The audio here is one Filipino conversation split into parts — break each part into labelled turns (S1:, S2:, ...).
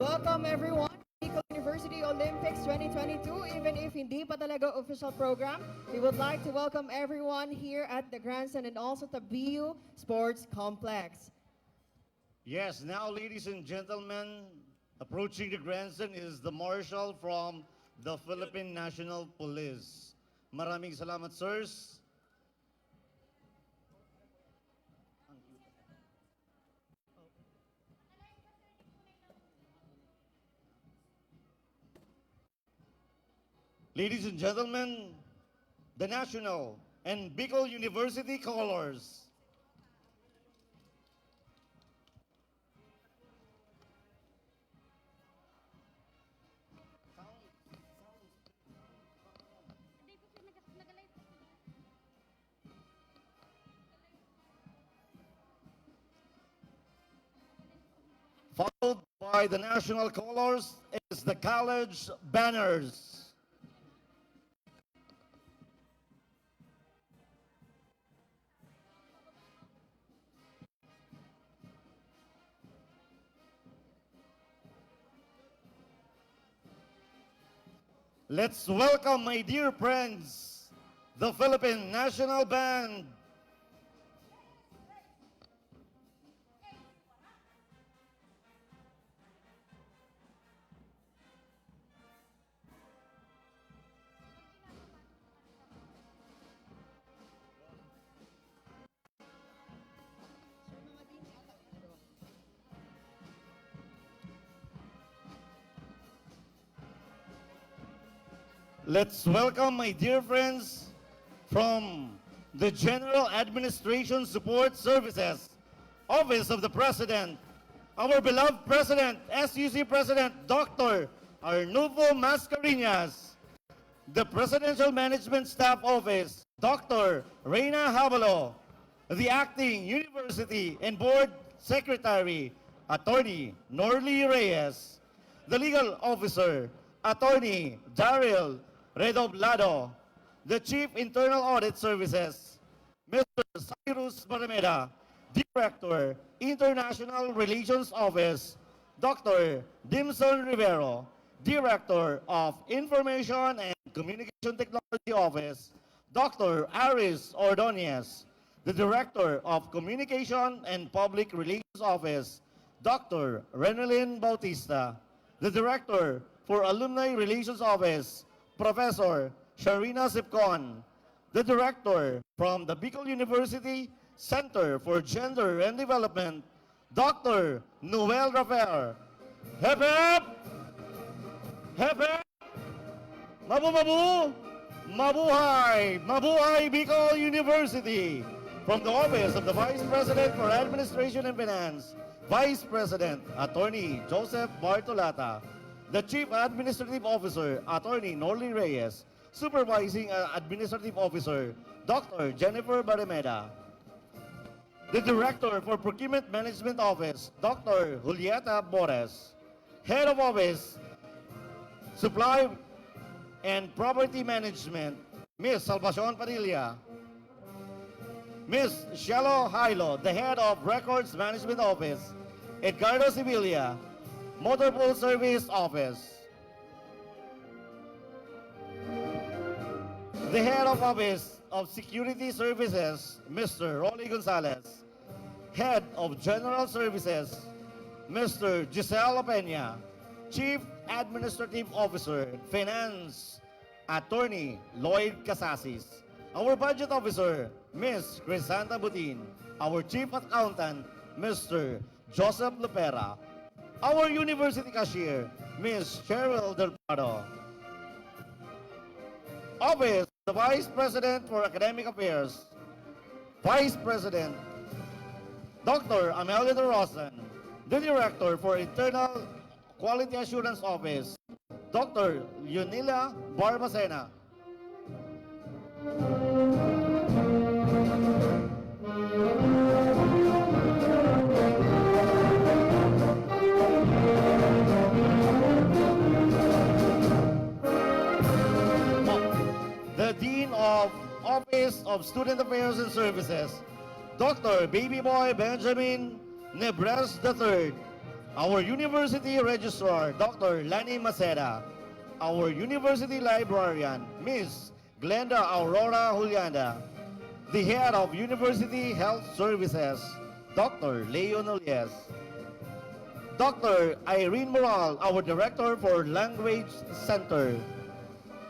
S1: Welcome everyone to Bicol University Olympics 2022. Even if hindi pa talaga official program, we would like to welcome everyone here at the Grandstand and also the BU Sports Complex.
S2: Yes, now ladies and gentlemen, approaching the grandstand is the Marshal from the Philippine National Police. Maraming salamat, sirs. Ladies and gentlemen, the National and Bicol University colors. Followed by the national colors is the college banners. Let's welcome, my dear friends, the Philippine National Band. Let's welcome, my dear friends, from the General Administration Support Services, Office of the President, our beloved President, SUC President, Dr. Arnulfo Mascareñas, the Presidential Management Staff Office, Dr. Reyna Habalo, the Acting University and Board Secretary, Attorney Norly Reyes, the Legal Officer, Attorney Daryl Redoblado, the Chief Internal Audit Services, Mr. Cyrus Barmeda, Director, International Relations Office, Dr. Dimson Rivero, Director of Information and Communication Technology Office, Dr. Aris Ordonez, the Director of Communication and Public Relations Office, Dr. Renelyn Bautista, the Director for Alumni Relations Office, Professor Sharina Sipcon, the Director from the Bicol University Center for Gender and Development, Dr. Noel Rafael. Hep hep! Hep hep! Mabu! Mabuhay! Mabuhay Bicol University! From the Office of the Vice President for Administration and Finance, Vice President, Attorney Joseph Bartolata, the Chief Administrative Officer, Attorney Norly Reyes, Supervising Administrative Officer, Dr. Jennifer Barmeda, the Director for Procurement Management Office, Dr. Julieta Bores, Head of Office, Supply and Property Management, Ms. Salvacion Padilla, Ms. Shelo Hilo, the Head of Records Management Office, Edgardo Sibilia, Motor Pool Service Office, the Head of Office of Security Services, Mr. Rolly Gonzalez, Head of General Services, Mr. Giselle Peña, Chief Administrative Officer, Finance, Attorney Lloyd Casasis, our Budget Officer, Ms. Crisanta Butin, our Chief Accountant, Mr. Joseph Lupera, our University Cashier, Ms. Cheryl Del Prado, Office of the Vice President for Academic Affairs, Vice President, Dr. Amelia De Rosen, the Director for Internal Quality Assurance Office, Dr. Yunila Barbacena, the Dean of Office of Student Affairs and Services, Dr. Baby Boy Benjamin Nebres III, our University Registrar, Dr. Lani Maceda, our University Librarian, Ms. Glenda Aurora Juliana, the Head of University Health Services, Dr. Leo Nolies, Dr. Irene Moral, our Director for Language Center,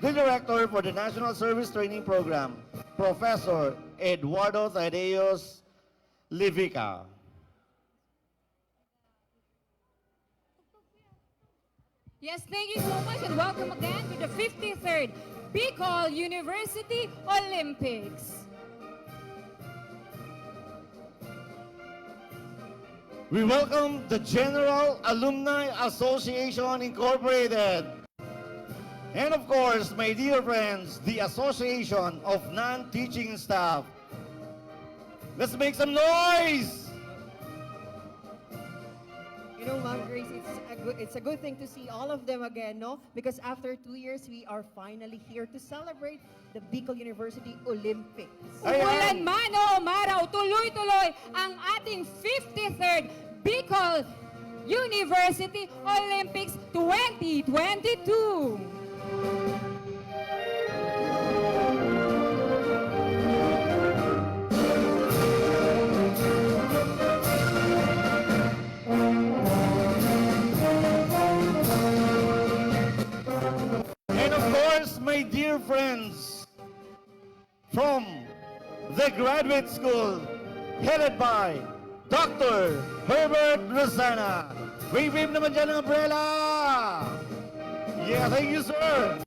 S2: the Director for the National Service Training Program, Professor Eduardo Tadeos Livica.
S3: Yes, thank you so much and welcome again to the 53rd Bicol University Olympics.
S2: We welcome the General Alumni Association Incorporated. And of course, my dear friends, the Association of Non-Teaching Staff. Let's make some noise!
S1: You know, Ma'am Grace, it's a good thing to see all of them again, no? Because after 2 years, we are finally here to celebrate the Bicol University Olympics.
S3: Umulan man o umaraw, tuloy-tuloy ang ating 53rd Bicol University Olympics 2022.
S2: And of course, my dear friends, from the graduate school headed by Dr. Herbert Rosana. Wave naman dyan ang umbrella! Yeah, thank you, sir!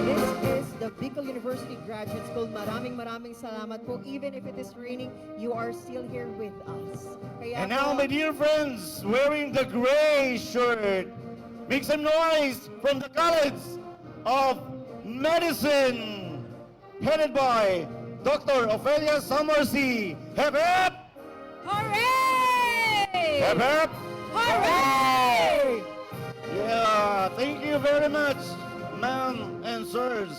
S1: This is the Bicol University Graduate School. Maraming salamat po. Even if it is raining, you are still here with us. Kaya
S2: And now,
S1: po,
S2: my dear friends, wearing the gray shirt, make some noise from the College of Medicine, headed by Dr. Ophelia Samarsi. Hep, hep!
S3: Hooray!
S2: Hep, hep!
S3: Hooray!
S2: Yeah, thank you very much, ma'am and sirs.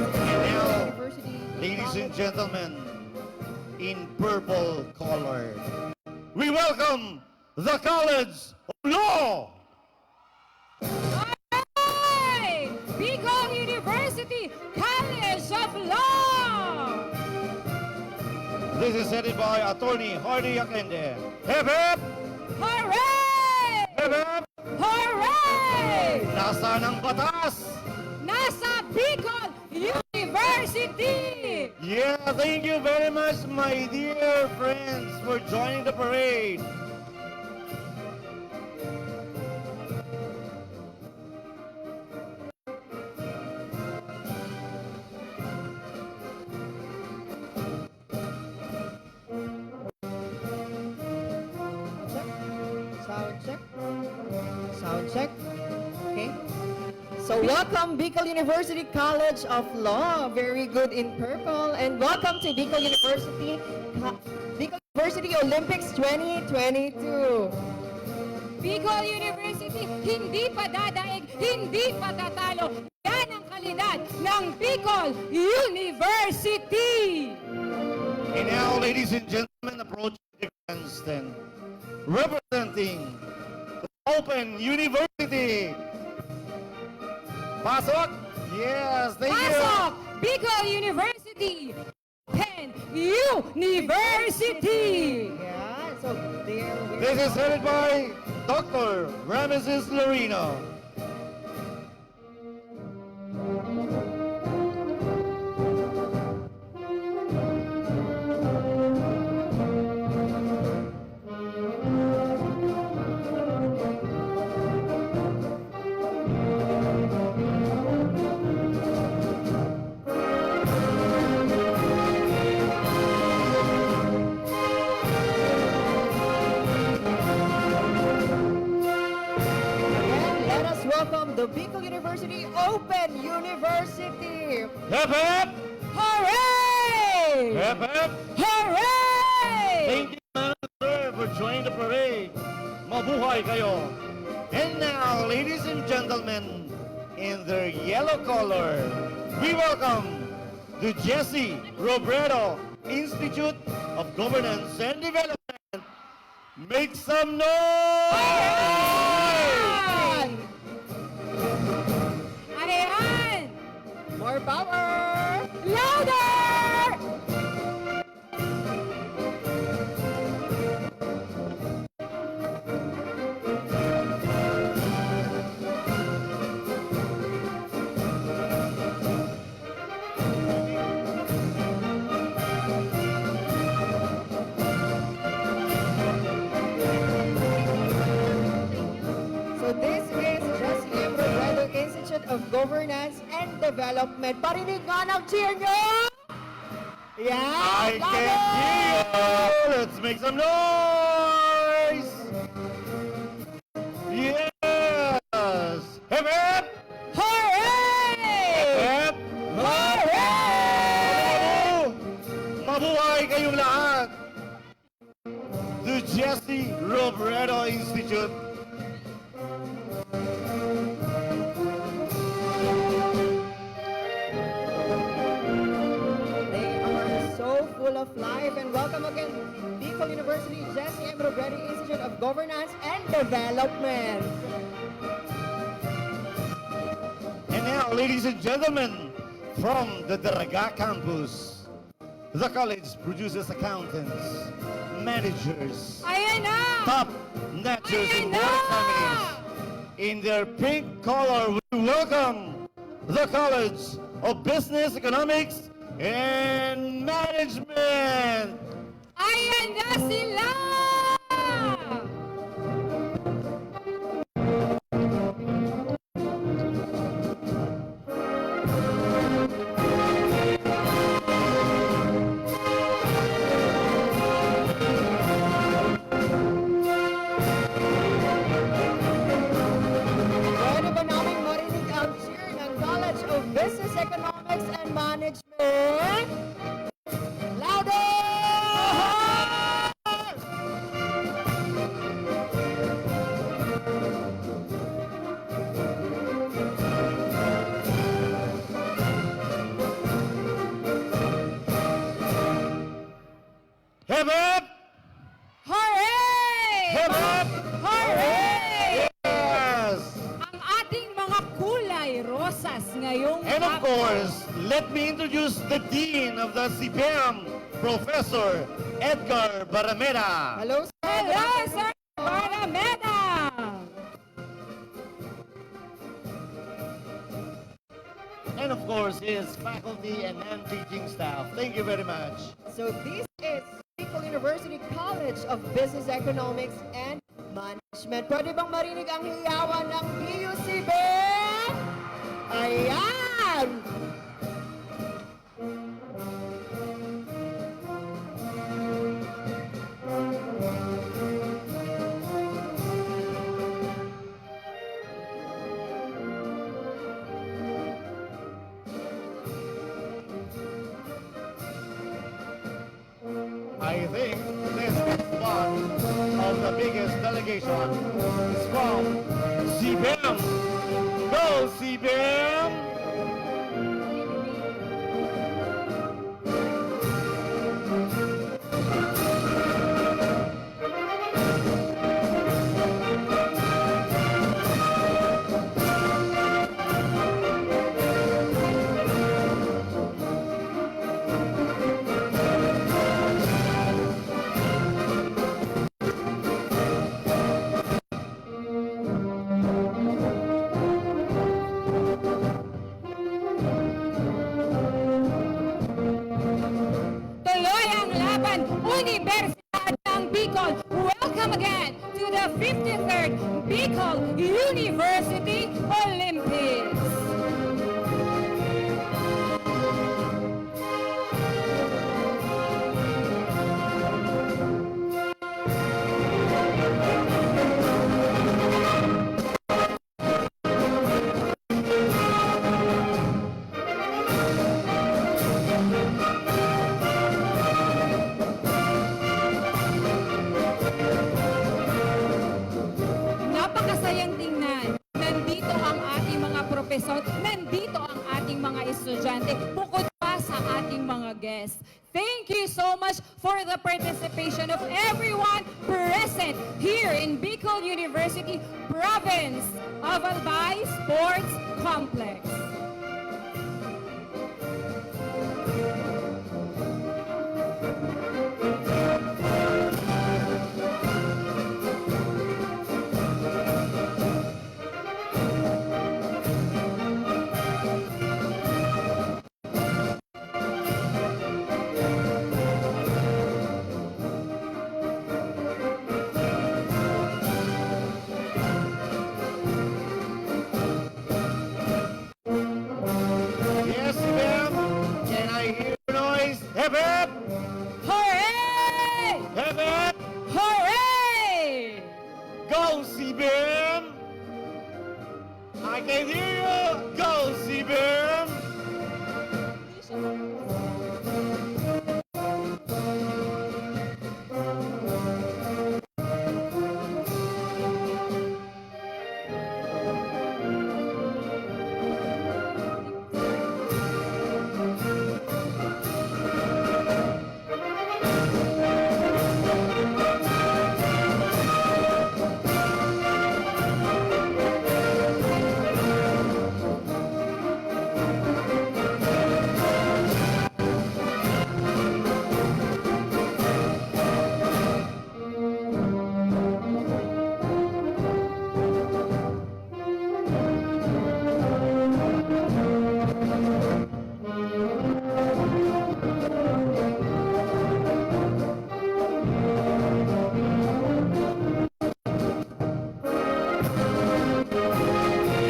S1: University
S2: Ladies and
S1: College-
S2: gentlemen, in purple color, we welcome the College of Law.
S3: Alright! Bicol University College of Law!
S2: This is headed by Attorney Hardy Akende. Hep, hep!
S3: Hooray!
S2: Hep, hep!
S3: Hooray!
S2: Nasa ng batas?
S3: Nasa Bicol University!
S2: Yeah, thank you very much, my dear friends, for joining the parade.
S1: Sound check. Sound check. Okay. So welcome Bicol University College of Law. Very good in purple. And welcome to Bicol University Olympics 2022.
S3: Bicol University, hindi pa dadaig, hindi pa tatalo. Yan ang kalidad ng Bicol University!
S2: And now, ladies and gentlemen, approaching the grandstand, representing Open University. Pasok! Yes, thank you.
S3: Pasok! Bicol University! Open University!
S1: Yeah, so there we
S2: This is headed by Dr. Ramesses Lorino.
S1: the Bicol University Open University.
S2: Hep, hep!
S3: Hooray!
S2: Hep, hep!
S3: Hooray!
S2: Thank you, Madam Sir, for joining the parade. Mabuhay kayo. And now, ladies and gentlemen, in their yellow color, we welcome the Jesse Robredo Institute of Governance and Development. Make some noise!
S3: Ayan!
S1: More power!
S3: Louder!
S1: So this is Jesse M. Robredo Institute of Governance and Development. Parinig nga ng cheer nyo!
S2: I
S1: Yeah!
S2: can hear you! Let's make some noise! Yes! Hep, hep!
S3: Hooray!
S2: Hep!
S3: Hooray!
S2: Mabuhay kayong lahat! The Jesse Robredo Institute.
S1: They are so full of life. And welcome again, Bicol University Jesse M. Robredo Institute of Governance and Development.
S2: And now, ladies and gentlemen, from the Daraga campus, the college produces accountants, managers,
S3: Ayan na!
S2: top notchers
S3: Ayan
S2: and
S3: na!
S2: board families. In their pink color, we welcome the College of Business, Economics, and Management.
S3: Ayan na sila!
S1: Pwede ba naming marinig ang cheer ng College of Business, Economics, and Management? Louder!
S2: Hip hip!
S3: Hooray!
S2: Hip hip!
S3: Hooray!
S2: Yes!
S3: Ang ating mga kulay rosas ngayong
S2: And of
S3: hapon.
S2: course, let me introduce the Dean of the CPM, Professor Edgar Barameda.
S1: Hello, sir.
S3: Hello, Sir Barameda!
S2: And of course, his faculty and non-teaching staff. Thank you very much.
S1: So this is Bicol University College of Business, Economics, and Management. Pwede bang marinig ang hiyawan ng BUCB? Ayan!
S2: I think this is one of the biggest delegation is from CBM. Go CBM!
S3: Tuloy ang laban, Universidad ng Bicol. Welcome again to the 53rd Bicol University Olympics. episode, nandito ang ating mga estudyante, bukod pa sa ating mga guests. Thank you so much for the participation of everyone present here in Bicol University, Province of Albay Sports Complex.
S2: Yes, ma'am. Can I hear noise? Hip hip!
S3: Hooray!
S2: Hip hip!
S3: Hooray!
S2: Go, CBM! I can hear you! Go, CBM!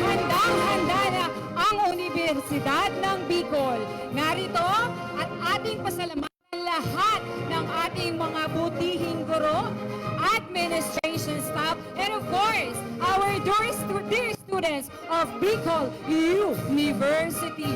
S3: Handang-handa na ang Universidad ng Bicol. Narito at ating pasalamatan lahat ng ating mga butihing guro, administration staff, and of course, our dear students of Bicol University.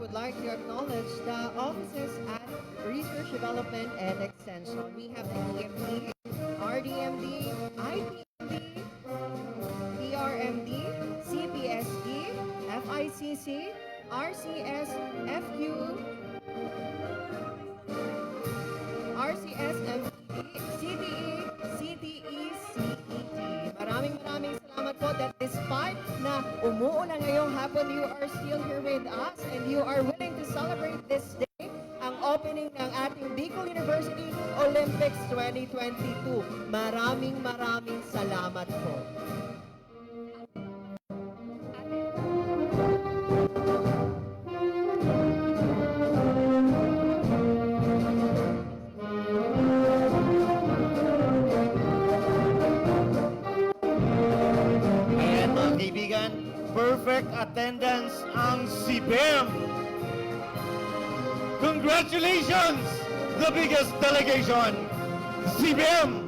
S1: Would like to acknowledge the offices at Research Development and Extension. We have the EMD, RDMD, IPMD, PRMD, CPSD, FICC, RCS, FQ, RCS, MPD, CTE, CTE, CET. Maraming salamat po that despite na umuulan ngayong hapon, you are still here with us and you are willing to celebrate this day, ang opening ng ating Bicol University Olympics 2022. Maraming salamat po.
S2: Ayan mga kaibigan, perfect attendance ang CBM. Congratulations! The biggest delegation, CBM!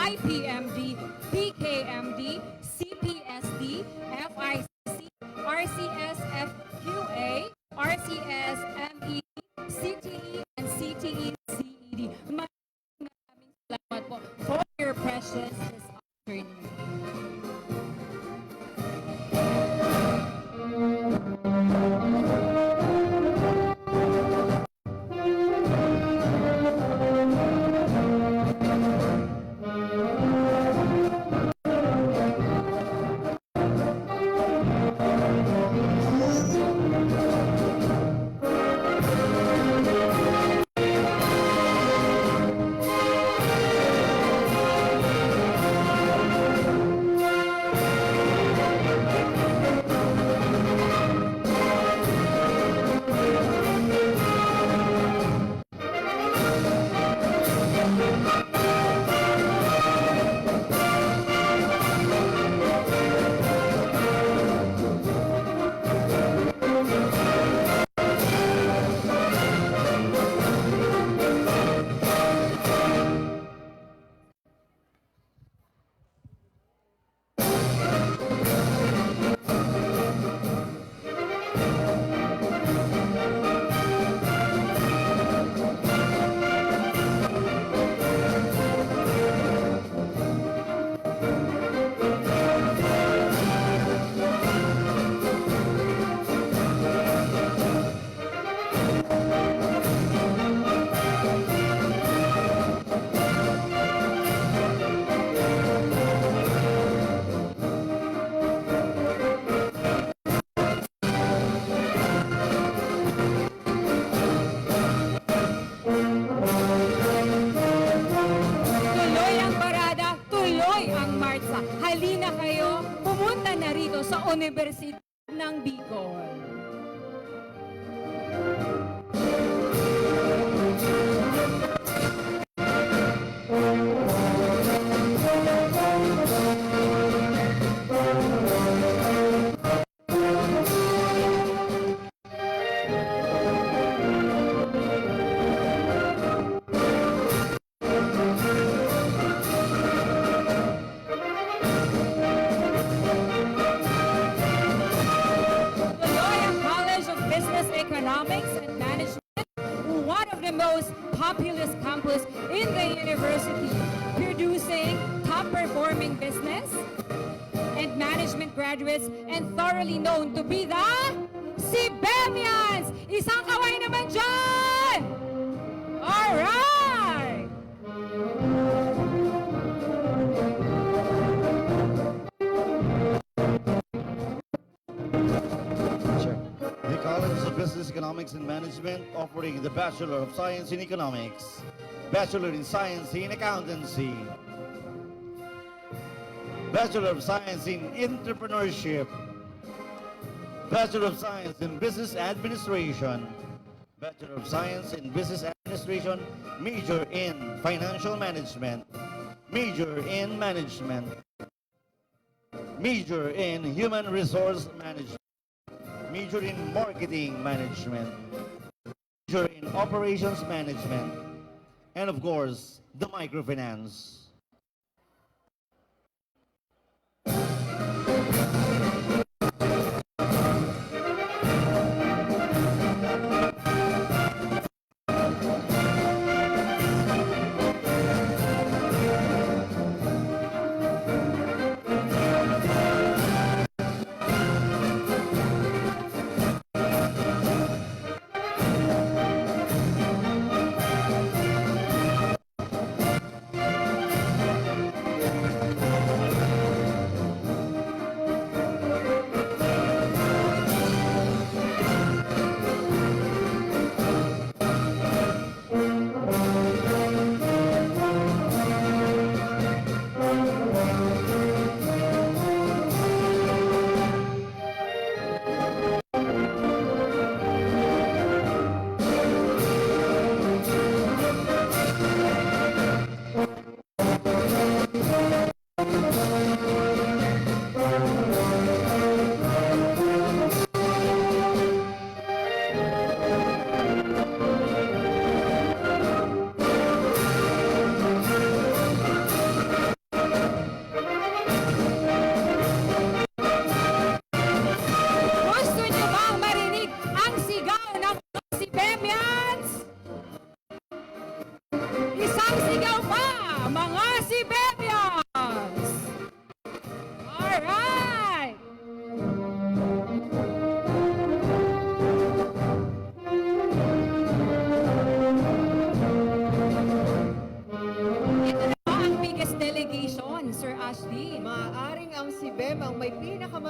S3: IPMD, PKMD, CPSD, FICC, RCSFQA, RCSME, CTE, and CTE-CED. Maraming salamat po for your precious this afternoon. Tuloy ang parada, tuloy ang marcha. Halina kayo, pumunta na rito sa Universidad ng Bicol. Tuloy ang College of Business Economics and Management, one of the most populous campus in the university, producing top-performing business and management graduates and thoroughly known to be the Sibemians! Isang kaway naman dyan! Alright!
S2: Sure. The College of Business Economics and Management offering the Bachelor of Science in Economics, Bachelor in Science in Accountancy, Bachelor of Science in Entrepreneurship, Bachelor of Science in Business Administration, Bachelor of Science in Business Administration, major in Financial Management, major in Management, major in Human Resource Management, major in Marketing Management, major in Operations Management, and of course, the Microfinance.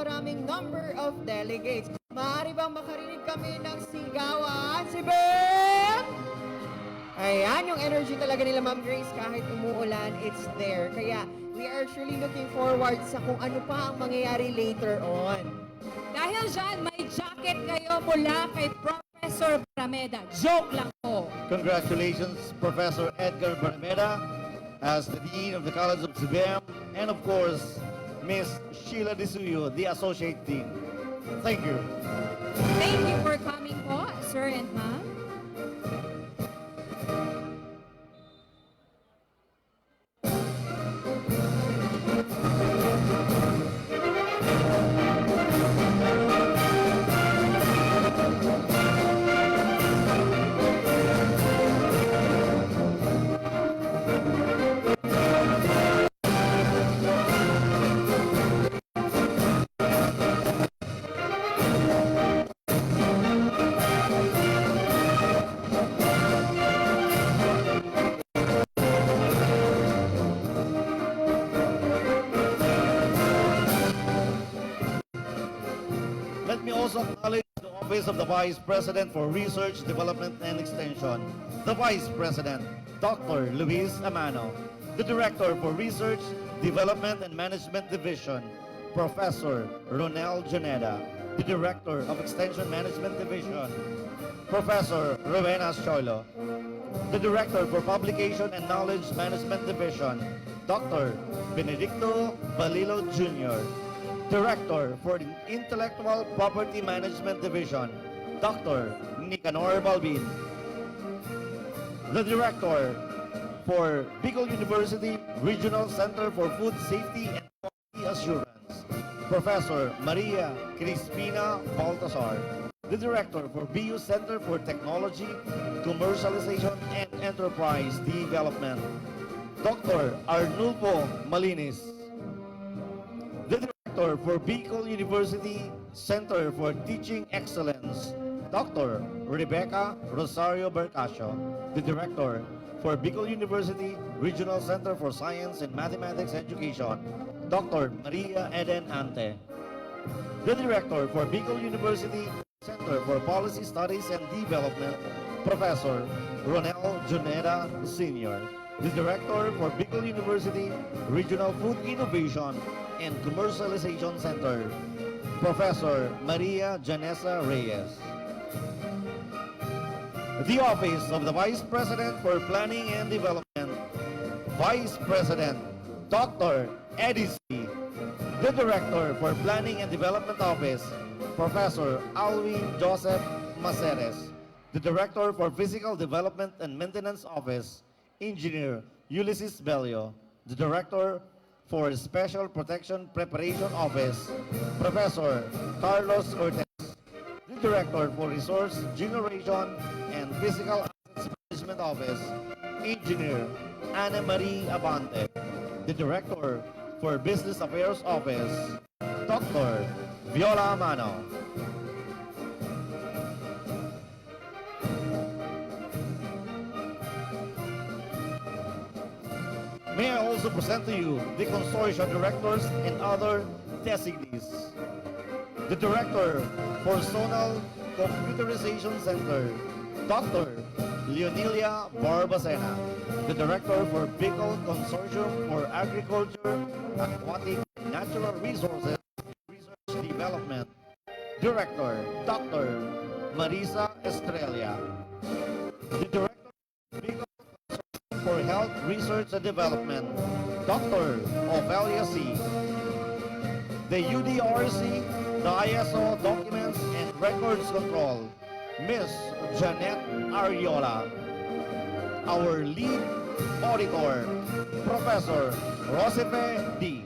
S1: napakamaraming number of delegates. Maaari bang makarinig kami ng sigawan? Si Ben! Ayan, yung energy talaga nila, Ma'am Grace, kahit umuulan, it's there. Kaya we are truly looking forward sa kung ano pa ang mangyayari later on.
S3: Dahil dyan, may jacket kayo mula kay Professor Barameda. Joke lang po.
S2: Congratulations, Professor Edgar Barameda, as the Dean of the College of CBM, and of course, Miss Sheila Disuyo, the Associate Dean. Thank you.
S3: Thank you for coming po, sir and ma'am.
S2: Let me also acknowledge the Office of the Vice President for Research, Development, and Extension, the Vice President, Dr. Luis Amano, the Director for Research, Development, and Management Division, Professor Ronel Juneda, the Director of Extension Management Division, Professor Rowena Cholo, the Director for Publication and Knowledge Management Division, Dr. Benedicto Balilo Jr., Director for the Intellectual Property Management Division, Dr. Nicanor Balbin. The Director for Bicol University Regional Center for Food Safety and Quality Assurance, Professor Maria Crispina Baltasar. The Director for BU Center for Technology, Commercialization, and Enterprise Development, Dr. Arnulfo Malinis. The Director for Bicol University Center for Teaching Excellence, Dr. Rebecca Rosario Bercasio. The Director for Bicol University Regional Center for Science and Mathematics Education, Dr. Maria Eden Ante. The Director for Bicol University Center for Policy Studies and Development, Professor Ronel Juneda Sr. The Director for Bicol University Regional Food Innovation and Commercialization Center, Professor Maria Janessa Reyes. The Office of the Vice President for Planning and Development, Vice President Dr. Eddie C. The Director for Planning and Development Office, Professor Alwin Joseph Maceres. The Director for Physical Development and Maintenance Office, Engineer Ulysses Bello. The Director for Special Protection Preparation Office, Professor Carlos Cortez. The Director for Resource Generation and Physical Assets Management Office, Engineer Ana Marie Abante. The Director for Business Affairs Office, Dr. Viola Amano. May I also present to you the consortium directors and other designees. The Director for Zonal Computerization Center, Dr. Leonilia Barbacena. The Director for Bicol Consortium for Agriculture, Aquatic, and Natural Resources Research Development, Director Dr. Marisa Estrella. The Director of Bicol for Health Research and Development, Dr. Ophelia C. The UDRC, the ISO Documents and Records Control, Ms. Janet Ariola. Our lead auditor, Professor Rosefe D.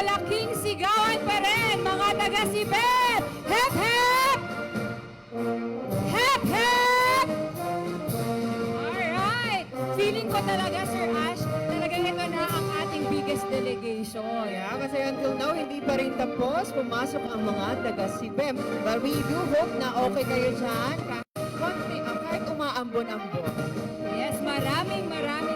S3: malaking sigawan pa rin, mga taga-Sibeb! Hep, hep! Hep, hep! Alright! Feeling ko talaga, Sir Ash, talagang ito na ang ating biggest delegation.
S1: Yeah, kasi until now, hindi pa rin tapos. Pumasok ang mga taga-Sibem. But we do hope na okay kayo dyan. Kahit umaambon-ambon.
S3: Yes, maraming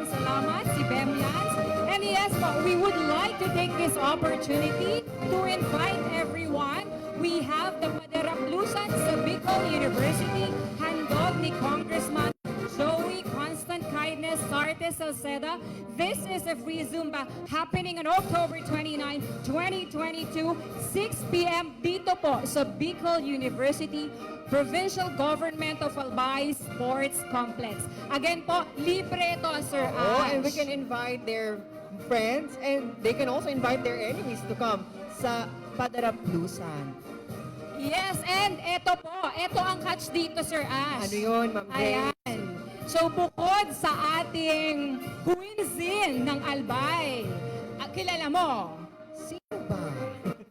S3: salamat, si Bemlans. And yes po, we would like to take this opportunity to invite everyone. We have the Padaraplusan sa Bicol University, handog ni Congressman Joey Constant Kindness Sarte Salceda. This is a free Zumba happening on October 29, 2022, 6 p.m. dito po sa Bicol University Provincial Government of Albay Sports Complex. Again po, libre ito, Sir
S1: Oh,
S3: Ash.
S1: and we can invite their friends and they can also invite their enemies to come sa Padaraplusan.
S3: Yes, and ito po, ito ang catch dito, Sir Ash.
S1: Ano yun, Ma'am Grace?
S3: Ayan. So bukod sa ating Queensin ng Albay, kilala mo?
S1: Sino ba?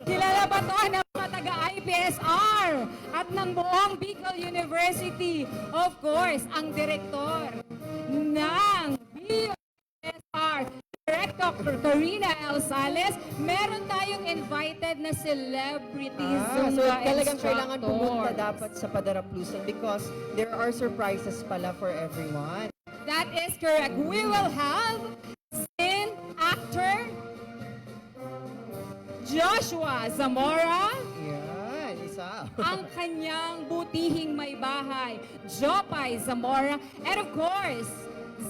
S3: Kilala ba to ng mga taga-IPSR at ng buong Bicol University? Of course, ang direktor ng BISR, Director Karina L. Sales. Meron tayong invited na celebrities.
S1: So talagang kailangan pumunta dapat sa Padaraplusan because there are surprises pala for everyone.
S3: That is correct. We will have Zin actor Joshua Zamora,
S1: Yan, isa.
S3: ang kanyang butihing may bahay, Jopay Zamora, and of course,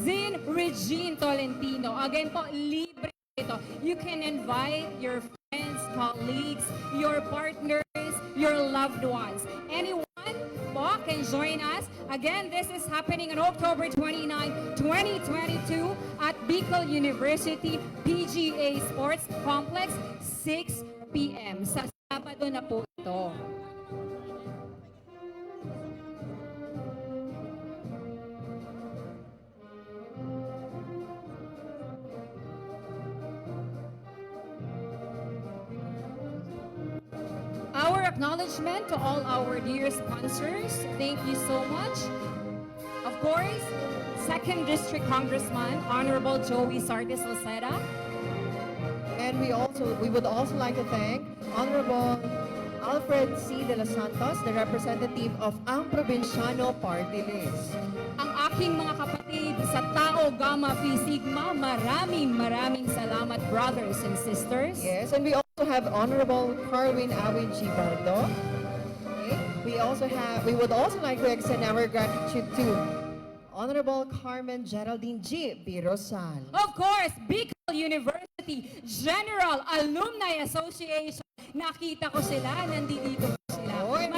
S3: Zin Regine Tolentino. Again po, libre ito. You can invite your friends, colleagues, your partners, your loved ones. Anyone po can join us. Again, this is happening on October 29, 2022 at Bicol University PGA Sports Complex, 6 p.m. Sa Sabado na po ito. Our acknowledgement to all our dear sponsors. Thank you so much. Of course, 2nd District Congressman, Honorable Joey Sarte Salceda.
S1: And we would also like to thank Honorable Alfred C. De Los Santos, the representative of Ang Provinciano Party List.
S3: Ang aking mga kapatid sa Tau Gamma Phi Sigma, maraming salamat, brothers and sisters.
S1: Yes, and we also have Honorable Carwin Awin G. Baldo. Okay. We would also like to extend our gratitude to Honorable Carmen Geraldine G. Birosal.
S3: Of course, Bicol University General Alumni Association. Nakita ko sila, nandito po sila.
S1: Oh, and-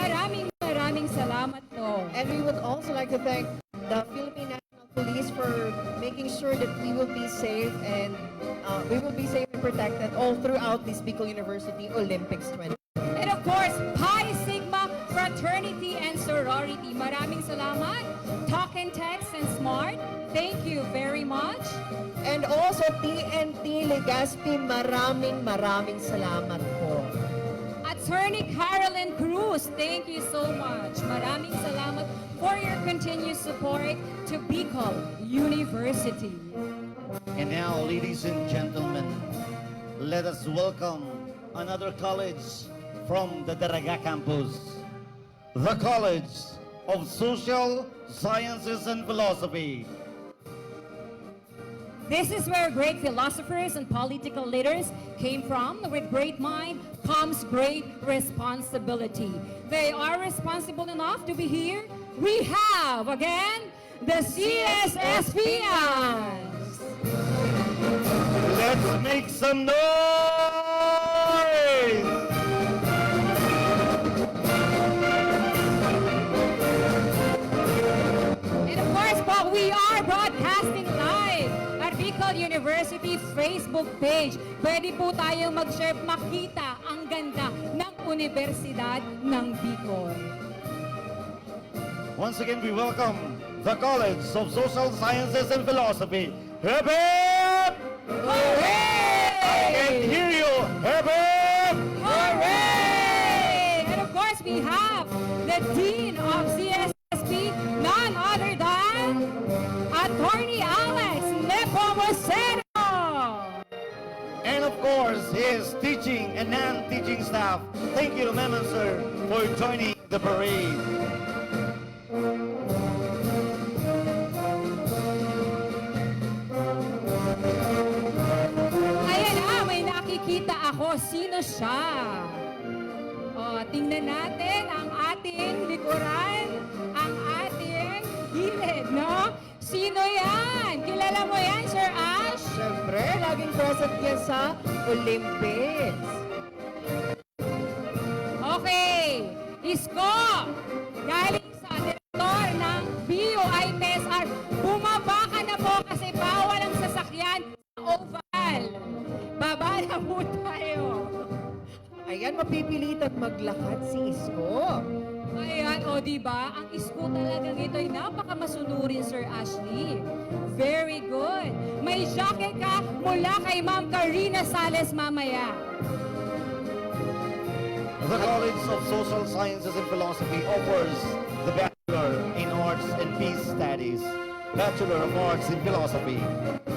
S3: Maraming salamat po.
S1: And we would also like to thank the Philippine National Police for making sure that we will be safe and protected all throughout this Bicol University Olympics 20.
S3: And of course, Pi Sigma Fraternity and Sorority. Maraming salamat. Talk and Text and Smart. Thank you very much.
S1: And also TNT Legazpi, maraming salamat po.
S3: Attorney Carolyn Cruz, thank you so much. Maraming salamat for your continued support to Bicol University.
S2: And now, ladies and gentlemen, let us welcome another college from the Daraga campus, the College of Social Sciences and Philosophy.
S3: This is where great philosophers and political leaders came from. With great mind comes great responsibility. They are responsible enough to be here. We have, again, the CSSPians.
S2: Let's make some noise!
S3: And of course po, we are broadcasting live at Bicol University Facebook page. Pwede po tayong mag-share, makita ang ganda ng Universidad ng Bicol.
S2: Once again, we welcome the College of Social Sciences and Philosophy. Hip hip! I can hear you. Hip hip!
S3: Hooray! And of course, we have the Dean of CSSP, none other than Attorney Alex Nepomuceno.
S2: And of course, his teaching and non-teaching staff. Thank you, ma'am and sir, for joining the parade.
S3: Ayan may nakikita ako. Sino siya? O, tingnan natin ang ating likuran, ang ating gilid, no? Sino yan? Kilala mo yan, Sir Ash?
S1: Siyempre, laging present yan sa Olympics.
S3: Okay, Isko, galing sa direktor ng BUITSR, bumaba ka na po kasi bawal ang sasakyan sa oval. Baba na po tayo.
S1: Ayan, mapipilitan maglakad si Isko.
S3: Ayan, o diba? Ang Isko talagang ito'y napakamasunurin, Sir Ashley. Very good. May jacket ka mula kay Ma'am Karina Sales mamaya.
S2: The College of Social Sciences and Philosophy offers the Bachelor in Arts and Peace Studies, Bachelor of Arts in Philosophy,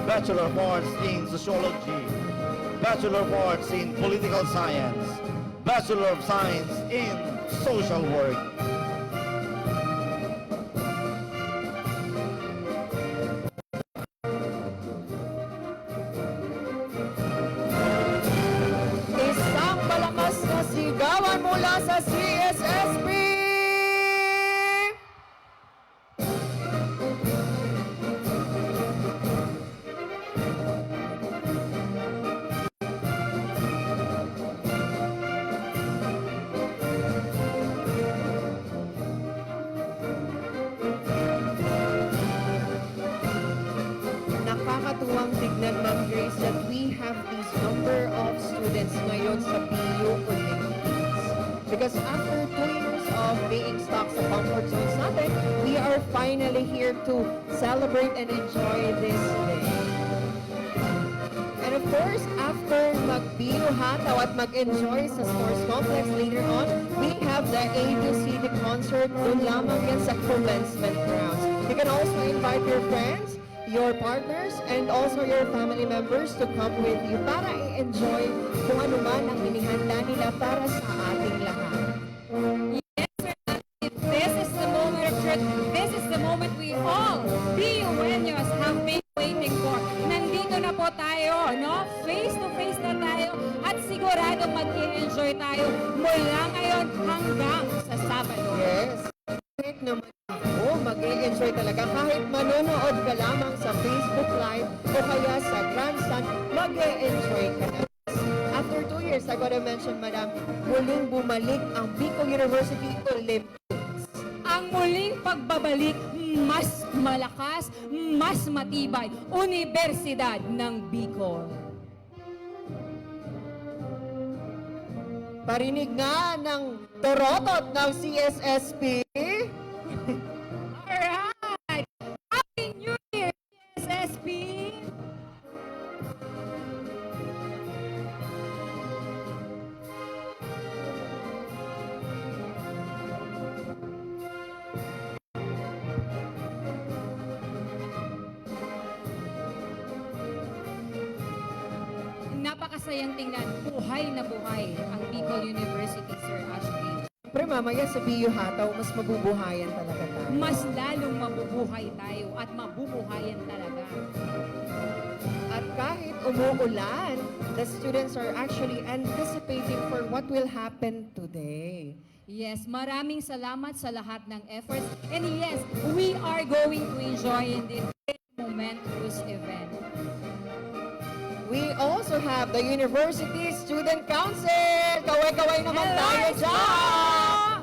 S2: Bachelor of Arts in Sociology, Bachelor of Arts in Political Science, Bachelor of Science in Social Work.
S1: Isang malakas na sigawan mula sa CSSP! Nakakatuwang tignan, Ma'am Grace, that we have this number of students ngayon sa PU Olympics. Because after 2 years of being stuck sa comfort zones natin, we are finally here to celebrate and enjoy this day. And of course, after mag-PU hataw at mag-enjoy sa sports complex later on, we have the A2C concert doon lamang yan sa commencement grounds. You can also invite your friends, your partners, and also your family members to come with you para i-enjoy kung ano man ang inihanda nila para sa ating lahat.
S3: Yes, Sir Ashley, this is the moment of truth. This is the moment we all, BUenos, have been waiting for. Nandito na po tayo, no? Face to face na tayo at sigurado mag-i-enjoy tayo mula ngayon hanggang sa Sabado.
S1: Yes. Kahit naman ako, mag-i-enjoy talaga. Kahit manonood ka lamang sa Facebook Live o kaya sa Grandstand, mag-i-enjoy ka na. After 2 years, I gotta mention, Madam, muling bumalik ang Bicol University Olympics.
S3: Ang muling pagbabalik, mas malakas, mas matibay, Universidad ng Bicol.
S1: Parinig nga ng torotot ng CSSP.
S3: Alright! Happy New Year, CSSP! Napakasayang tingnan, buhay na buhay ang Bicol University, Sir Ashley.
S1: Siyempre, mamaya sa BU Hataw, mas mabubuhayan talaga tayo.
S3: Mas lalong mabubuhay tayo at mabubuhayan talaga.
S1: At kahit umuulan, the students are actually anticipating for what will happen today.
S3: Yes, maraming salamat sa lahat ng efforts. And yes, we are going to enjoy in this momentous event.
S1: We also have the University Student Council. Kaway-kaway naman tayo dyan.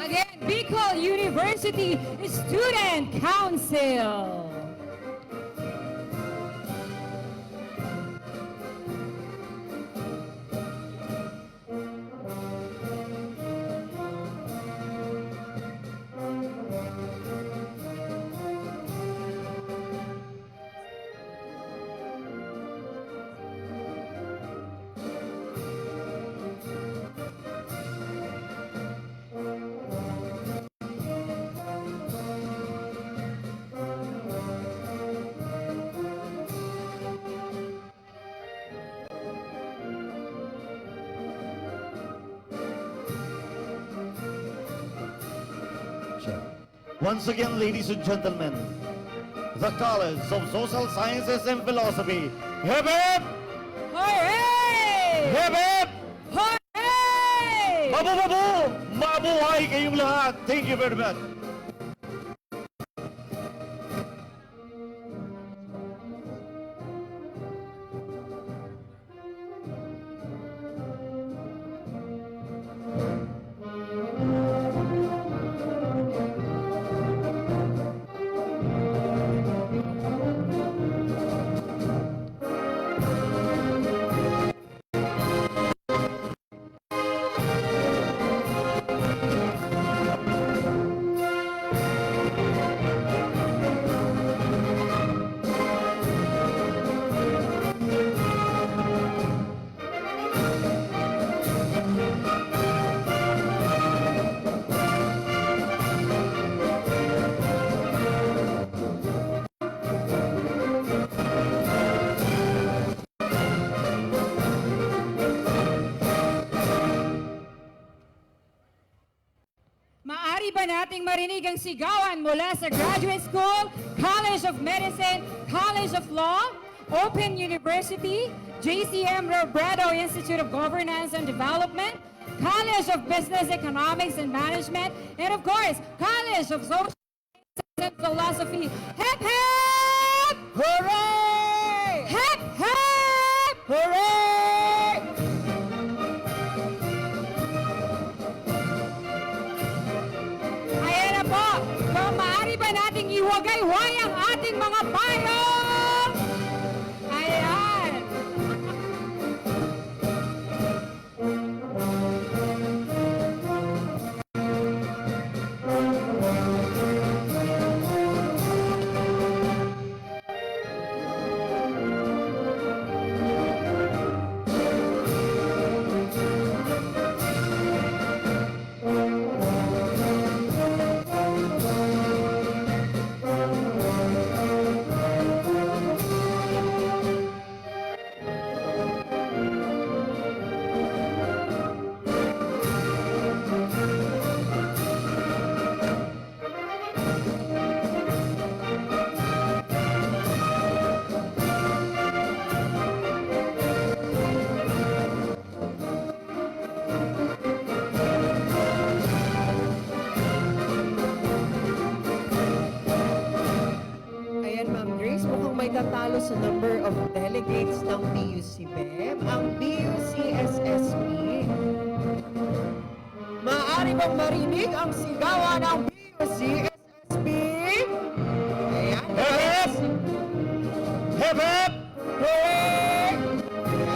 S3: Again, Bicol University Student Council.
S2: Once again, ladies and gentlemen, the College of Social Sciences and Philosophy. Hip hip!
S3: Hooray!
S2: Hip hip!
S3: Hooray!
S2: Mabu! Mabuhay kayong lahat! Thank you very much!
S3: Maari ba nating marinig ang sigawan mula sa Graduate School, College of Medicine, College of Law, Open University, JCM Robredo Institute of Governance and Development, College of Business Economics and Management, and of course, College of Social Sciences and Philosophy. Hip hip!
S1: Hooray!
S3: Hip hip!
S1: Hooray!
S3: Ayan na po, kung maaari ba nating iwagay-way ang ating mga payong? Ayan.
S1: Ayan, Ma'am Grace, mukhang may tatalo sa number of delegates ng BUCBEM, ang BUCSSP. Maaari bang marinig ang sigawan ng BUCSSP? Ayan,
S2: Hip hip! Hip hip!
S1: Hooray!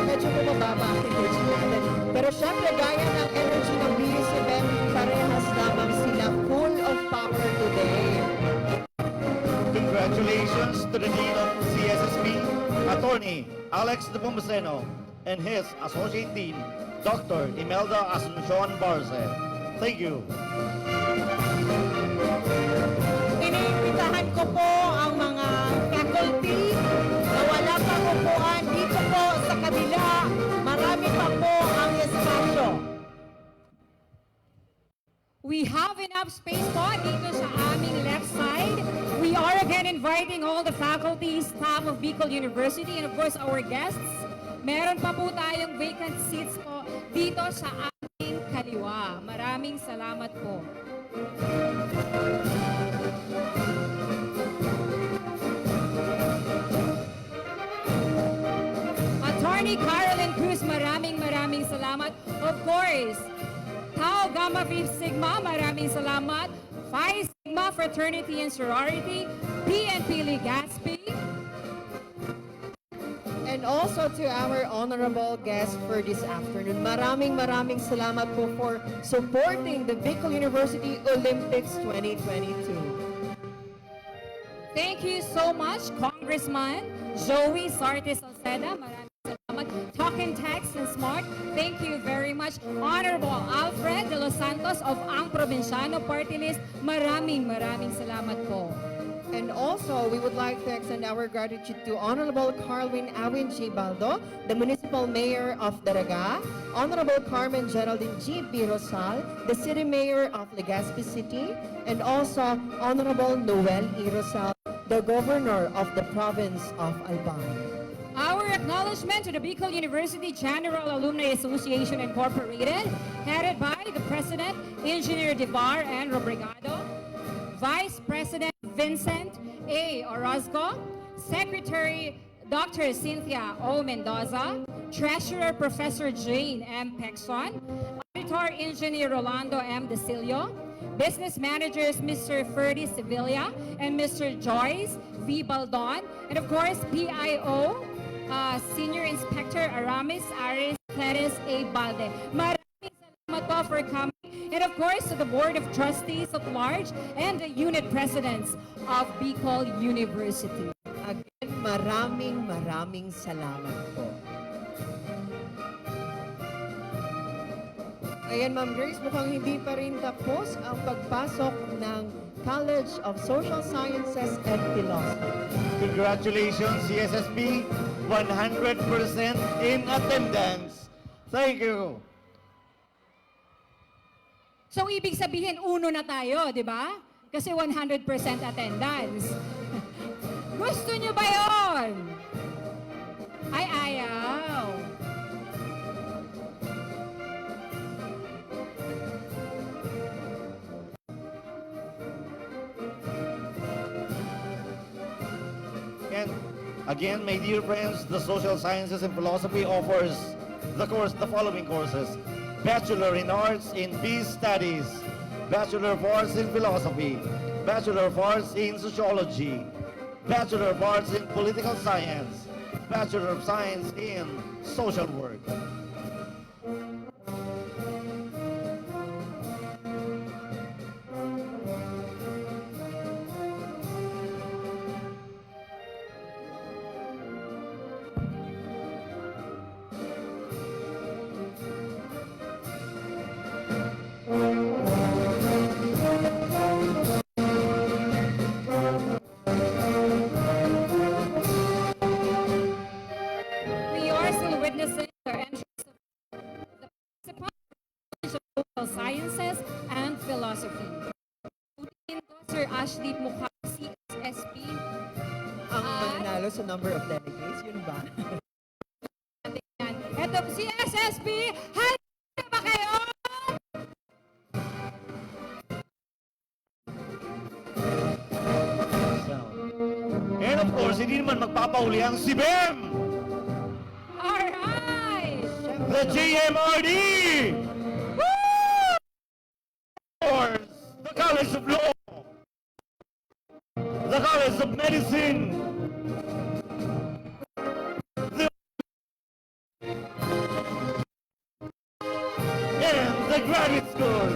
S1: Medyo bumababa ang energy natin. Pero syempre, gaya ng energy ng BUCBEM, parehas lamang sila full of power today.
S2: Congratulations to the Dean of CSSP, Attorney Alex De Pomoceno, and his Associate Dean, Dr. Imelda Asuncion Barce. Thank you.
S4: Iniimbitahan ko po ang mga faculty na wala pang upuan dito po sa kabila. Marami pa po ang espasyo.
S3: We have enough space po dito sa aming left side. We are again inviting all the faculty, staff of Bicol University, and of course our guests. Meron pa po tayong vacant seats po dito sa aming kaliwa. Maraming salamat po. Attorney Carolyn Cruz, maraming salamat. Of course, Tau Gamma Phi Sigma, maraming salamat. Phi Sigma Fraternity and Sorority, PNP Legazpi.
S1: And also to our honorable guest for this afternoon. Maraming salamat po for supporting the Bicol University Olympics 2022.
S3: Thank you so much, Congressman Joey Sartes Salceda. Maraming salamat. Talking Text and Smart. Thank you very much. Honorable Alfred de los Santos of Ang Provinciano Party List. Maraming salamat po.
S1: And also, we would like to extend our gratitude to Honorable Carwin Awin G. Baldo, the Municipal Mayor of Daraga, Honorable Carmen Geraldine G. B. Rosal, the City Mayor of Legazpi City, and also Honorable Noel E. Rosal, the Governor of the Province of Albay.
S3: Our acknowledgement to the Bicol University General Alumni Association Incorporated, headed by the President, Engineer Devar and Robregado, Vice President Vincent A. Orozco, Secretary Dr. Cynthia O. Mendoza, Treasurer Professor Jane M. Pexon, Auditor Engineer Rolando M. Desilio, Business Managers Mr. Ferdy Sevilla and Mr. Joyce V. Baldon, and of course PIO Senior Inspector Aramis Aris Clarice A. Balde. Maraming salamat po for coming. And of course, to the Board of Trustees at large and the unit presidents of Bicol University.
S1: Again, maraming salamat po. Ayan, Ma'am Grace, mukhang hindi pa rin tapos ang pagpasok ng College of Social Sciences and Philosophy.
S2: Congratulations, CSSP. 100% in attendance. Thank you.
S3: So, ibig sabihin, uno na tayo, di ba? Kasi 100% attendance. Gusto nyo ba yon? Ay, ayaw.
S2: And again, my dear friends, the Social Sciences and Philosophy offers the following courses: Bachelor in Arts in Peace Studies, Bachelor of Arts in Philosophy, Bachelor of Arts in Sociology, Bachelor of Arts in Political Science, Bachelor of Science in Social Work.
S3: We are still witnessing the entrance of the Principal of Social Sciences and Philosophy. Putin ko, Sir Ashley Mukha, CSSP.
S1: Ang mananalo sa number of delegates, yun ba?
S3: Ito, CSSP, handa ba kayo?
S2: And of course, hindi naman magpapauli ang si BEM,
S3: Alright!
S2: the GMRD, of course, the College of Law, the College of Medicine, and the Graduate School.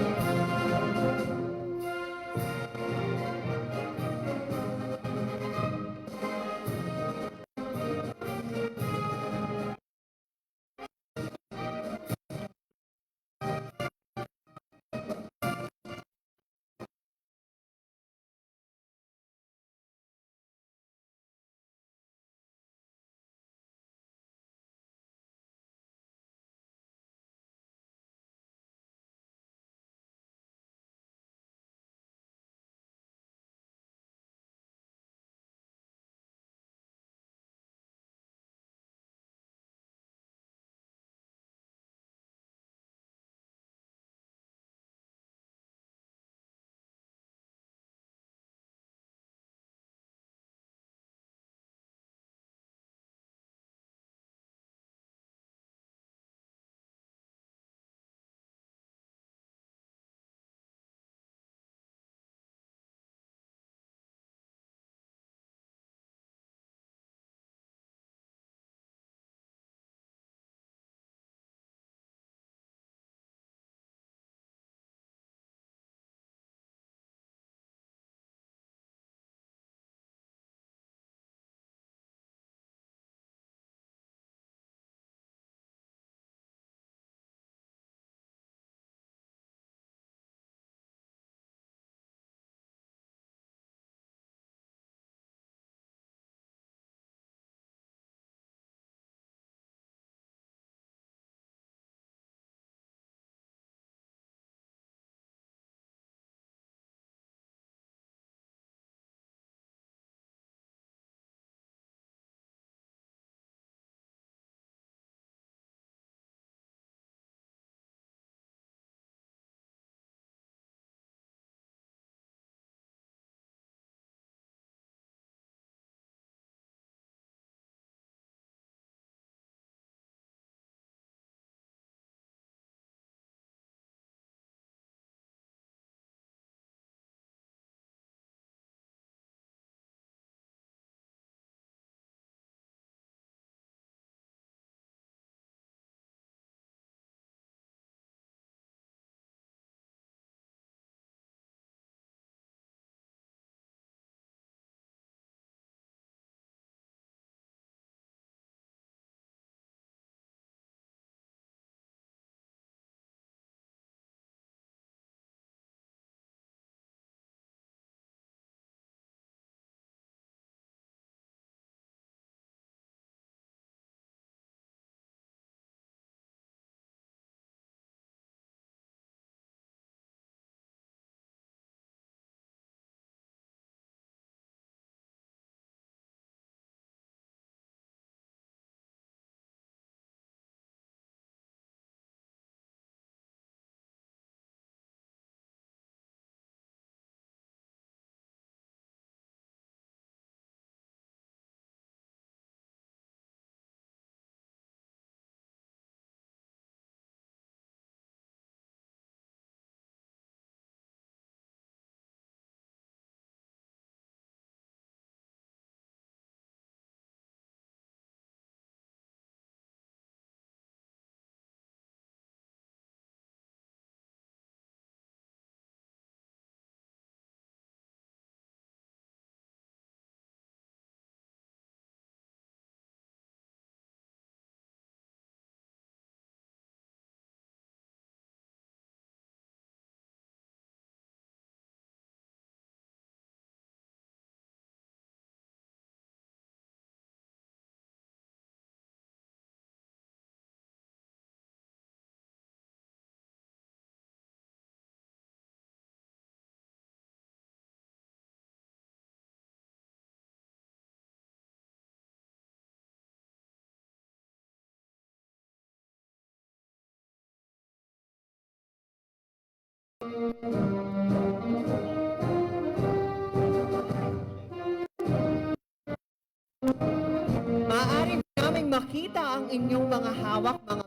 S1: Maaari ba naming makita ang inyong mga hawak, mga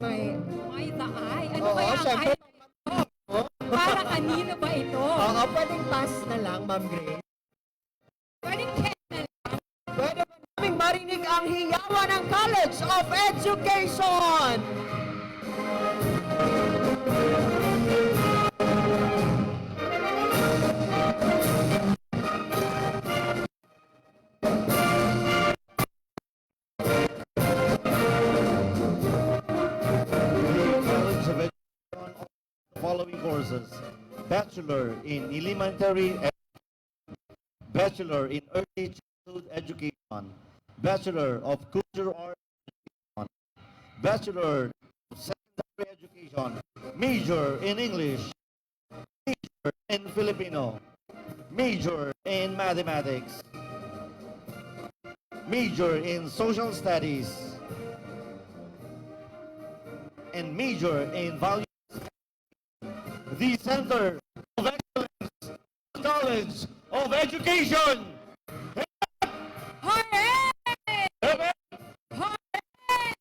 S1: may...
S3: May taay. Ano
S1: Oo,
S3: kaya ang
S1: syempre.
S3: item na ito? Para kanino ba ito?
S1: Oo, pwedeng pass na lang, Ma'am Grace.
S3: Pwedeng pen na lang.
S1: Pwede ba naming marinig ang hiyawan ng College of Education?
S2: The College of Education offers the following courses: Bachelor in Elementary Bachelor in Early Childhood Education, Bachelor of Cultural Arts Education, Bachelor of Secondary Education, Major in English, Major in Filipino, Major in Mathematics, Major in Social Studies, and Major in Value. The Center of Excellence, College of Education.
S3: Hooray!
S2: Amen.
S3: Hooray!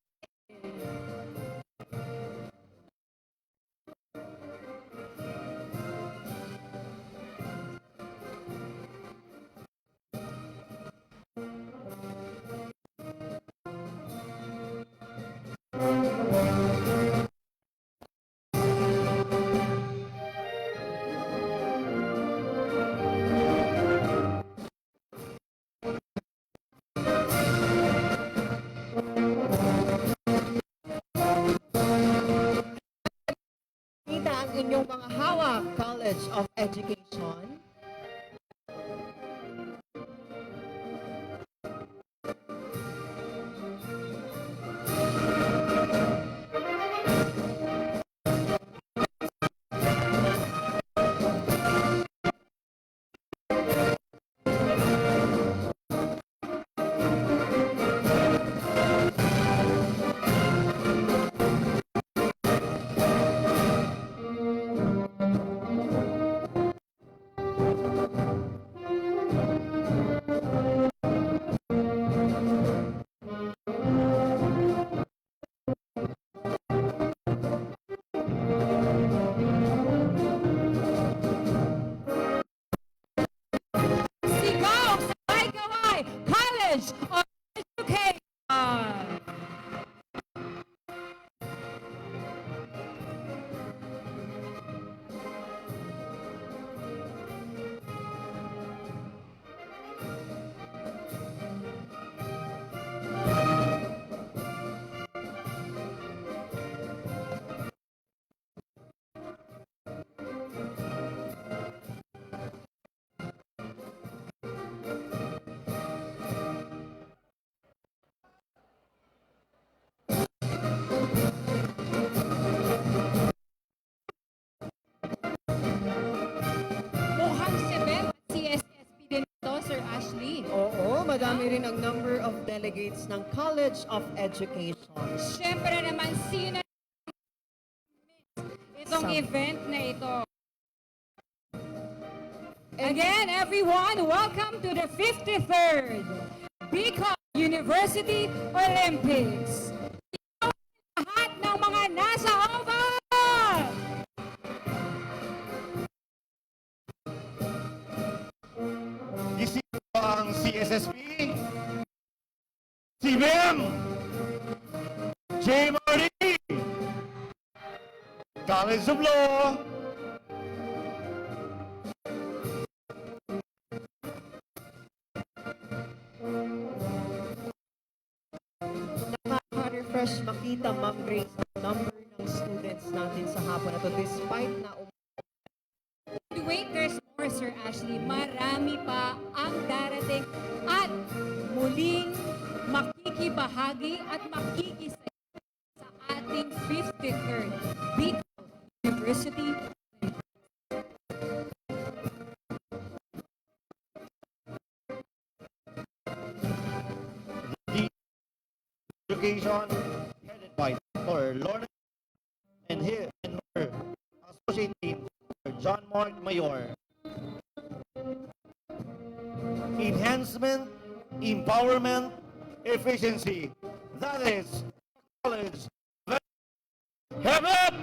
S1: Kita ang inyong mga hawak, College of Education.
S3: Sigaw sa Kaway College of Education. Mukhang CBEP at CSSP din ito, Sir Ashley.
S1: Oo, madami rin ang number of delegates ng College of Education.
S3: Siyempre naman, sino itong
S1: Sa-
S3: event na ito? Again, everyone, welcome to the 53rd Bicol University Olympics. Lahat ng mga nasa oval!
S2: Isip ko ang CSSP, CBM, JMRD, College of Law,
S1: Nakaka-refresh makita, Ma'am Grace, ang number ng students natin sa hapon na to despite na
S3: Wait, there's more, Sir Ashley. Marami pa ang darating at muling makikibahagi at makikisaya sa ating 53rd Bicol University.
S2: the education headed by Dr. Lorna and her associate dean, John Mark Mayor. Enhancement, empowerment, efficiency. That is college. Hip hip!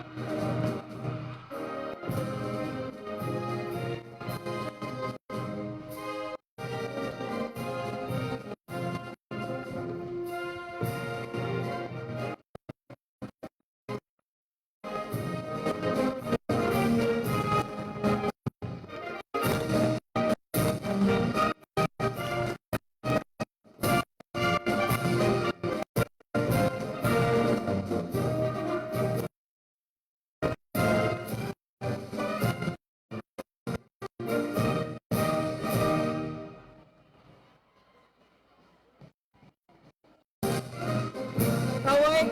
S1: Kaway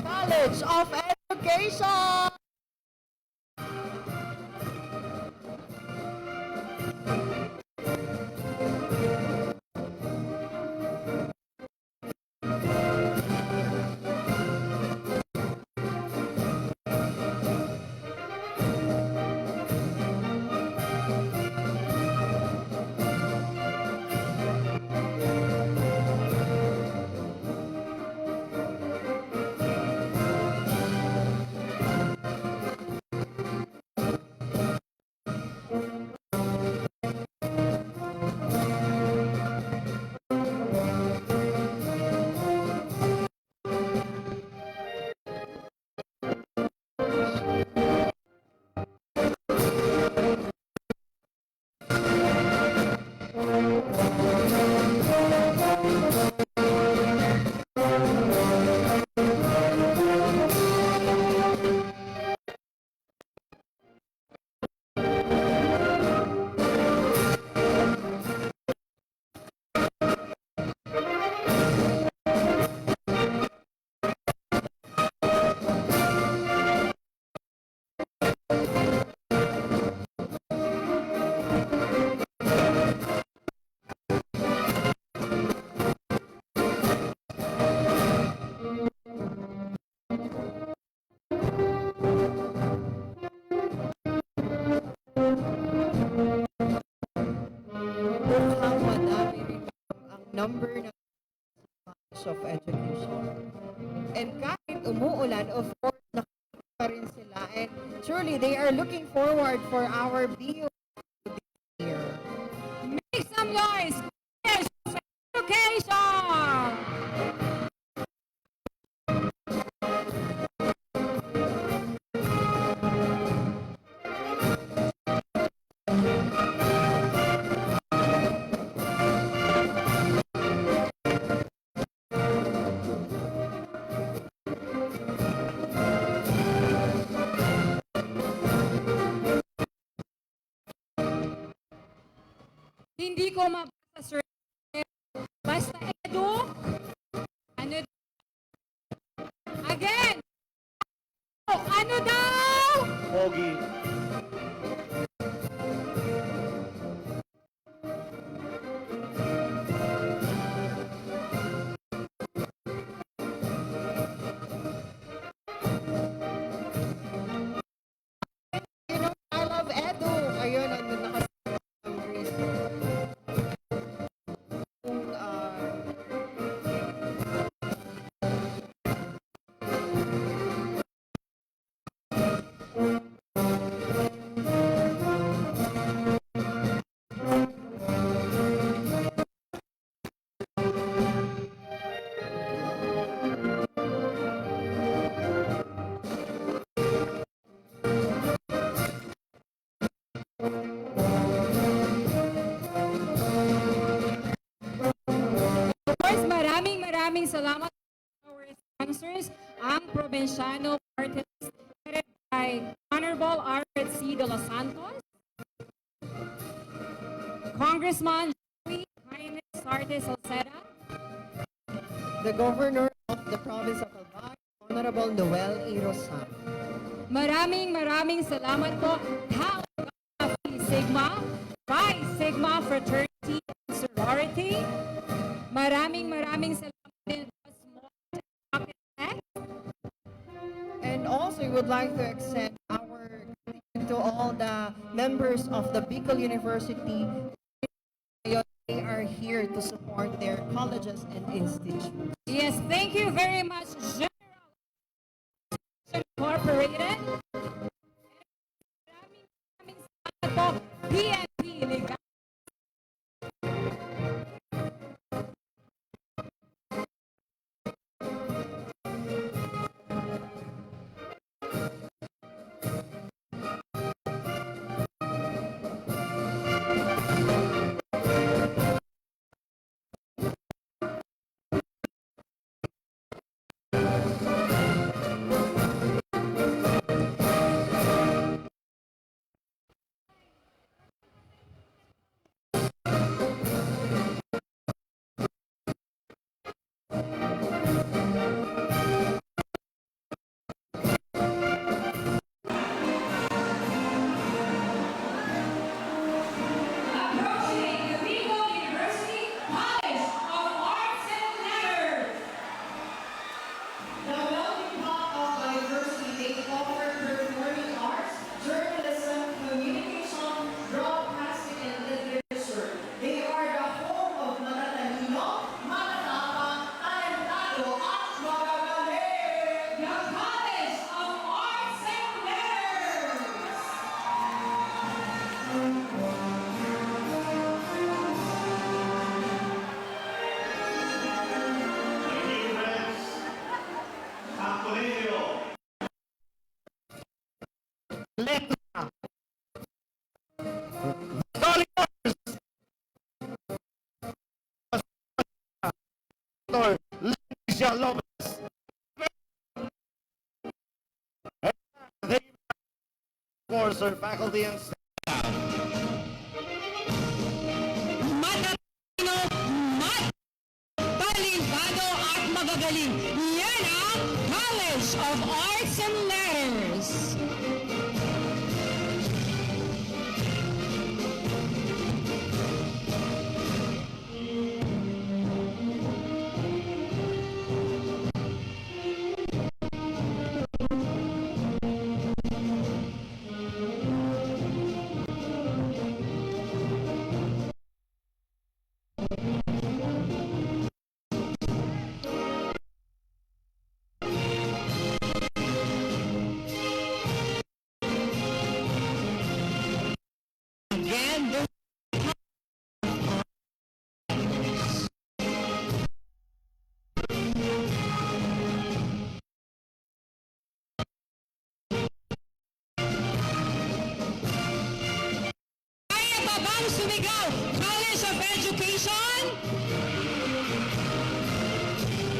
S1: College of Education! Mukhang madami rin ang number ng College of Education. And kahit umuulan, of course, nakikita pa rin sila. And truly, they are looking forward for our BU this year.
S3: Make some noise! Yes, education! Hindi ko mabasa, sir. Basta edu. Ano? Again! Oh, ano daw?
S2: Pogi.
S1: You know, I love Edu. Ayun, ano nakasabi ng Grace. Kung,
S3: Of course, maraming salamat sa our sponsors, ang Provinciano Party List, headed by Honorable Alfred C. De Los Santos, Congressman Joey Jaime Sarte Salceda,
S1: the Governor of the Province of Albay, Honorable Noel E. Rosan.
S3: maraming salamat po, Tau Phi Sigma, Phi Sigma Fraternity and Sorority. Maraming salamat din po, Small Architect,
S1: would like to extend our gratitude to all the members of the Bicol University. They are here to support their colleges and institutes.
S3: Yes, thank you very much, General Incorporated. Maraming salamat po, PNP Liga. Approaching the Bicol University College of Arts and Letters.
S1: The melting pot of the university, they offer performing arts, journalism, communication, broadcasting, and literature. They are the home of matatalino, matatapang, talentado, at magagaling.
S3: The College of Arts and Letters.
S2: My dear friends, ang kolehiyo. Letra. Scholars. Dr. Leticia Lopez. And they for sir faculty and staff.
S4: Matatino, talentado at magagaling. Yan ang College of Arts and Letters. Again, this kaya pa bang sumigaw? College of Education?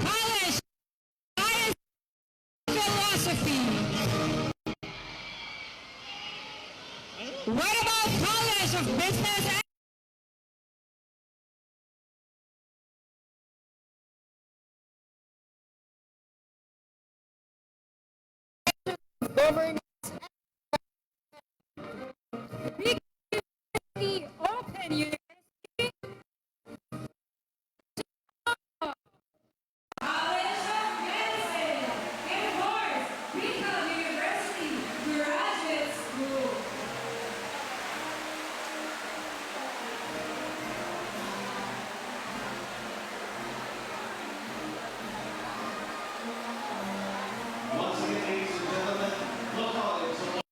S4: College of Science and Philosophy? What about College of Business and
S1: Governance.
S3: The Open University. College of Medicine. And of course, Bicol University Graduate School.
S2: Once again, ladies and gentlemen, the College of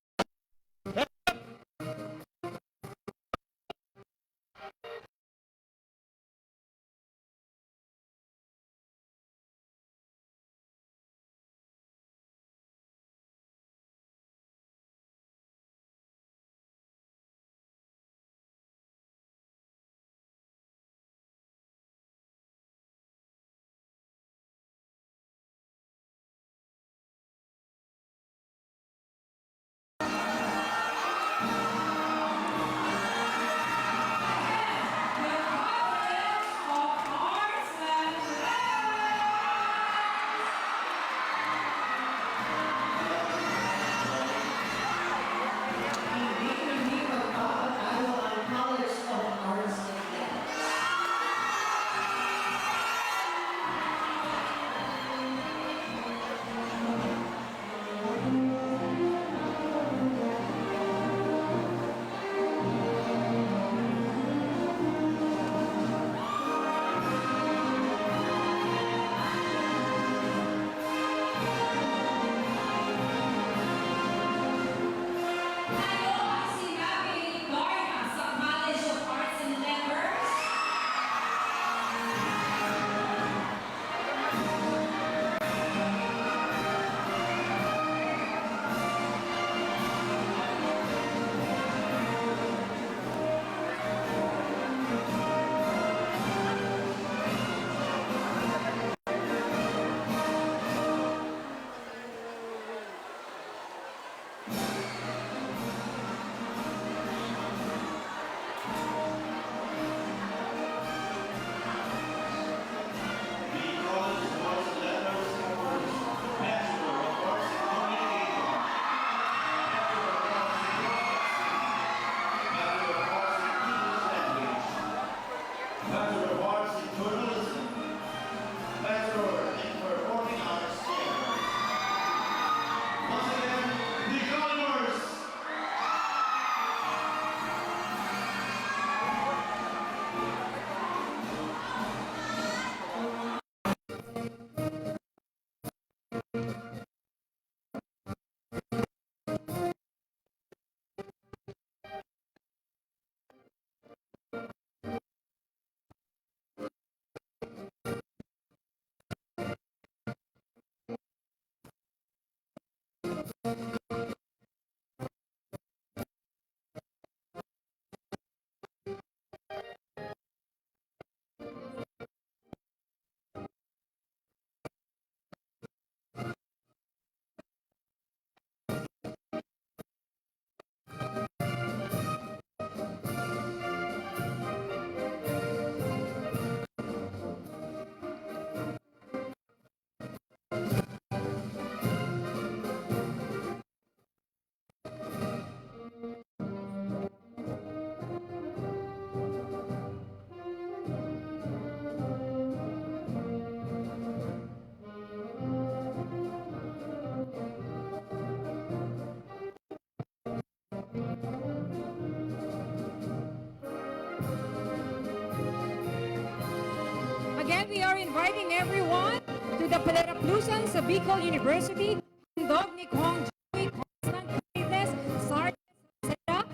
S3: again, we are inviting everyone to the Paleraplusan sa Bicol University. Handog ni Kong Joey, Constant Greatness, Sergeant Sarah,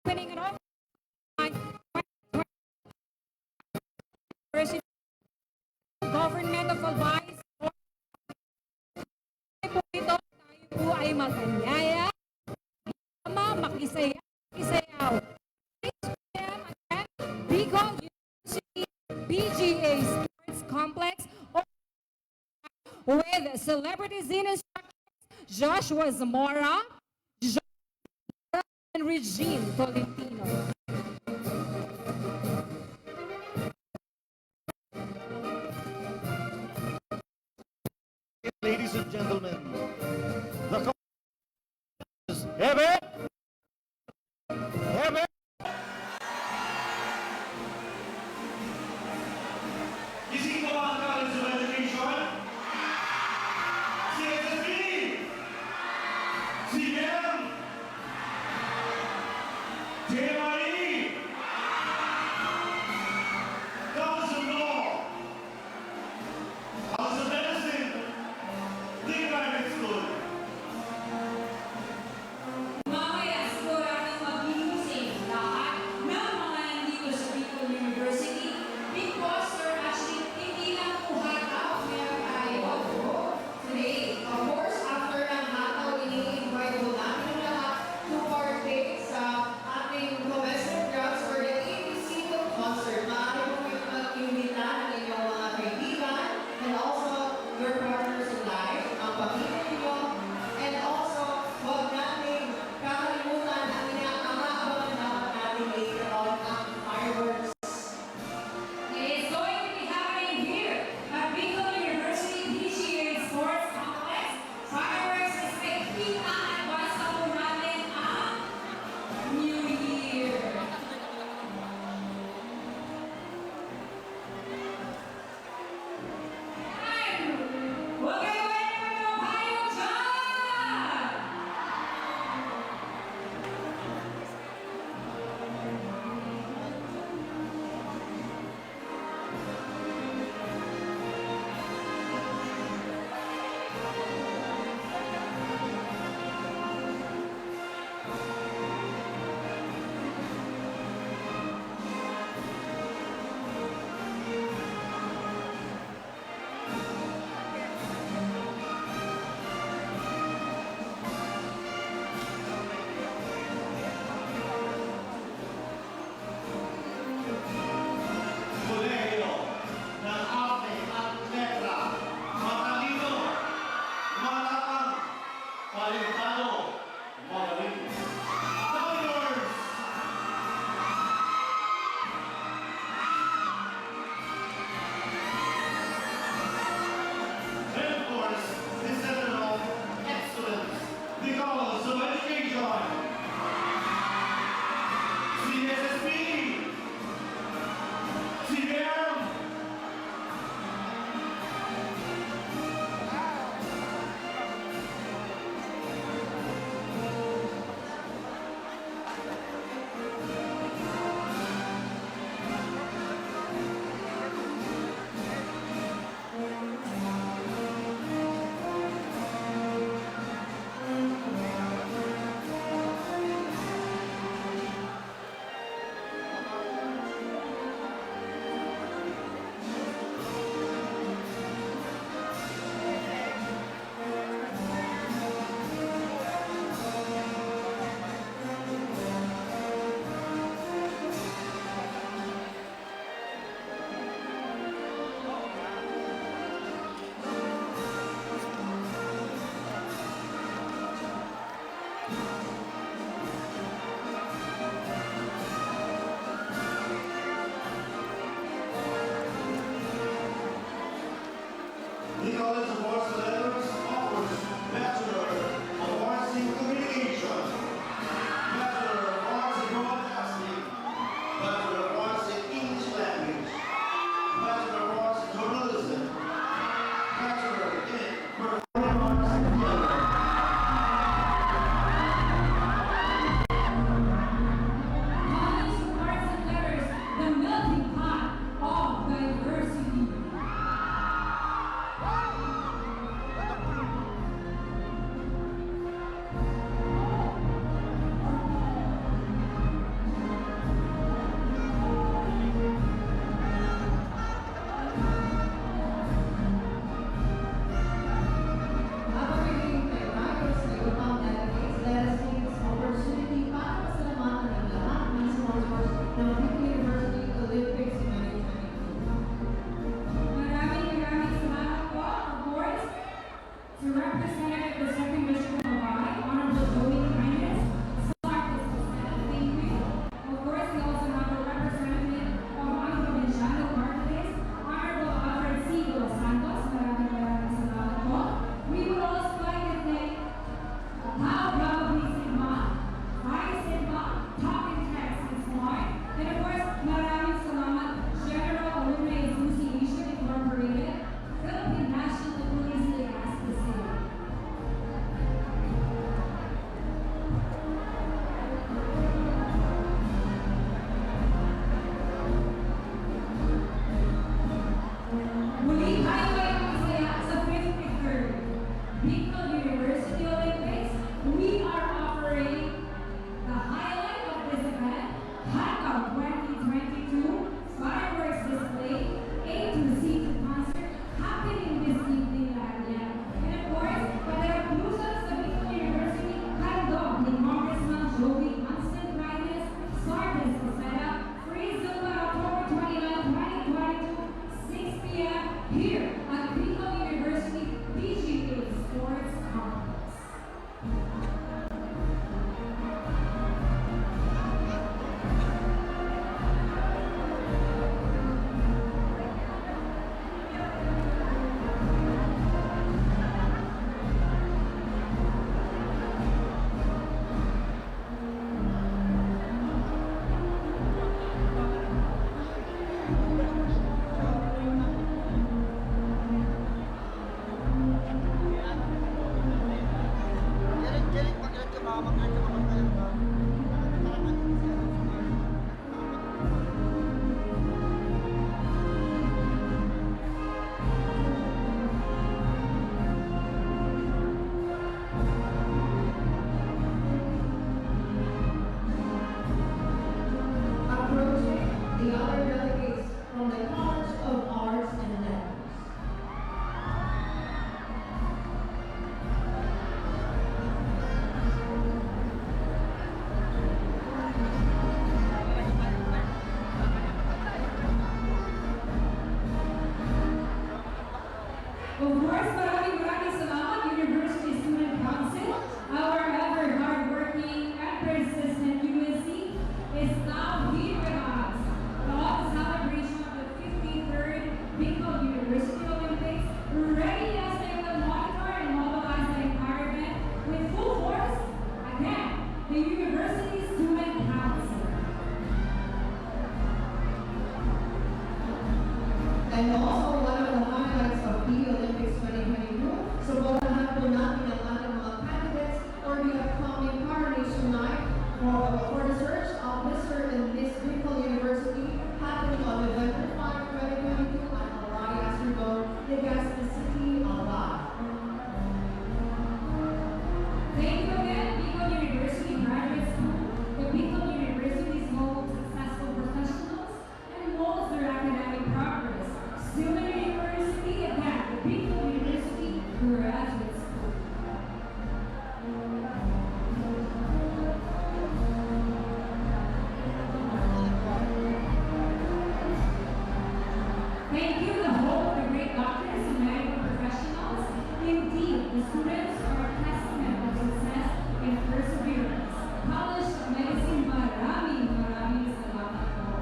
S3: opening it off on University Government of Albay. Po ito, tayo po ay maganyaya, makisaya, makisayaw. 6 p.m. again, Bicol University BGA Sports Complex with celebrities in instructions, Joshua Zamora, and Regine Tolentino.
S2: Ladies and gentlemen, the is Hebe! Hebe!
S5: Gising ko ang College of Education? Si SSB! Si Mem! JMRE! College of Law! House of Medicine! Legal
S1: ng Bicol University Olympics 2022.
S3: Maraming salamat po, of course, to Representative the Second Bishop of Mabay, Honorable Joey Kindness, Sarkis Cosette, thank you. Of course, we also have a representative of Ang Provinciano Martinez, Honorable Alfred C. Los Santos, maraming salamat po. We would also like to thank Tau Bravo Sigma, Phi Sigma, Top Intex and Smart, and of course, maraming salamat, General Alumni Association Incorporated, Philippine National Police Legazpi City. Muli tayo ay masaya sa 53rd Bicol University Olympics. We are offering the highlight of this event, Hankout 2022 fireworks display, A to Z concert happening this evening Lagyan. And of course, para puso sa Bicol University, handog ni Congressman Joey Constant Reyes, Sarkis Cosette, free Zumba October 29, 2022, 6 p.m. here at Bicol University PGA Sports Complex.
S1: Approaching the other delegates from the College of Arts and Letters.
S3: Of course, maraming salamat, University Student Council. Our ever hardworking and persistent USC is now here with us. For the celebration of the 53rd Bicol University Olympics, ready as they will monitor and mobilize the environment with full force. Again, the University Student Council.
S1: And also one of the highlights of the Olympics 2022, suportahan po natin ang ating mga candidates for the upcoming coronation night for the search of Mr. and Miss Bicol University happening on November 5, 2022 at Alay Astrodome, Legazpi City, Alay.
S3: Thank you again, Bicol University Graduate School. The Bicol University is home to successful professionals and molds their academic progress. Still in the university, again, the Bicol University Graduate School. Thank you, the whole of the great doctors and medical professionals. Indeed, the students are a testament of success and perseverance. College of Medicine, maraming salamat po.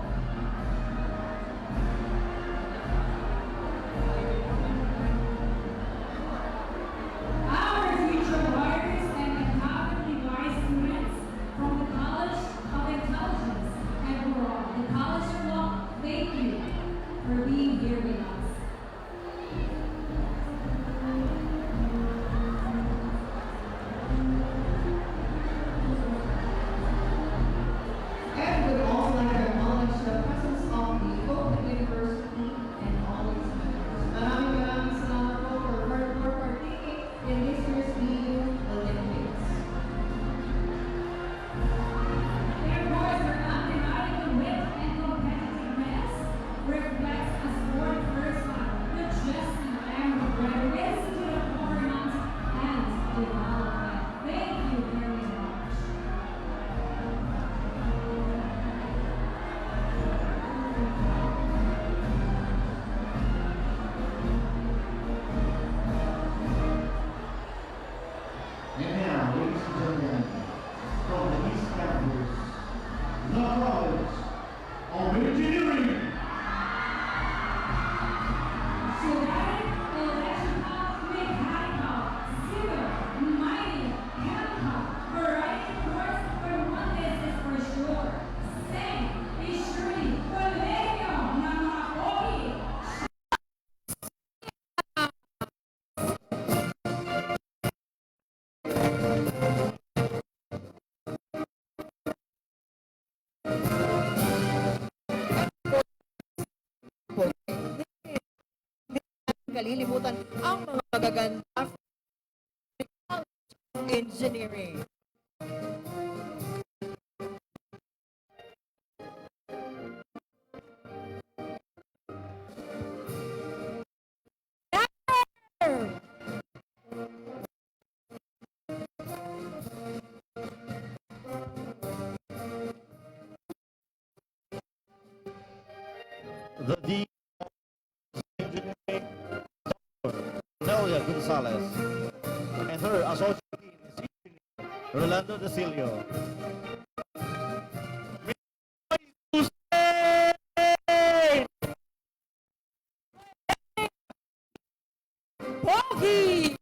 S3: Our future warriors and academically wise students from the College of Intelligence and overall the College of Law, thank you for being here with us.
S1: kalilimutan ang mga magaganda engineering.
S2: The Dean of Engineering, Nelia Gonzalez, and her Associate Dean is Engineer Rolando Desilio.
S3: Pogi!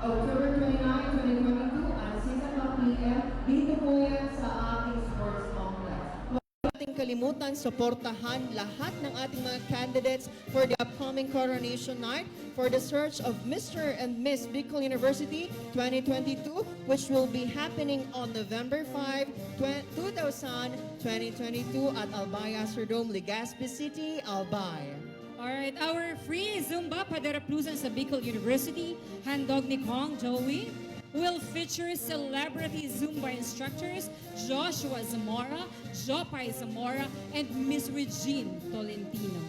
S1: October 29, 2022 at 6 o'clock p.m. Dito po yan sa ating sports complex. Huwag nating kalimutan, suportahan lahat ng ating mga candidates for the upcoming coronation night for the search of Mr. and Miss Bicol University 2022, which will be happening on November 5, 2022 at Albay Astrodome, Legazpi City, Albay.
S3: Alright, our free Zumba Padaraplusan sa Bicol University, handog ni Kong Joey, will feature celebrity Zumba instructors Joshua Zamora, Jopay Zamora, and Miss Regine Tolentino.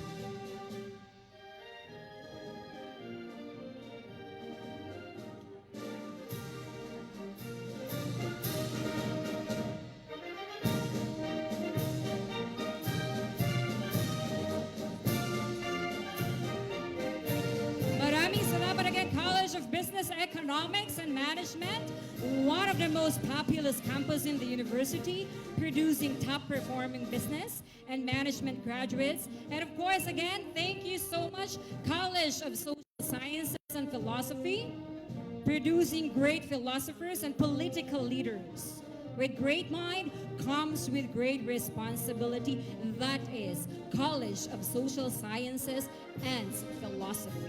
S3: Maraming salamat again, College of Business, Economics, and Management, one of the most populous campus in the university, producing top-performing business and management graduates. And of course, again, thank you so much, College of Social Sciences and Philosophy, producing great philosophers and political leaders. With great mind comes with great responsibility. That is College of Social Sciences and Philosophy.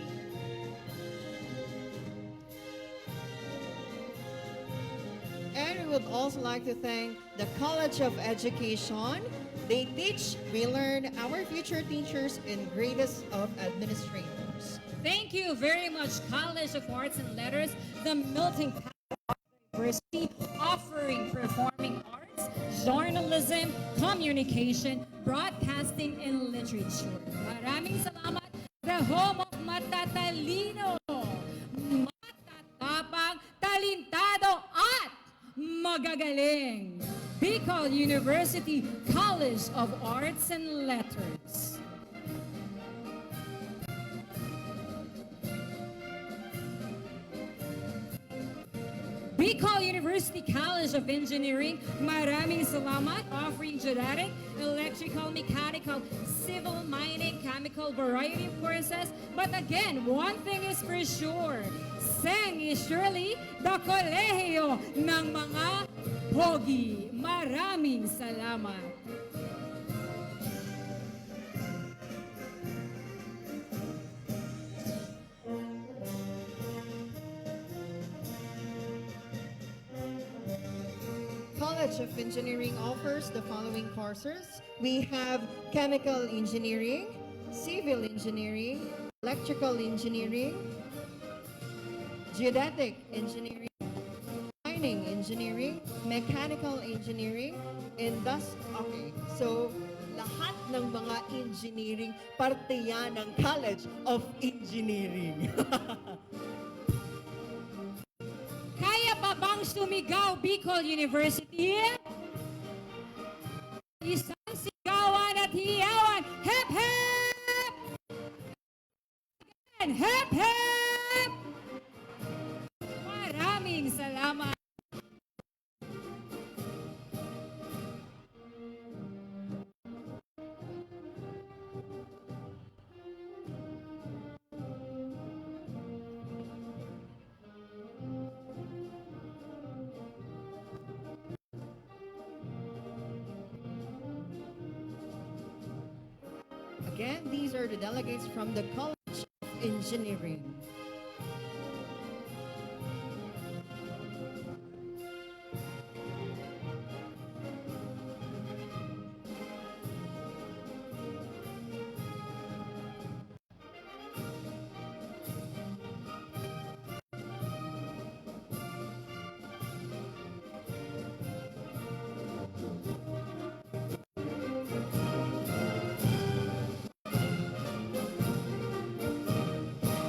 S1: And we would also like to thank the College of Education. They teach, we learn, our future teachers and greatest of administrators.
S3: Thank you very much, College of Arts and Letters, the melting pot of University, offering performing arts, journalism, communication, broadcasting, and literature. Maraming salamat, the home of matatalino, matatapang, talintado, at magagaling. Bicol University College of Arts and Letters. Bicol University College of Engineering, maraming salamat, offering genetic, electrical, mechanical, civil, mining, chemical, variety of courses. But again, one thing is for sure, Seng is surely the kolehiyo ng mga pogi. Maraming salamat.
S1: College of Engineering offers the following courses. We have Chemical Engineering, Civil Engineering, Electrical Engineering, Geodetic Engineering, Mining Engineering, Mechanical Engineering, Okay, so lahat ng mga engineering, parte yan ng College of Engineering.
S3: Kaya pa bang sumigaw Bicol University? Isang sigawan at hiyawan. Hep, hep! Hep, hep! Maraming salamat.
S1: Again, these are the delegates from the College of Engineering.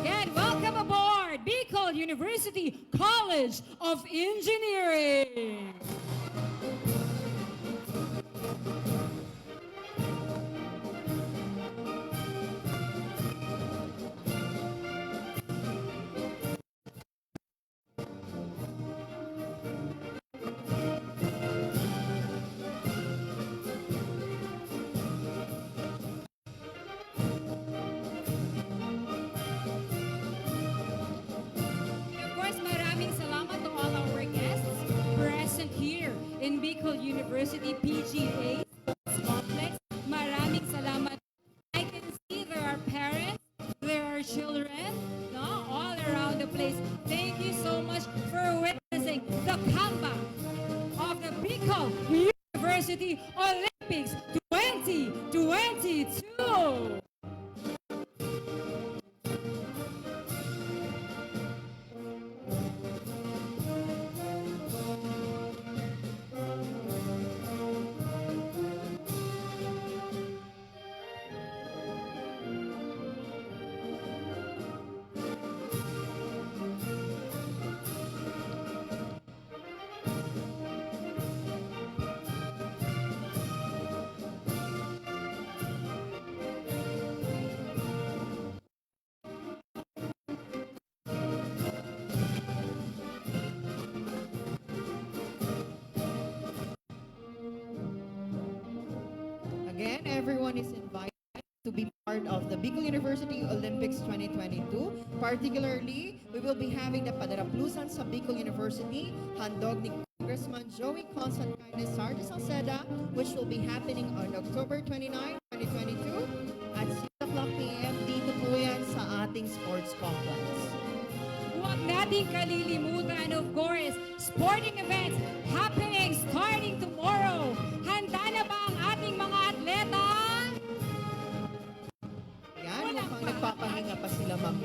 S3: Again, welcome aboard Bicol University College of Engineering. Of course, maraming University PGA Sports Complex. Maraming salamat. I can see there are parents, there are children, no, all around the place. Thank you so much for witnessing the comeback of the Bicol University Olympics 2022.
S1: Again, everyone is invited to be part of the Bicol University Olympics 2022. Particularly, we will be having the Padaraplusan sa Bicol University, handog ni Congressman Joey Constantine Sarge Salceda, which will be happening on October 29, 2022 at 6 o'clock p.m. Dito po yan sa ating sports complex.
S3: Huwag nating kalilimutan, of course, sporting events happening starting tomorrow. Handa na ba ang ating mga atleta?
S1: Yan, mukhang nagpapahinga pa sila, ma'am.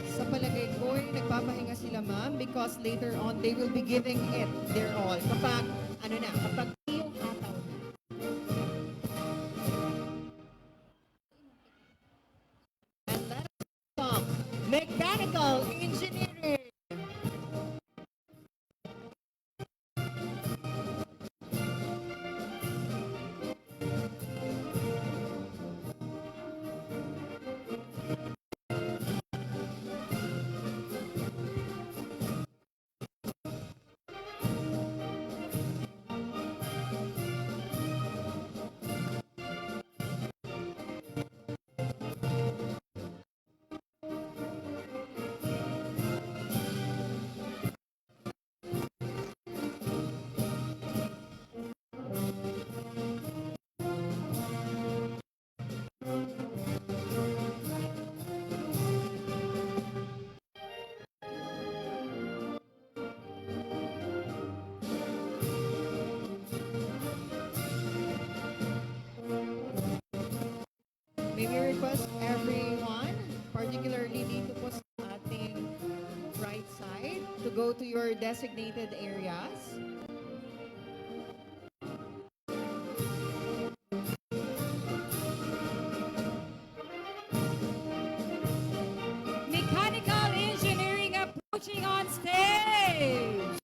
S1: Sa palagay ko, nagpapahinga sila, ma'am, because later on, they will be giving it their all. Kapag, kapag yung hataw na. And let us welcome Mechanical Engineering. May we request everyone, particularly dito po sa ating right side, to go to your designated areas.
S3: Mechanical engineering approaching on stage.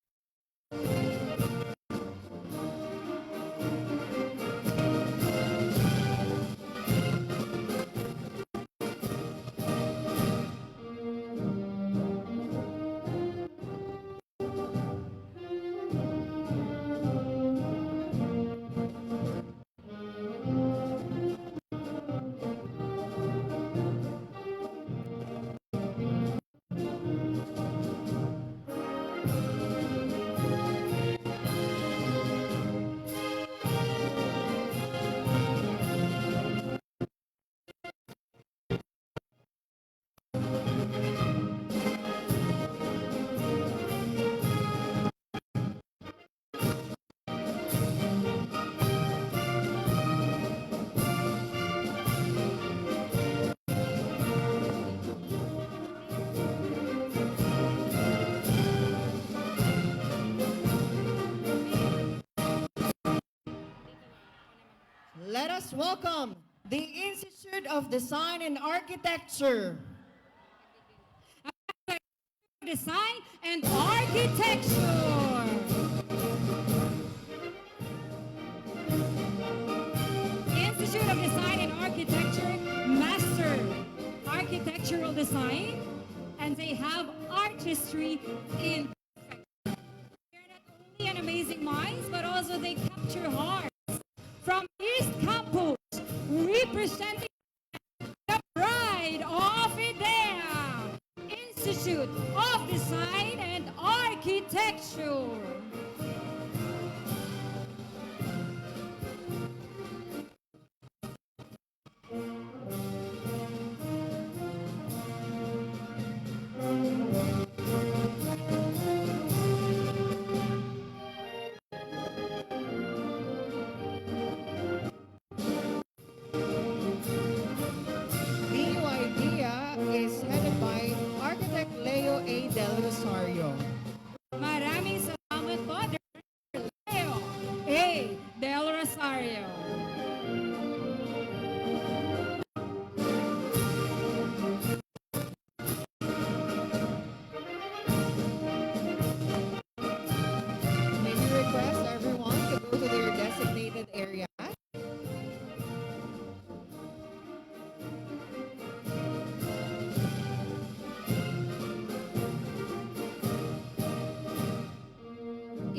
S1: Let us welcome the Institute of Design and Architecture.
S3: Design and Architecture. Institute of Design and Architecture, Master Architectural Design, and they have artistry in perfection. They're not only an amazing minds, but also they capture hearts. From East Campus, representing the pride of IDEA, Institute of Design and Architecture. Architecture.
S1: BU Idea is headed by architect Leo A. Del Rosario.
S3: Maraming salamat po, Director Leo A. Del Rosario.
S1: May we request everyone to go to their designated area.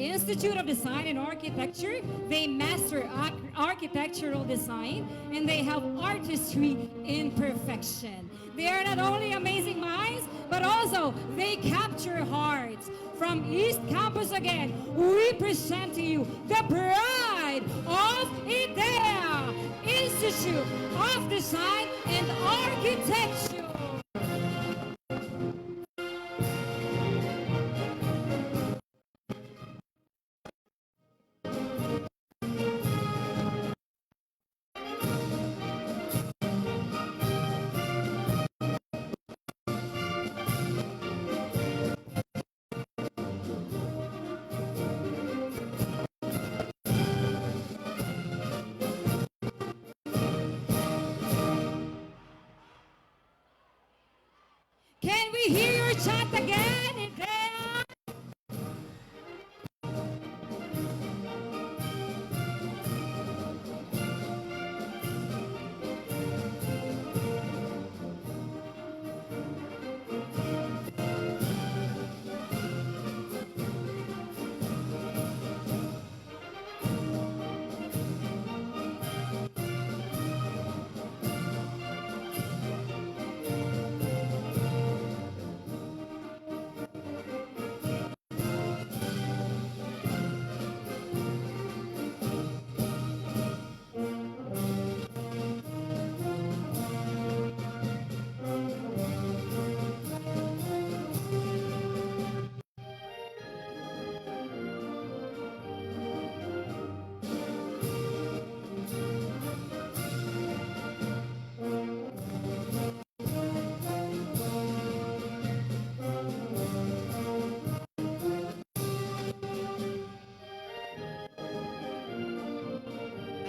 S3: Institute of Design and Architecture, they master architectural design and they have artistry in perfection. They are not only amazing minds, but also they capture hearts. From East Campus again, we present to you the pride of IDEA, Institute of Design and Architecture. Can we hear your chant again, IDEA?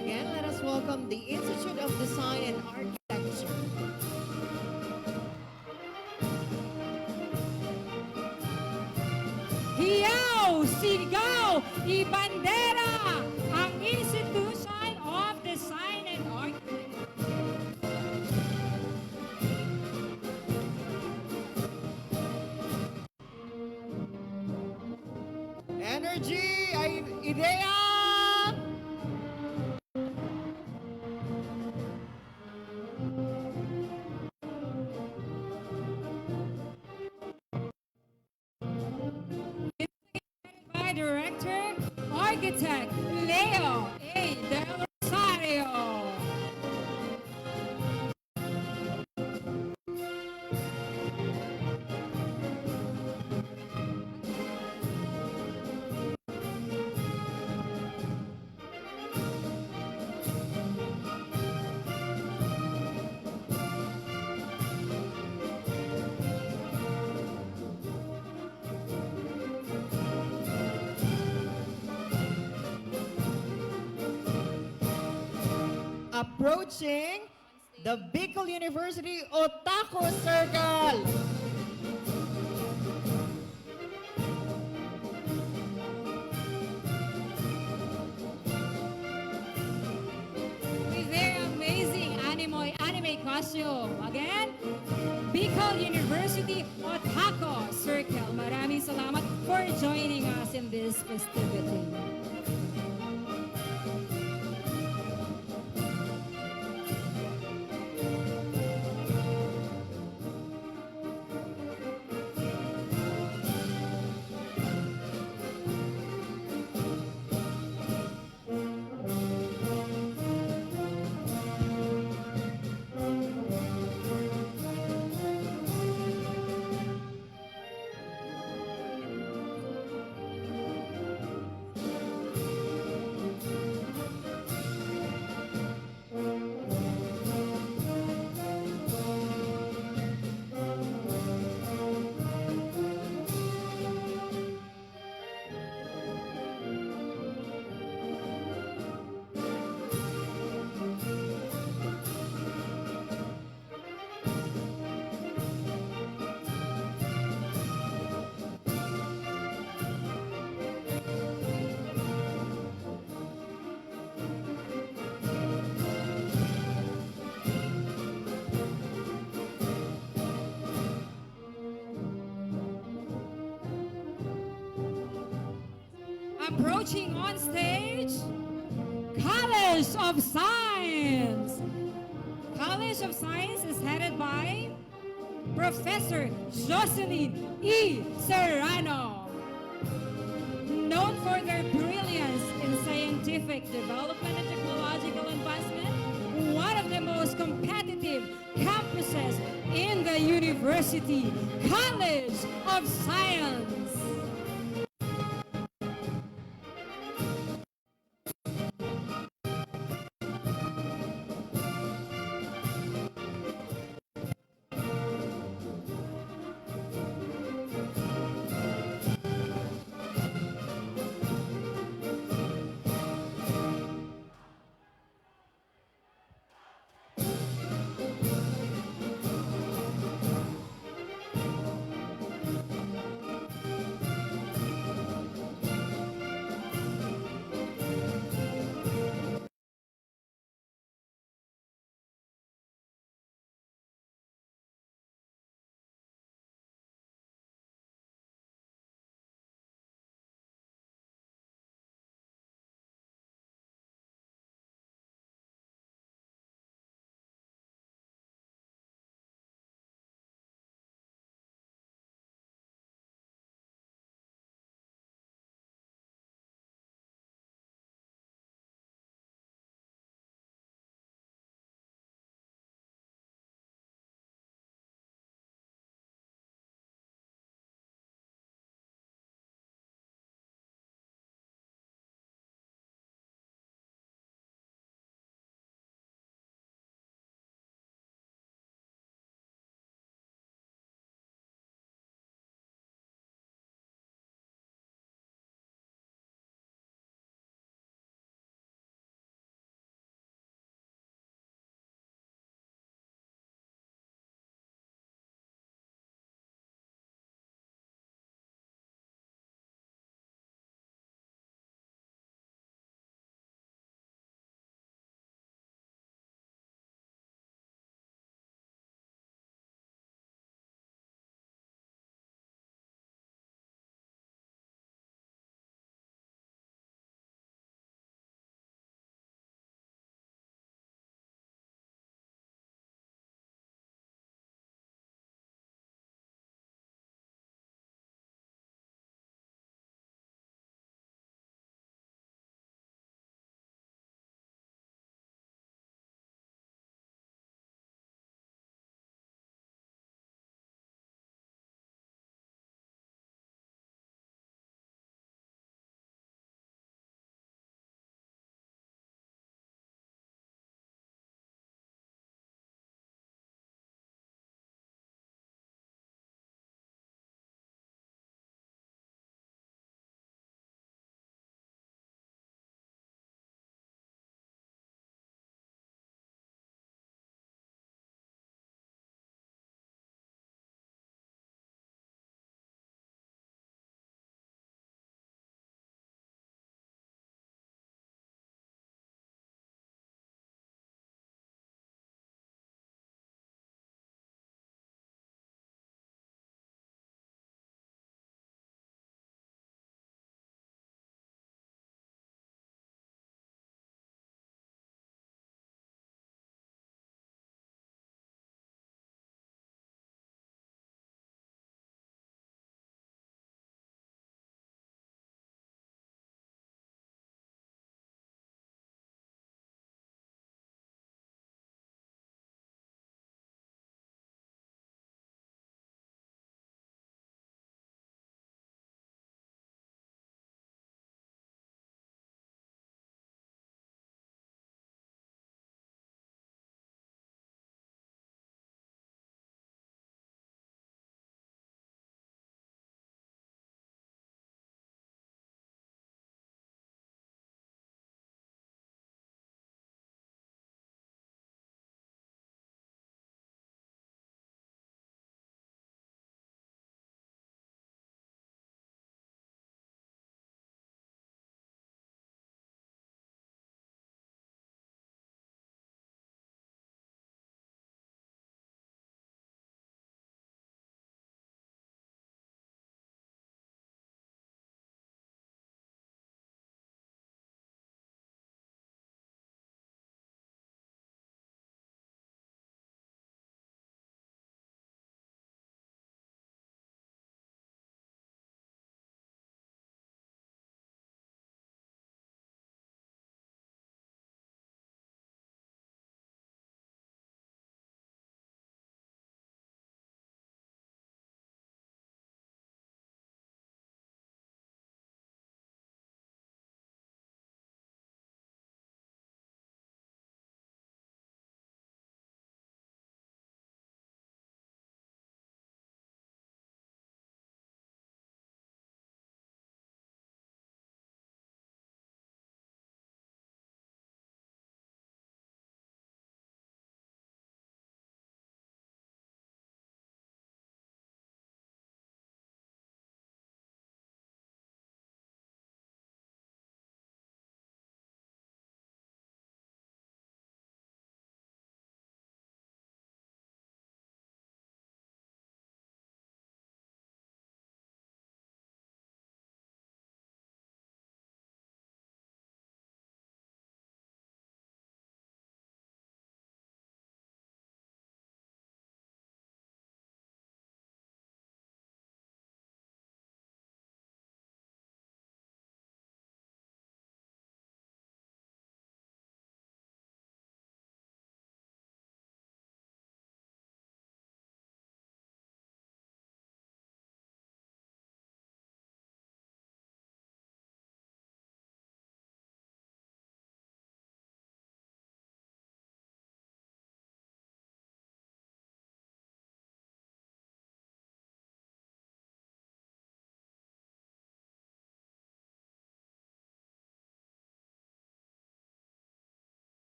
S1: Again, let us welcome the Institute of Design and Architecture.
S3: Hiyaw, sigaw, ibandera ang Institution of Design and Architecture.
S1: Energy, IDEA!
S3: By Director, Architect Leo A. Del Rosario.
S1: Approaching the Bicol University Otaku Circle.
S3: With their amazing anime costume. Again, Bicol University Otaku Circle. Maraming salamat for joining us in this festivity. Approaching on stage, College of Science. College of Science is headed by Professor Jocelyn E. Serrano. Known for their brilliance in scientific development and technological advancement, one of the most competitive campuses in the university, College of Science.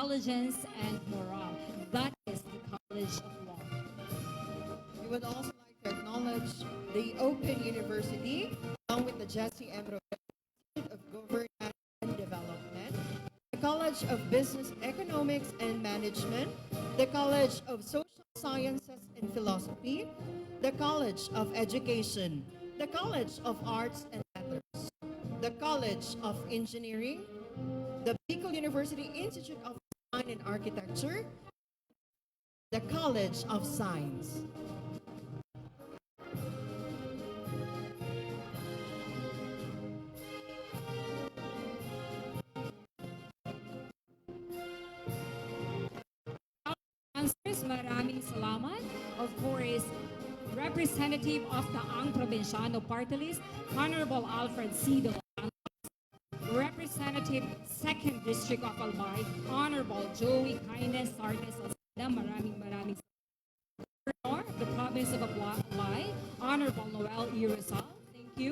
S3: intelligence, and morale. That is the College of Law.
S1: We would also like to acknowledge the Open University, along with the Jesse M. Rodriguez Institute of Governance and Development, the College of Business Economics and Management, the College of Social Sciences and Philosophy, the College of Education, the College of Arts and Letters, the College of Engineering, the Bicol University Institute of Design and Architecture, the College of Science.
S3: Answers, maraming salamat. Of course, Representative of the Ang Provinciano Party List, Honorable Alfred C. De Los Santos, Representative 2nd District of Albay, Honorable Joey Kines Sartes Salceda, maraming salamat. Governor of the Province of Albay, Honorable Noel E. Rizal, thank you.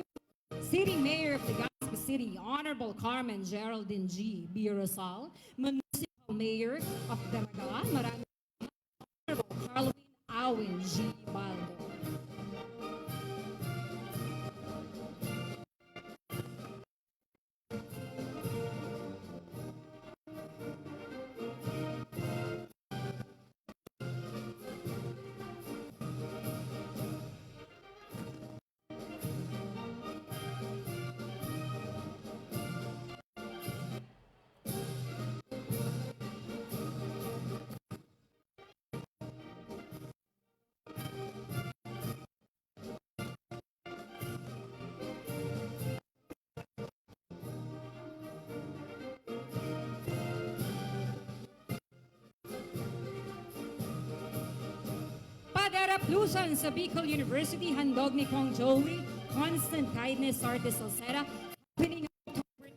S3: City Mayor of Legazpi City, Honorable Carmen Geraldine G. B. Rizal, Municipal Mayor of Daragala, maraming Honorable Carlwin Awin G. Baldo. Padaraplusan sa Bicol University, handog ni Kong Joey, Constant Kindness Artist Salceda, happening on October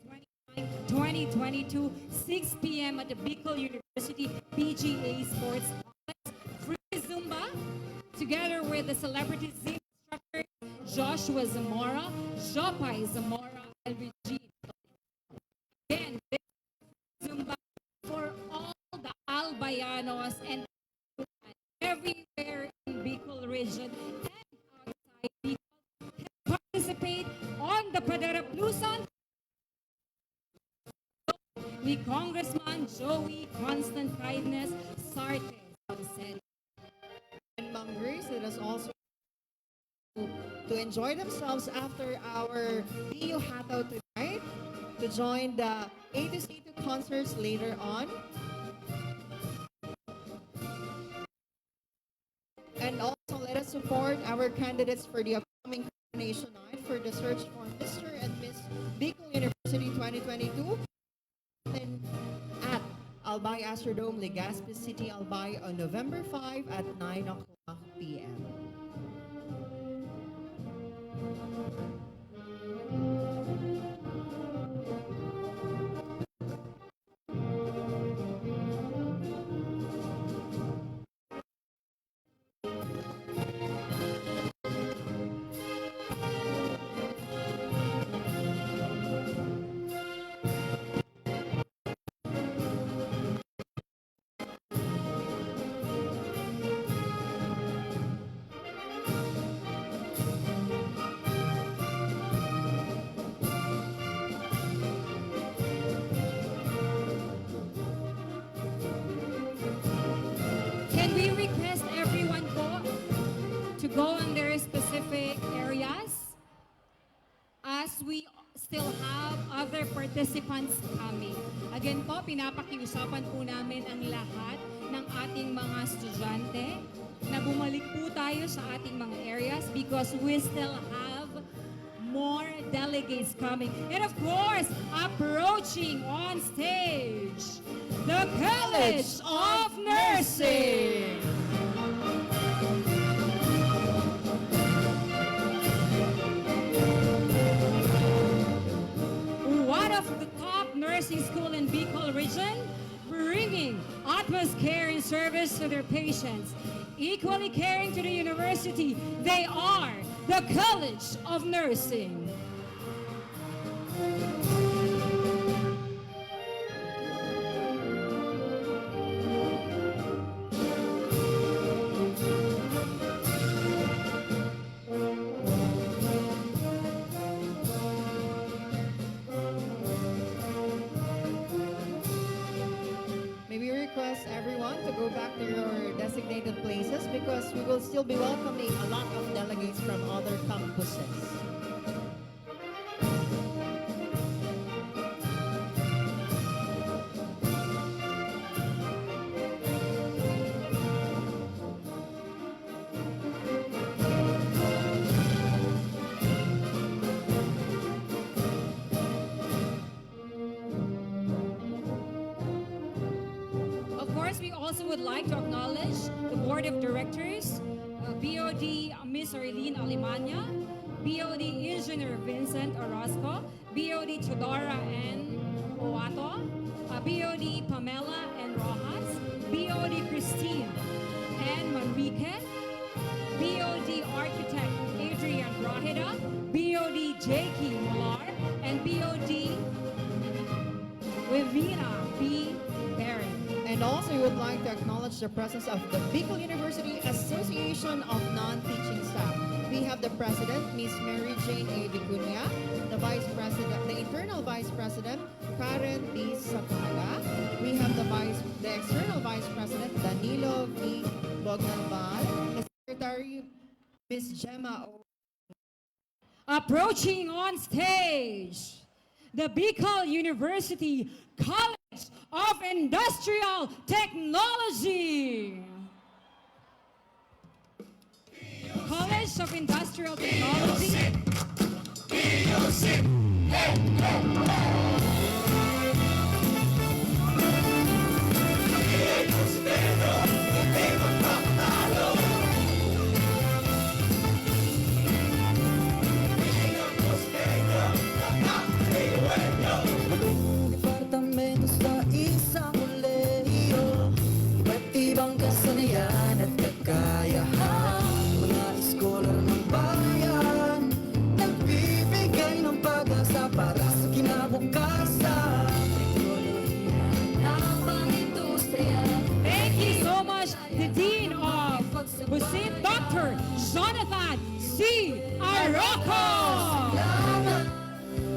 S3: 29, 2022, 6 p.m. at the Bicol University PGA Sports Complex. Free Zumba, together with the celebrity Zumba instructor Joshua Zamora, Jopay Zamora, LVG. Again, this Zumba for all the Albayanos and everywhere in Bicol region and outside Bicol can participate on the Padaraplusan ni Congressman Joey Constant Kindness Sartes Salceda.
S1: And Mongers, let us also to enjoy themselves after our BU Hataw tonight, to join the A2C2 concerts later on. And also let us support our candidates for the upcoming coronation night for the search for Mr. and Miss Bicol University 2022 and at Albay Astrodome, Legazpi City, Albay on November 5 at 9 o'clock p.m.
S3: Can we request everyone to go on their specific areas as we still have other participants coming? Again po, pinapakiusapan po namin ang lahat ng ating mga estudyante na bumalik po tayo sa ating mga areas because we still have more delegates coming. And of course, approaching on stage, the College of Nursing. One of the top nursing school in Bicol region, bringing utmost care and service to their patients, equally caring to the university. They are the College of Nursing.
S1: back to your designated places because we will still be welcoming a lot of delegates from other campuses.
S3: Of course, we also would like to acknowledge the Board of Directors, BOD Ms. Arlene Alimanya, BOD Engineer Vincent Orozco, BOD Chodora N. Oato, BOD Pamela N. Rojas, BOD Christine N. Manrique, BOD Architect Adrian Brahida, BOD J.K. Molar, and BOD Wivina B. Barry.
S1: And also, we would like to acknowledge the presence of the Bicol University Association of Non-Teaching Staff. We have the President, Ms. Mary Jane A. Vicuña, the Vice President, the Internal Vice President, Karen D. Sapaga. We have the External Vice President, Danilo V. Bognanbal, the Secretary, Ms. Gemma O.
S3: Approaching on stage, the Bicol University College of Industrial Technology. College of Industrial Technology.
S6: Departamento sa isang kolehiyo, iba't ibang kasanayan at kakayahan. Mga iskolar ng bayan, nagbibigay ng pag-asa para sa kinabukasan. Teknolohiya ng pang-industriya.
S3: Thank you so much, the Dean of Busit, Dr. Jonathan C. Arroco.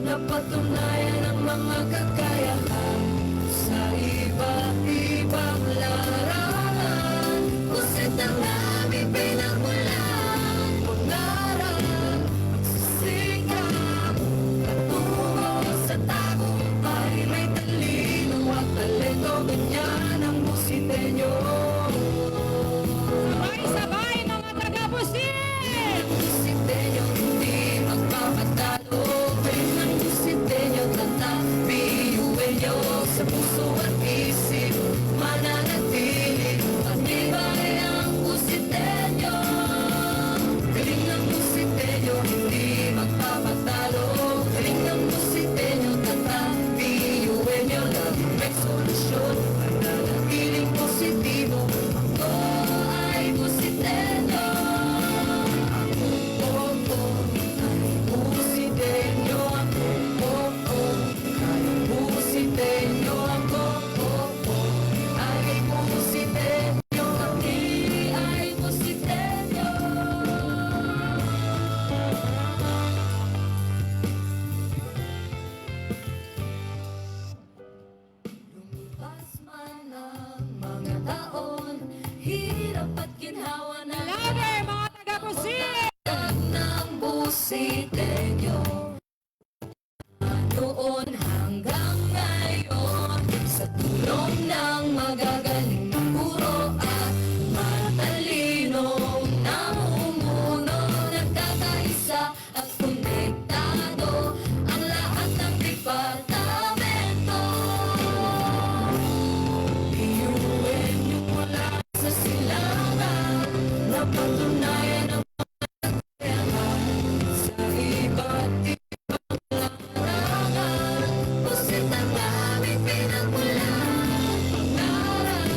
S6: Napatunayan ang mga kakayahan sa iba't ibang larangan. Pusit ang aming pinagmulan, pangarap, pagsisikap, patungo sa tagumpay. May talino at talento, ganyan ang Busitenyo.
S3: Sabay-sabay mga taga-Busit!
S6: Busitenyo hindi magpapatalo. Ng Busitenyo, tatabiuin nyo sa puso at isip, mananatili, matibay ang Busitenyo. Galing ng Busitenyo, hindi magpapatalo. Galing ng Busitenyo, tatabiuin nyo, laging may solusyon, mananatiling positibo. Ako ay Busitenyo. Ako ay Busitenyo. Busitenyo ako, ay Busitenyo, kami ay Busitenyo. Lumipas man ang mga taon, hirap at ginhawa na
S3: Louder mga taga-Busit!
S6: ng Busitenyo. Noon hanggang ngayon, sa tulong ng magagaling na guro at matalinong namumuno, nagkakaisa at konektado ang lahat ng departamento. Iyuin niyo mula sa silangan, napatunayan ang sa iba't ibang larangan. Pusit ang aming pinagmulan, pangarap,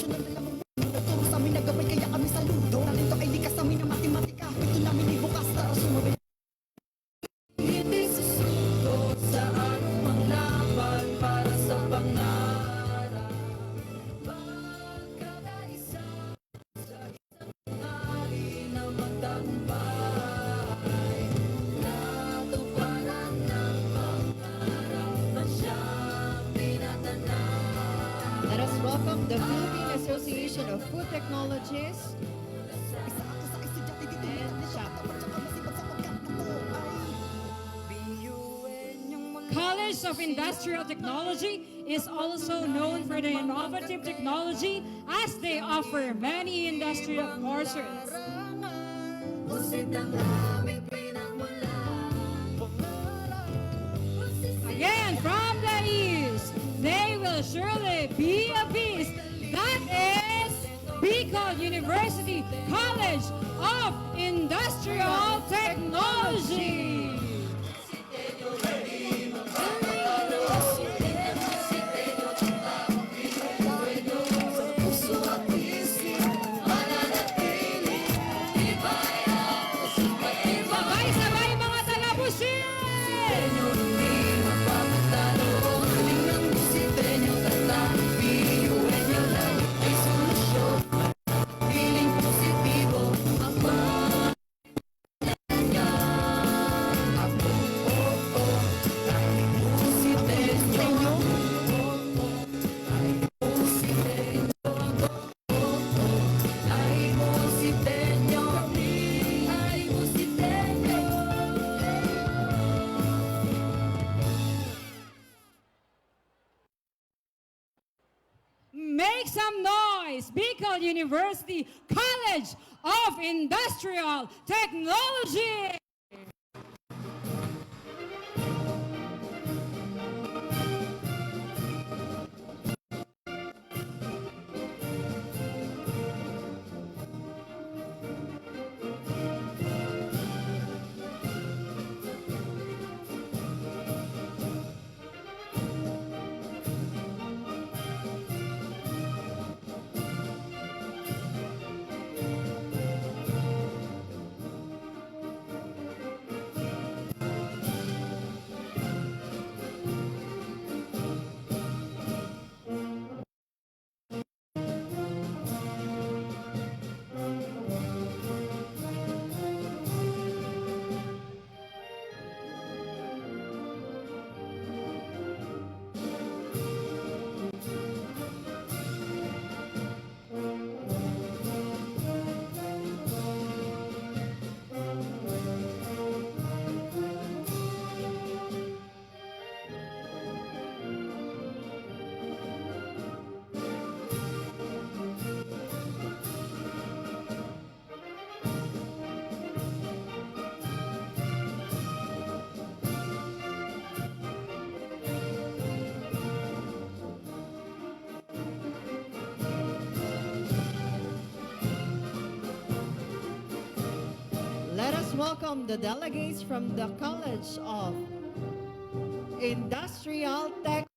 S7: Nagturo sa amin na gabay kaya kami saludo. Talento ay likas sa amin ng matematika. Ito namin ibukas para sumabay.
S6: Hindi susuko sa anumang laban para sa pangarap. Pagkakaisa sa isang hari na magtagumpay. Natuparan ng pangarap na siyang tinatanay.
S1: Let us welcome the Philippine Association of Food Technologists.
S7: Isa ako sa estudyante dito.
S1: And
S7: At saka masipag sapagkat ako ay
S3: College of Industrial Technology is also known for the innovative technology as they offer many industrial courses.
S6: Pusit ang aming pinagmulan.
S3: Again, from the east, they will surely be a beast. That is Bicol University College of Industrial Technology. Sabay-sabay mga taga-Busil! Make some noise! Bicol University College of Industrial Technology!
S1: Let us welcome the delegates from the College of Industrial Tech.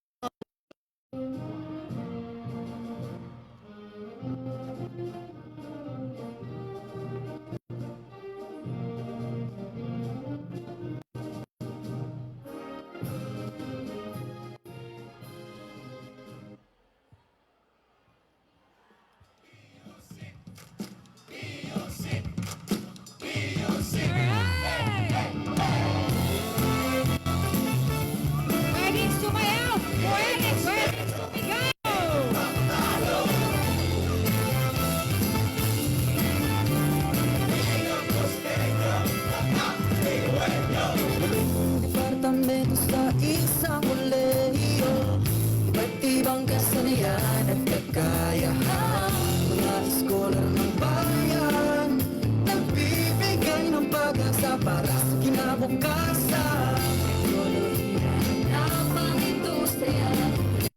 S3: Pwedeng sumayaw! Pwedeng sumigaw!
S6: Departamento sa isang kolehiyo. Iba't ibang kasanayan at kakayahan. Mga iskolar ng bayan nagbibigay ng pag-asa para sa kinabukasan. Teknolohiya na pang-industriya,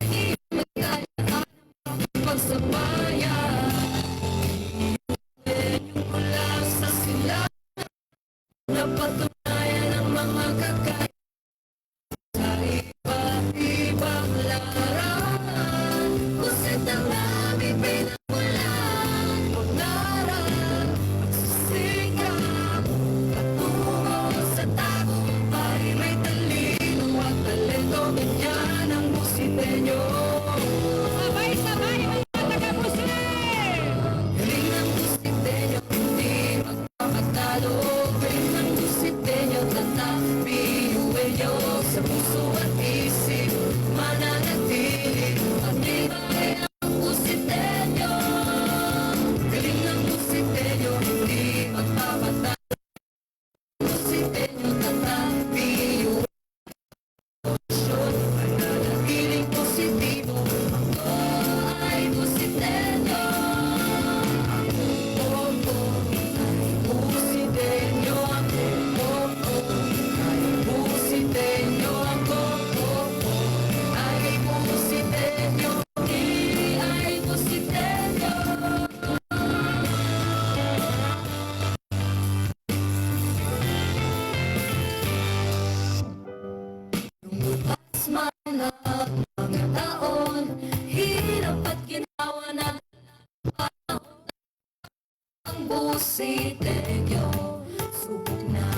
S6: di magkailangan ng pagsabayan. Iyon mula sa sila na patunayan ang mga kakaya sa iba't ibang larangan. Pusit ang aming pinag Tatabiyuin niyo sa puso at isip, mananatili matibay ang Busitenyo. Galing ng Busitenyo, hindi magpapatalo. Busitenyo, tatabiyuin mananatiling positibo. Ako ay Busitenyo. Ako ay Busitenyo. Ako ay Busitenyo. Ako ay Busitenyo. Hindi ay Busitenyo. Lumabas man ang mga taon, hirap at ginawa natin ang Busitenyo. Subok na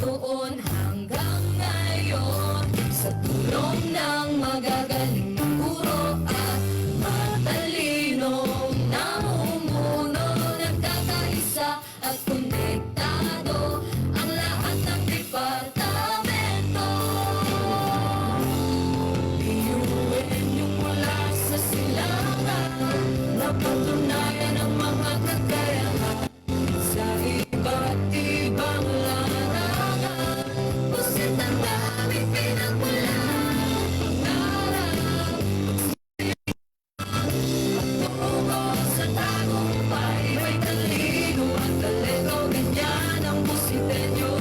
S6: noon hanggang ngayon, sa tulong ng magagaling na guro at matalinong namumuno, nagkakaisa at konektado ang lahat ng departamento. Biyuin yung mula sa silangan, napatunayan ang mga kakayahan sa iba't ibang larangan. Pusit ang daming pinagmulan, pangarap, patungo sa tagumpay. May talino at talento, ganyan ang Busitenyo.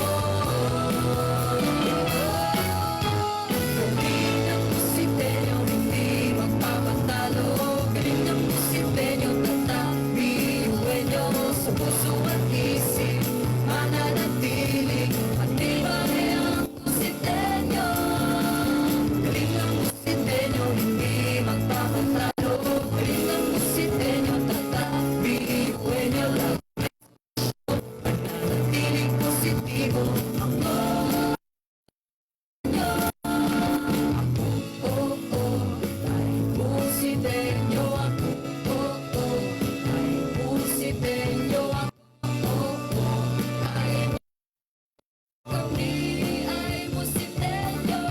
S6: Galing ng Busitenyo, hindi magpapatalo. Galing ng Busitenyo, tatabiyuin niyo sa puso at isip, mananatiling matibay ang Busitenyo. Galing ng Busitenyo, hindi magpapatalo. Galing ng Busitenyo, tatabiyuin niyo lang. Mananatiling positibo. Ako ay Busitenyo. Ako ay Busitenyo. Kami ay Busitenyo.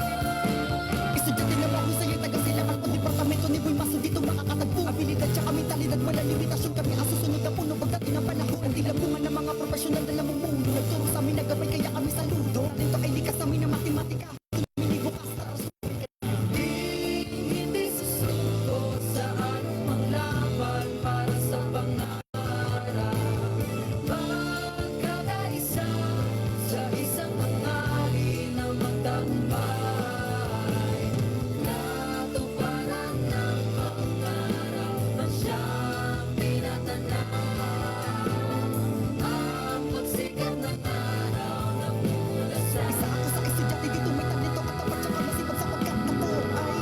S7: Estudyante na bago sa'yo, taga-silangan po departamento ni Boy Maso, dito makakatagpo. Abilidad tsaka mentalidad, walang limitasyon, kami ang susunod na puno pagdating ng panahon. Ang dilabungan ng mga profesional na namumuno, nagturo sa amin, nagabay, kaya kami saludo. Talento ay likas sa amin ng matematika. Kami bukas, tara
S6: Hindi susuko sa anumang laban para sa pangarap. Magkakaisa sa isang hangarin na magtagumpay. Natuparan ng pangarap na siyang tinatanaw. Ang pagsikat ng araw na mula sa
S7: isa ako sa estudyante dito, may talento at tapat tsaka masipag sapagkat ako ay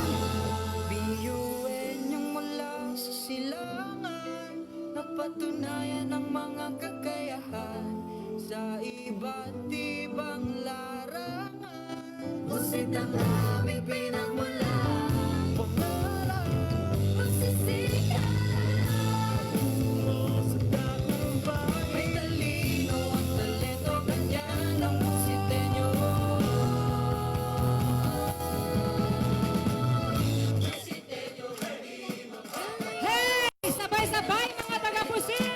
S6: biyuin yung mula sa silangan, napatunayan ang mga kakayahan sa iba't ibang larangan. Pusit ang aming pinagmulan, pangarap, magsisikat sa tagumpay. May talino at talento, ganyan ang Busitenyo.
S3: Hey! Sabay-sabay mga taga-Busil!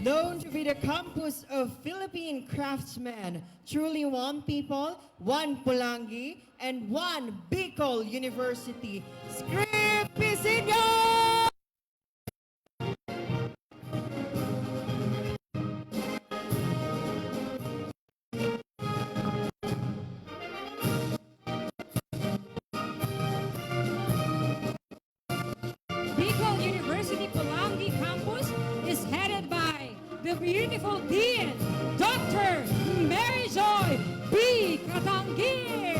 S1: Known to be the campus of Philippine craftsmen, truly one people, one Pulangi, and one Bicol University. Script Pisinyo!
S3: Bicol University Pulangi campus is headed by the beautiful Dean, Dr. Mary Joy B. Katangir.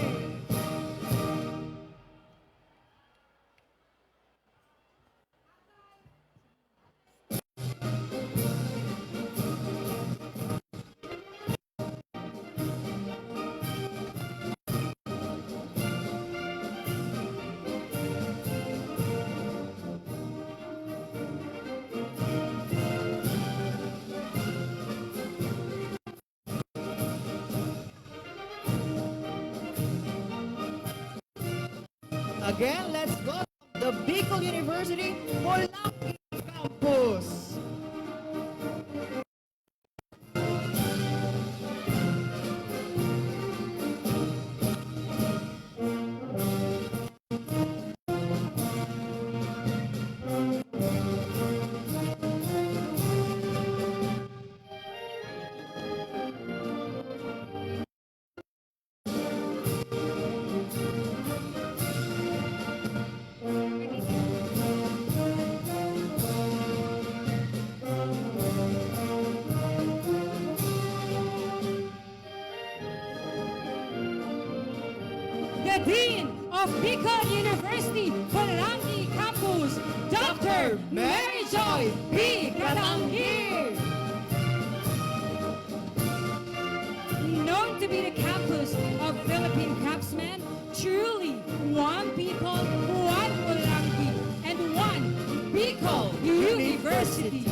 S1: Again, let's welcome the Bicol University Molangi Campus.
S3: The Dean of Bicol University Molangi Campus, Dr. Mary Joy B. Katangir. Known to be the campus of Philippine craftsmen, truly one people, one Molangi, and one Bicol University.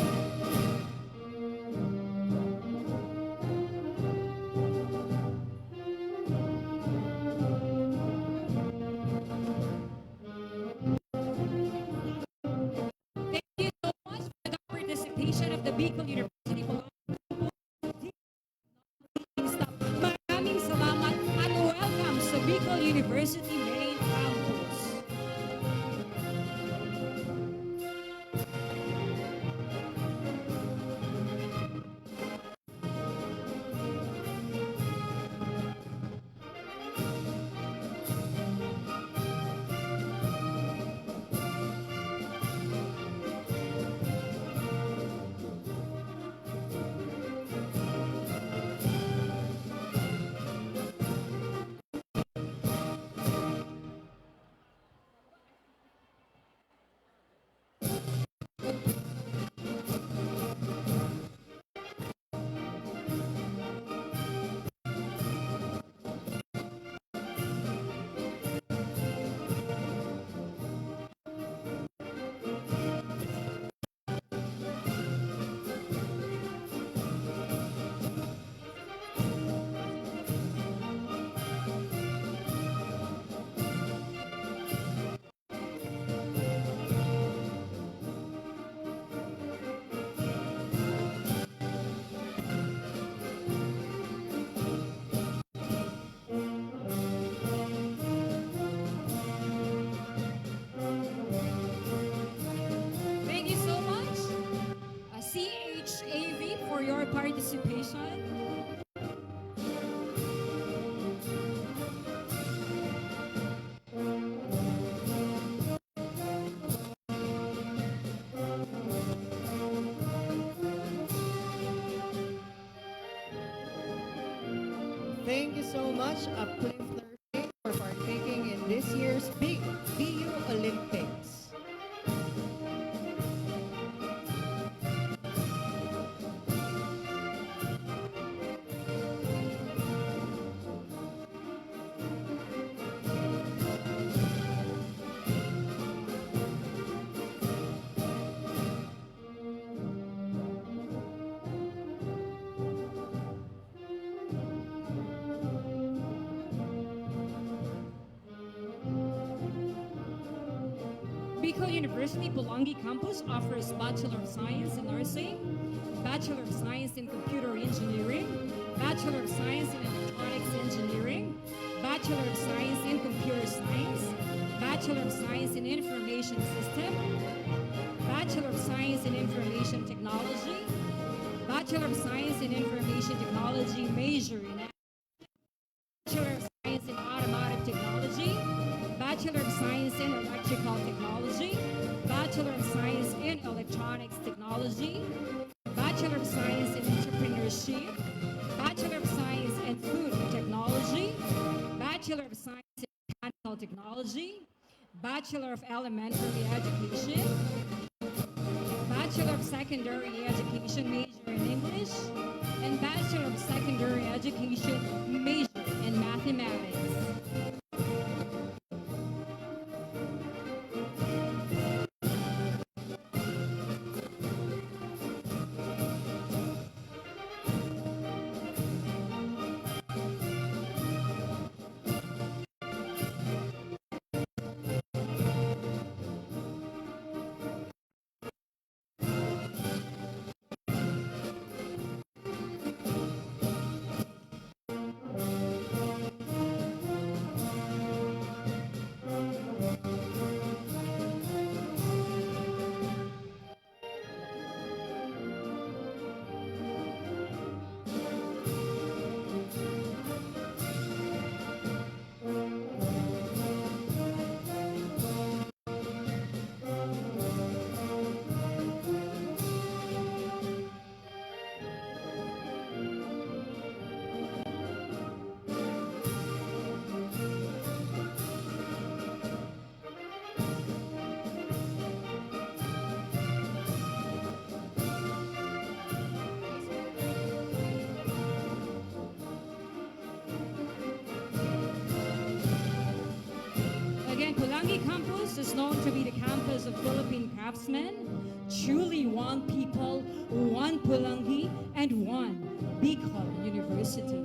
S3: Thank you so much for the participation of the Bicol University staff. Maraming salamat at welcome sa Bicol University Main Campus. Thank you so much, CHAV, for your participation.
S1: Thank you so much, Uplift Thursday, for partaking in this year's BU Olympics.
S3: Bicol University Pulangi Campus offers Bachelor of Science in Nursing, Bachelor of Science in Computer Engineering, Bachelor of Science in Electronics Engineering, Bachelor of Science in Computer Science, Bachelor of Science in Information System, Bachelor of Science in Information Technology, Bachelor of Science in Information Technology major in Bachelor of Science in Automotive Technology, Bachelor of Science in Electrical Technology, Bachelor of Science in Electronics Technology, Bachelor of Science in Entrepreneurship, Bachelor of Science in Food Technology, Bachelor of Science in Mechanical Technology, Bachelor of Elementary Education, Bachelor of Secondary Education major in English, and Bachelor of Secondary Education major in Mathematics. is known to be the campus of Philippine craftsmen, truly one people, one Pulangi, and one Bicol University.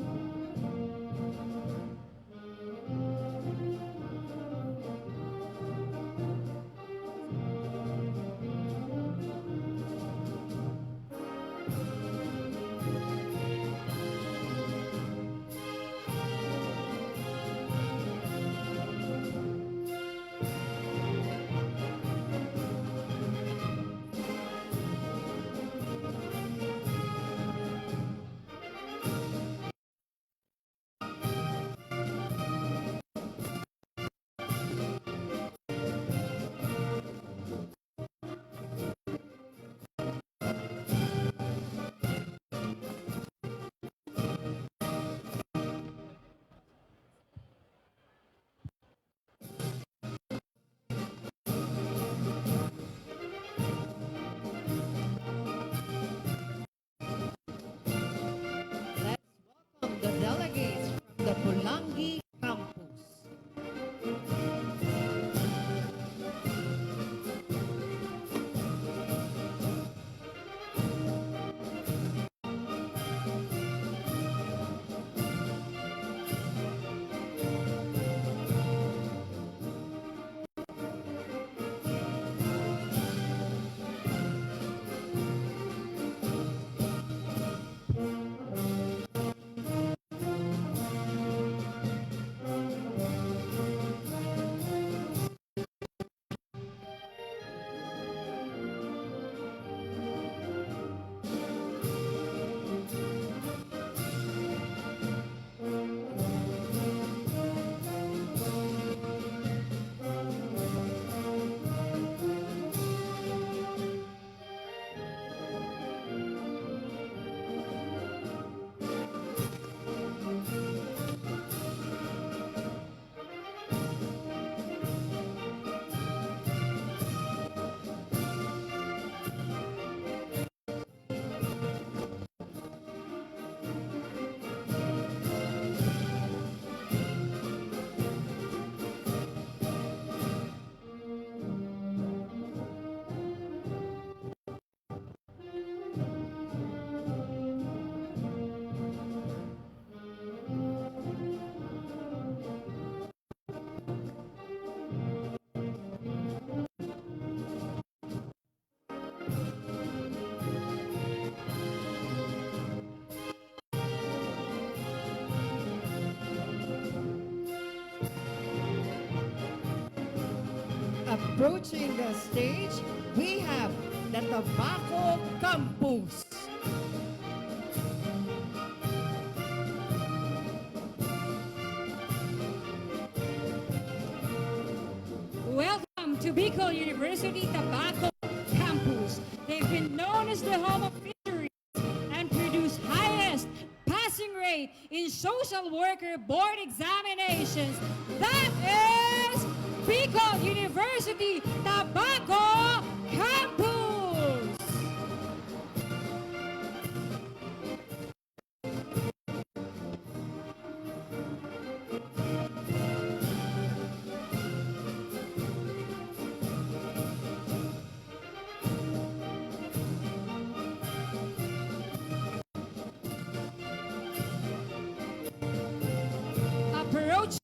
S1: Let's welcome the delegates from the Pulangi campus. Approaching the stage, we have the Tobacco Campus.
S3: Welcome to Bicol University Tobacco Campus. They've been known as the home of fisheries and produce highest passing rate in social worker board examinations. That is Bicol University Tobacco Campus. Approach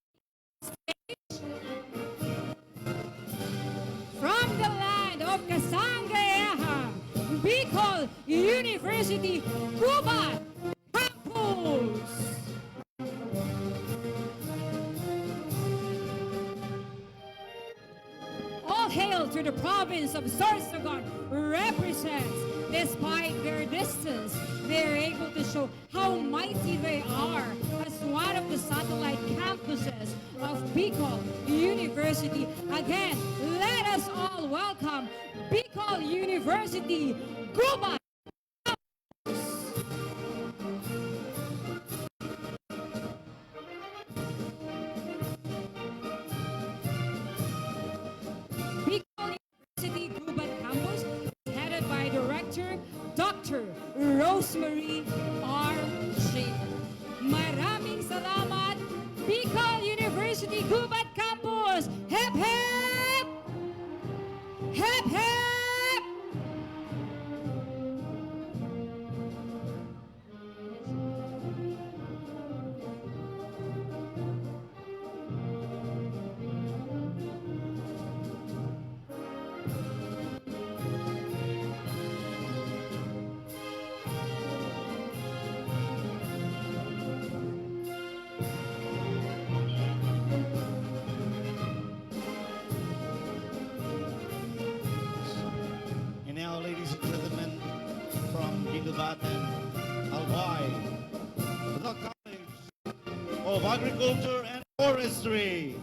S3: from the land of Kasangayahan, Bicol University Gubat Campus. All hail to the province of Sorsogon represents. Despite their distance, they are able to show how mighty they are as one of the satellite campuses of Bicol University. Again, let us all welcome Bicol University Gubat. Bicol University Gubat Campus is headed by Director Dr. Rosemary R. Shea. Maraming salamat, Bicol University Gubat Campus! Hep hep!
S2: ladies and gentlemen, from Ginubatan, Albay, the College of Agriculture and Forestry.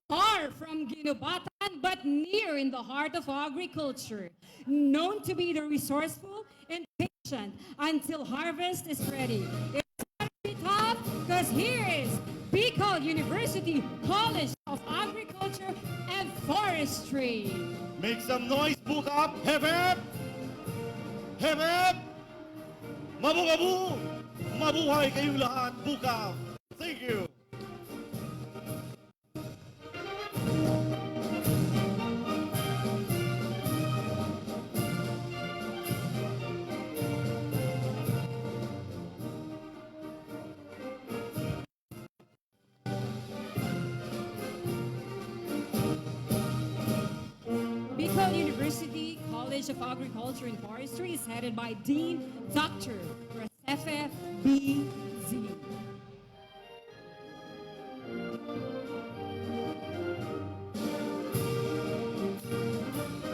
S3: Far from Ginubatan, but near in the heart of agriculture, known to be the resourceful and patient until harvest is ready. It's gonna be tough because here is Bicol University College of Agriculture and Forestry.
S2: Make some noise, book up, hep hep! Hep hep! Mabu-mabu! Mabuhay kayong lahat, book up! Thank you!
S3: Bicol University College of Agriculture and Forestry is headed by Dean Dr. Rasefe B.Z.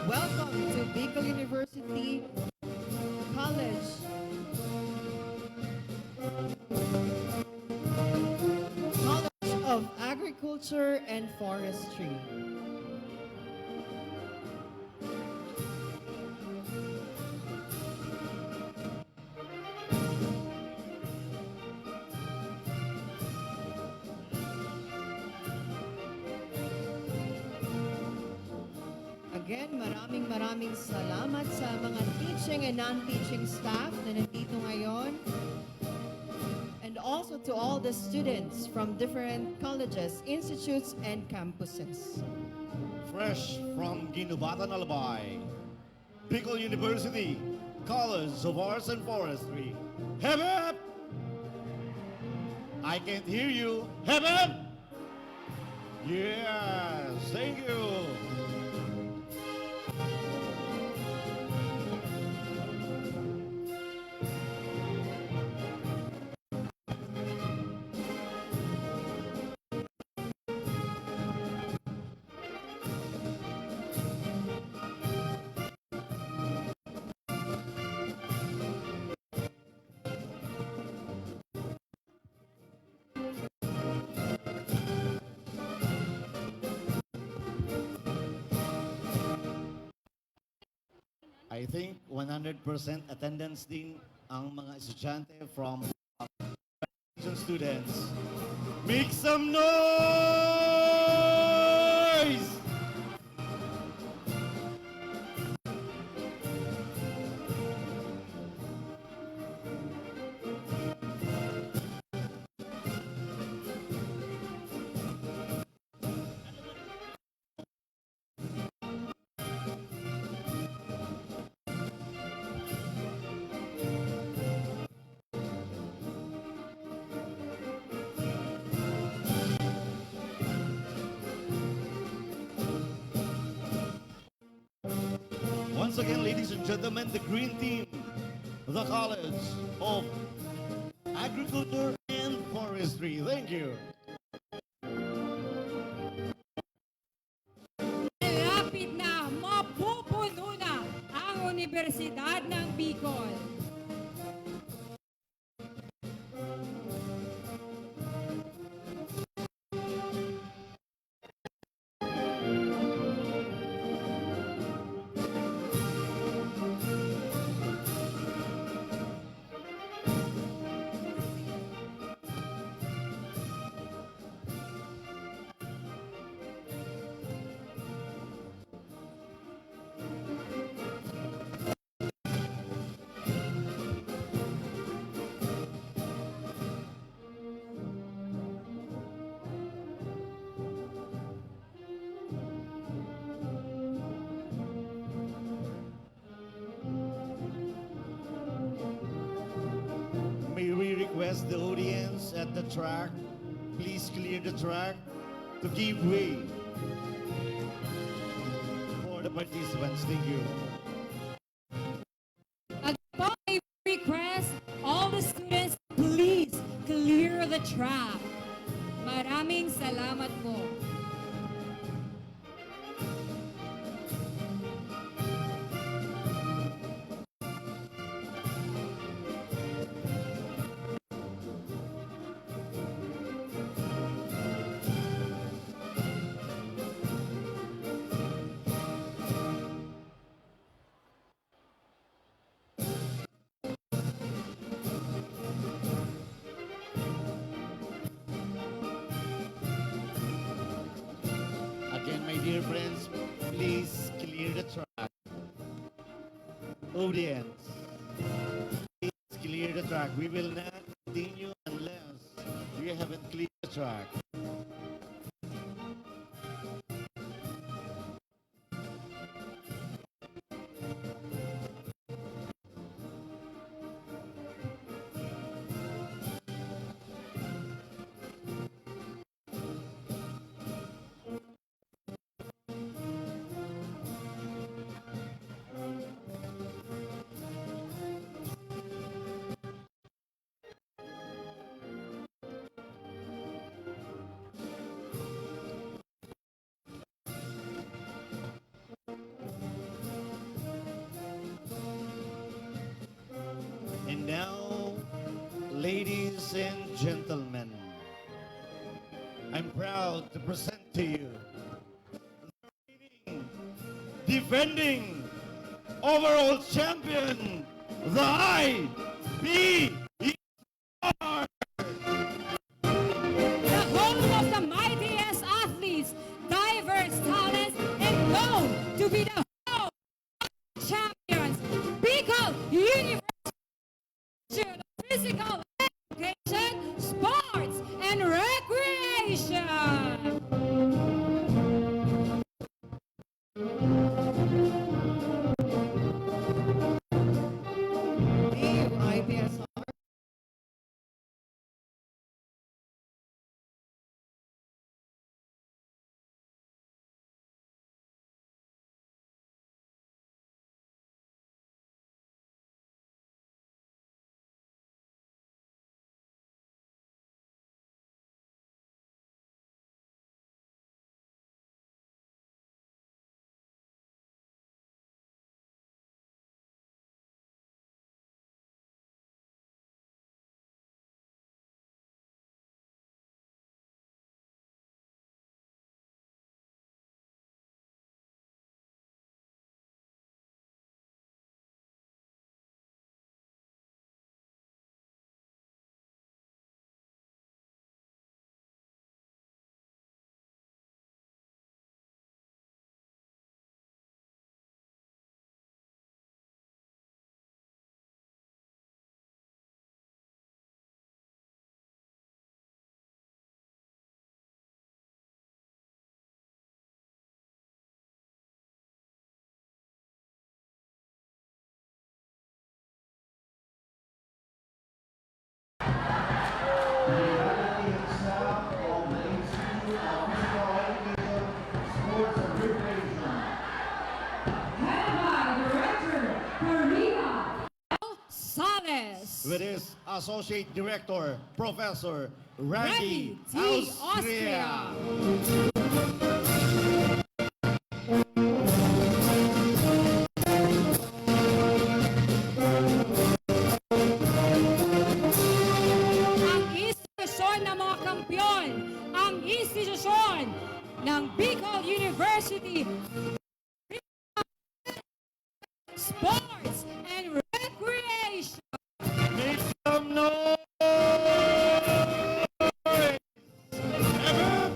S1: Welcome to Bicol University College. College of Agriculture and Forestry. Again, maraming salamat sa mga teaching and non-teaching staff na nandito ngayon. And also to all the students from different colleges, institutes, and campuses.
S2: Fresh from Ginubatan, Albay, Bicol University College of Arts and Forestry. Hep hep! I can't hear you. Hep hep! Yes, thank you. I think 100% attendance din ang mga estudyante from students. Make some noise! Once again, ladies and gentlemen, the green team, the College of Agriculture and Forestry. Thank you.
S3: Lapit na, mapupuno na ang Universidad ng Bicol.
S2: May we request the audience at the track, please clear the track to give way for the participants. Thank you.
S3: Again, I request all the students, please clear the track. Maraming Salamat po.
S2: Again, my dear friends, please clear the track. Audience, please clear the track. We will not continue unless we haven't cleared the track. And now, ladies and gentlemen, I'm proud to present to you the reigning, defending overall champion, the IBR.
S3: The home of the mightiest athletes, diverse talents, and known to be the home of champions, Bicol University of Physical Education, Sports, and Recreation.
S1: BU IPSR.
S3: Sales.
S2: With his Associate Director, Professor Randy
S3: Randy T.
S2: Austria.
S3: Austria. Ang institusyon ng mga kampyon, ang institusyon ng Bicol University Sports and Recreation.
S2: Make some noise! Ever?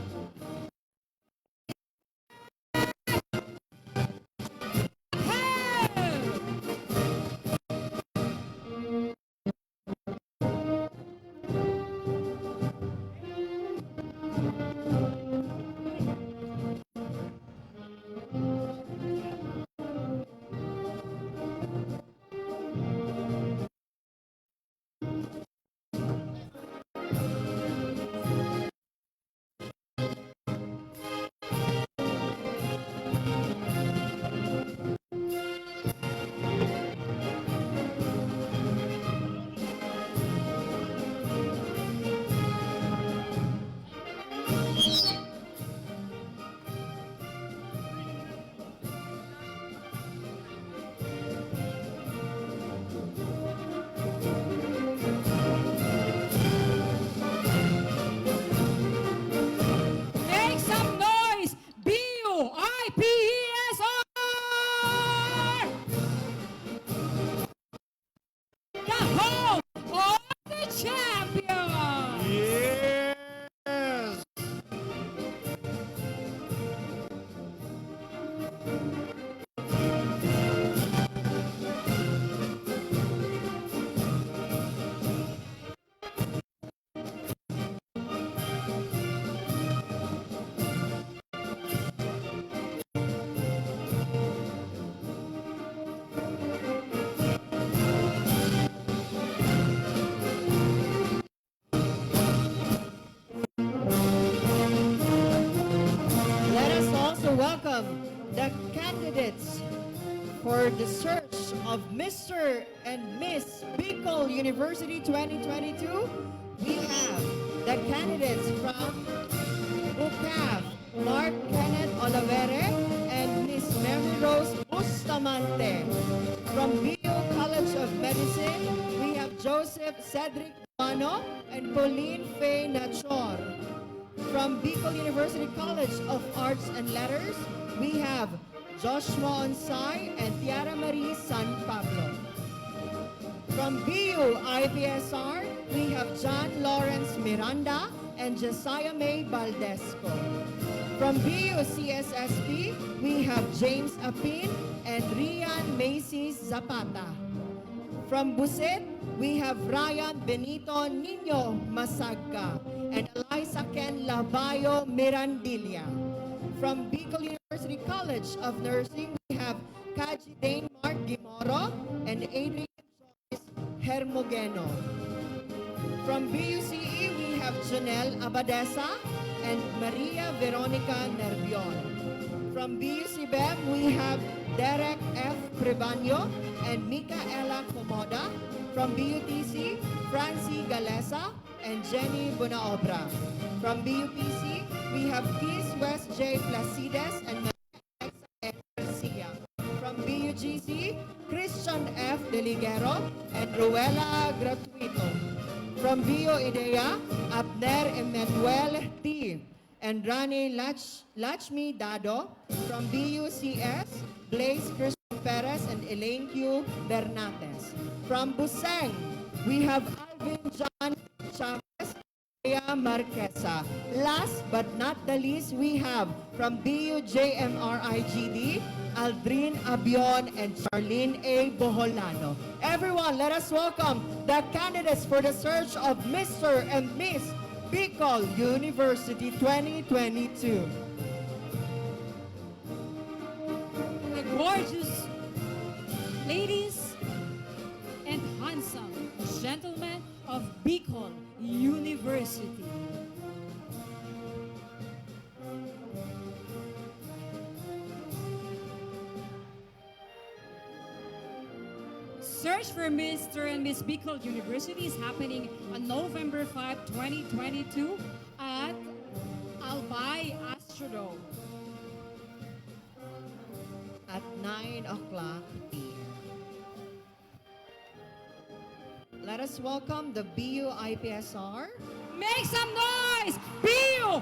S1: welcome the candidates for the search of Mr. and Miss Bicol University 2022. We have the candidates from UCAV, Mark Kenneth Olavere and Miss Mary Rose Bustamante. From BU College of Medicine, we have Joseph Cedric Mano and Pauline Faye Nachor. From Bicol University College of Arts and Letters, we have Joshua Onsay and Tiara Marie San Pablo. From BU IPSR, we have John Lawrence Miranda and Josiah May Baldesco. From BU CSSP, we have James Apin and Rian Macy's Zapata. From Busit, we have Ryan Benito Nino Masagka and Eliza Ken Labayo Mirandilla. From Bicol University College of Nursing, we have Kaji Dane Mark Gimoro and Adrian Joyce Hermogeno. From BUCE, we have Janelle Abadesa and Maria Veronica Nervion. From BUCBEM, we have Derek F. Prebanyo and Micaela Comoda. From BUTC, Francie Galesa and Jenny Bunaobra. From BUPC, we have Keith West J. Placides and Maria F. Garcia. From BUGC, Christian F. Deligero and Ruela Gratuito. From BU IDEA, Abner Emmanuel T. and Rani Lachmi Dado. From BUCS, Blaze Christian Perez and Elaine Q. Bernates. From Buseng, we have Alvin John Chavez, Lea Marquesa. Last but not the least, we have from BUJMRIGD, Aldrin Abion and Charlene A. Boholano. Everyone, let us welcome the candidates for the search of Mr. and Miss Bicol University 2022.
S3: The gorgeous ladies and handsome gentlemen of Bicol University. Search for Mr. and Miss Bicol University is happening on November 5, 2022 at Albay Astrodome.
S1: At 9 o'clock p.m. Let us welcome the BU IPSR.
S3: Make some noise! BUIPESR!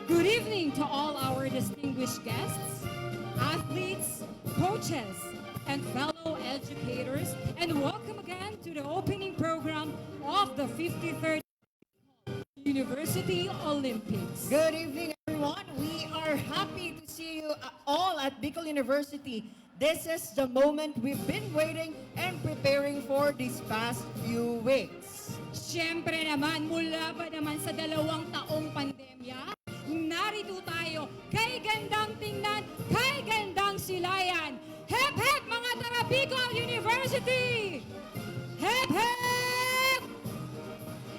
S3: Good evening to all our distinguished guests, athletes, coaches, and fellow educators, and welcome again to the opening program of the 53rd University Olympics.
S1: Good evening, everyone. We are happy to see you all at Bicol University. This is the moment we've been waiting and preparing for these past few weeks.
S3: Siyempre naman, mula pa naman sa 2 taong pandemya, narito tayo kay gandang tingnan, kay gandang silayan. Hep, hep, mga taga Bicol University! Hep, hep!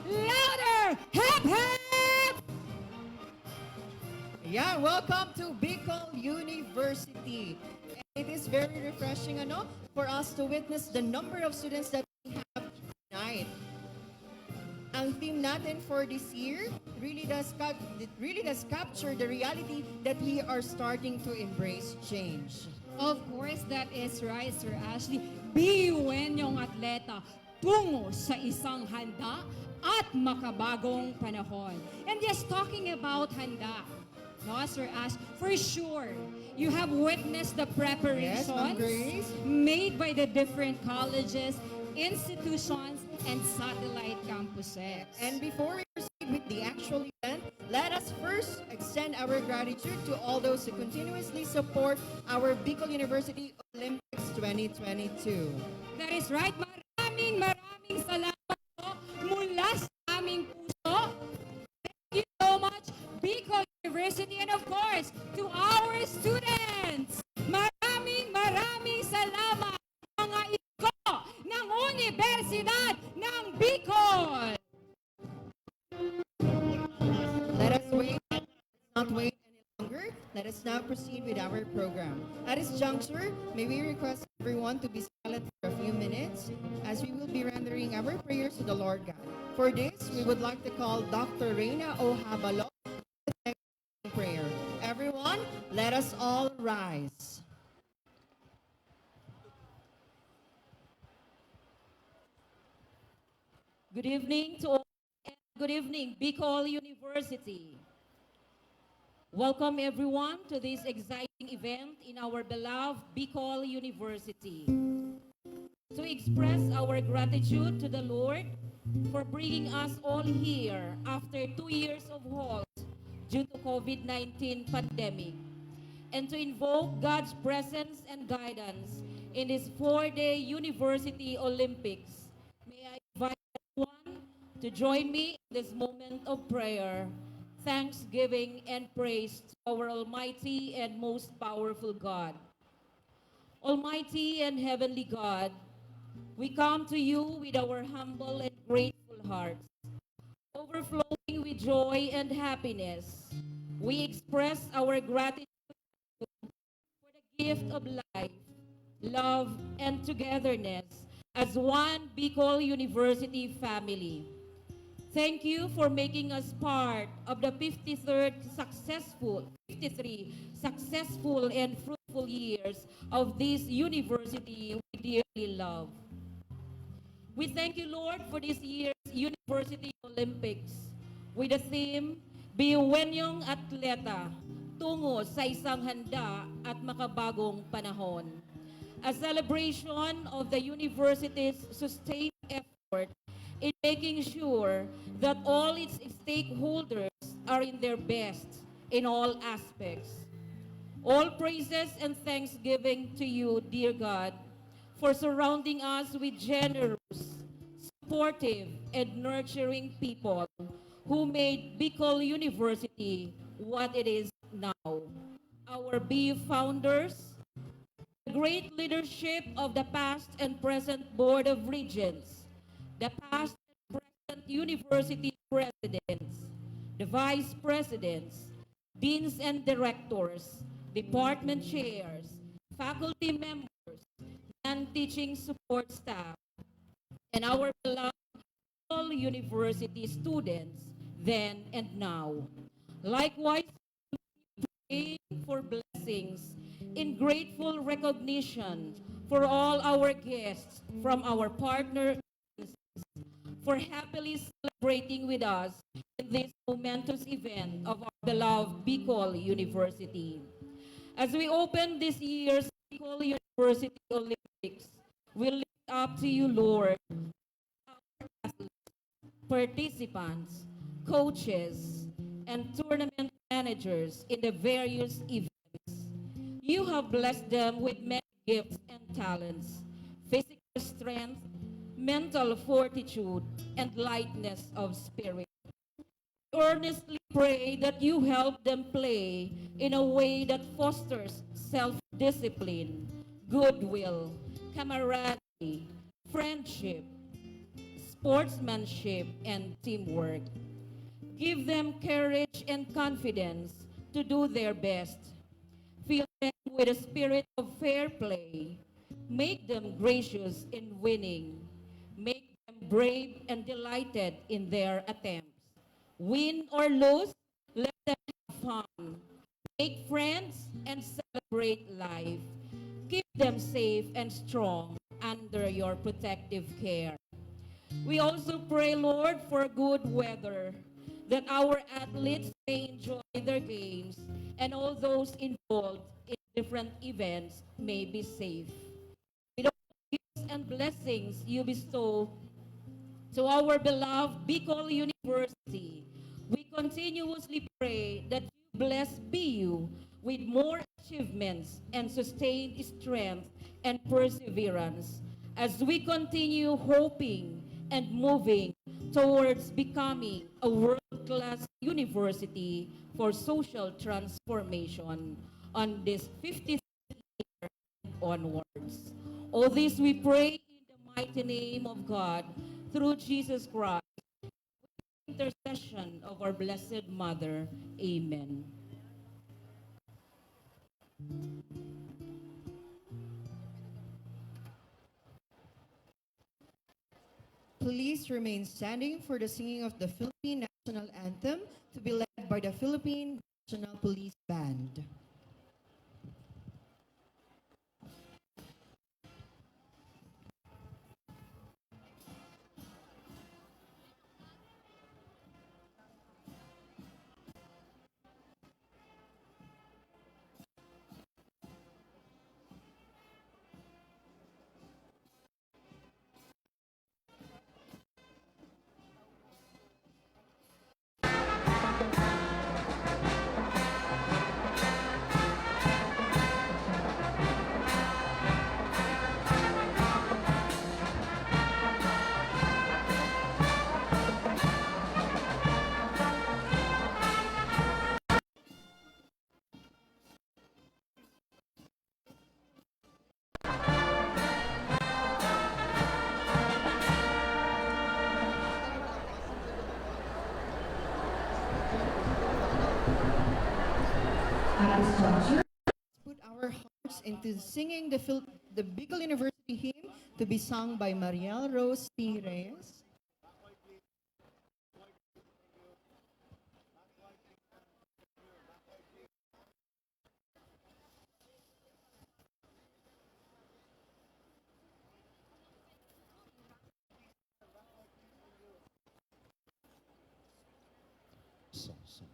S3: Louder! Hep, hep!
S1: Yeah, welcome to Bicol University. And it is very refreshing, for us to witness the number of students that we have tonight. Ang theme natin for this year really does capture the reality that we are starting to embrace change.
S3: Of course, that is right, Sir Ashley. Biyuin yung atleta tungo sa isang handa at makabagong panahon. And yes, talking about handa, no, Sir Ash, for sure, you have witnessed the
S1: Yes, Ma'am
S3: preparations
S1: Grace.
S3: made by the different colleges, institutions, and satellite campuses.
S1: And before we proceed with the actual event, let us first extend our gratitude to all those who continuously support our Bicol University Olympics 2022.
S3: That is right. Maraming salamat po mula sa aming puso. Thank you so much, Bicol University, and of course, to our students. Maraming salamat, mga isko ng Universidad ng Bicol.
S1: Let us wait, not wait any longer. Let us now proceed with our program. At this juncture, may we request everyone to be silent for a few minutes as we will be rendering our prayers to the Lord God. For this, we would like to call Dr. Reina Ohabalo to take prayer. Everyone, let us all rise.
S8: Good evening to all, and good evening, Bicol University. Welcome everyone to this exciting event in our beloved Bicol University. To express our gratitude to the Lord for bringing us all here after 2 years of halt due to COVID-19 pandemic, and to invoke God's presence and guidance in this 4-day University Olympics. May I invite everyone to join me in this moment of prayer, thanksgiving, and praise to our Almighty and most powerful God. Almighty and Heavenly God, we come to you with our humble and grateful hearts, overflowing with joy and happiness. We express our gratitude for the gift of life, love, and togetherness as one Bicol University family. Thank you for making us part of the 53 successful and fruitful years of this university we dearly love. We thank you, Lord, for this year's University Olympics with the theme, Biyuenyong Atleta, tungo sa isang handa at makabagong panahon. A celebration of the university's sustained effort in making sure that all its stakeholders are in their best in all aspects. All praises and thanksgiving to you, dear God, for surrounding us with generous, supportive, and nurturing people who made Bicol University what it is now. Our BU founders, the great leadership of the past and present Board of Regents, the past and present university presidents, the vice presidents, deans and directors, department chairs, faculty members, and teaching support staff, and our beloved university students then and now. Likewise, praying for blessings in grateful recognition for all our guests from our partner for happily celebrating with us in this momentous event of our beloved Bicol University. As we open this year's Bicol University Olympics, we lift up to you, Lord, our athletes, participants, coaches, and tournament managers in the various events. You have blessed them with many gifts and talents, physical strength, mental fortitude, and lightness of spirit. Earnestly pray that you help them play in a way that fosters self-discipline, goodwill, camaraderie, friendship, sportsmanship, and teamwork. Give them courage and confidence to do their best. Fill them with a spirit of fair play. Make them gracious in winning. Make them brave and delighted in their attempts. Win or lose, let them have fun. Make friends and celebrate life. keep them safe and strong under your protective care. We also pray, Lord, for good weather, that our athletes may enjoy their games and all those involved in different events may be safe. With all gifts and blessings you bestow to our beloved Bicol University, we continuously pray that you bless BU with more achievements and sustained strength and perseverance as we continue hoping and moving towards becoming a world-class university for social transformation on this 50th year and onwards. All this we pray in the mighty name of God through Jesus Christ, with the intercession of our Blessed Mother. Amen.
S1: Please remain standing for the singing of the Philippine National Anthem to be led by the Philippine National Police Band. Put our hearts into singing the Bicol University hymn to be sung by Mariel Rose T. Reyes.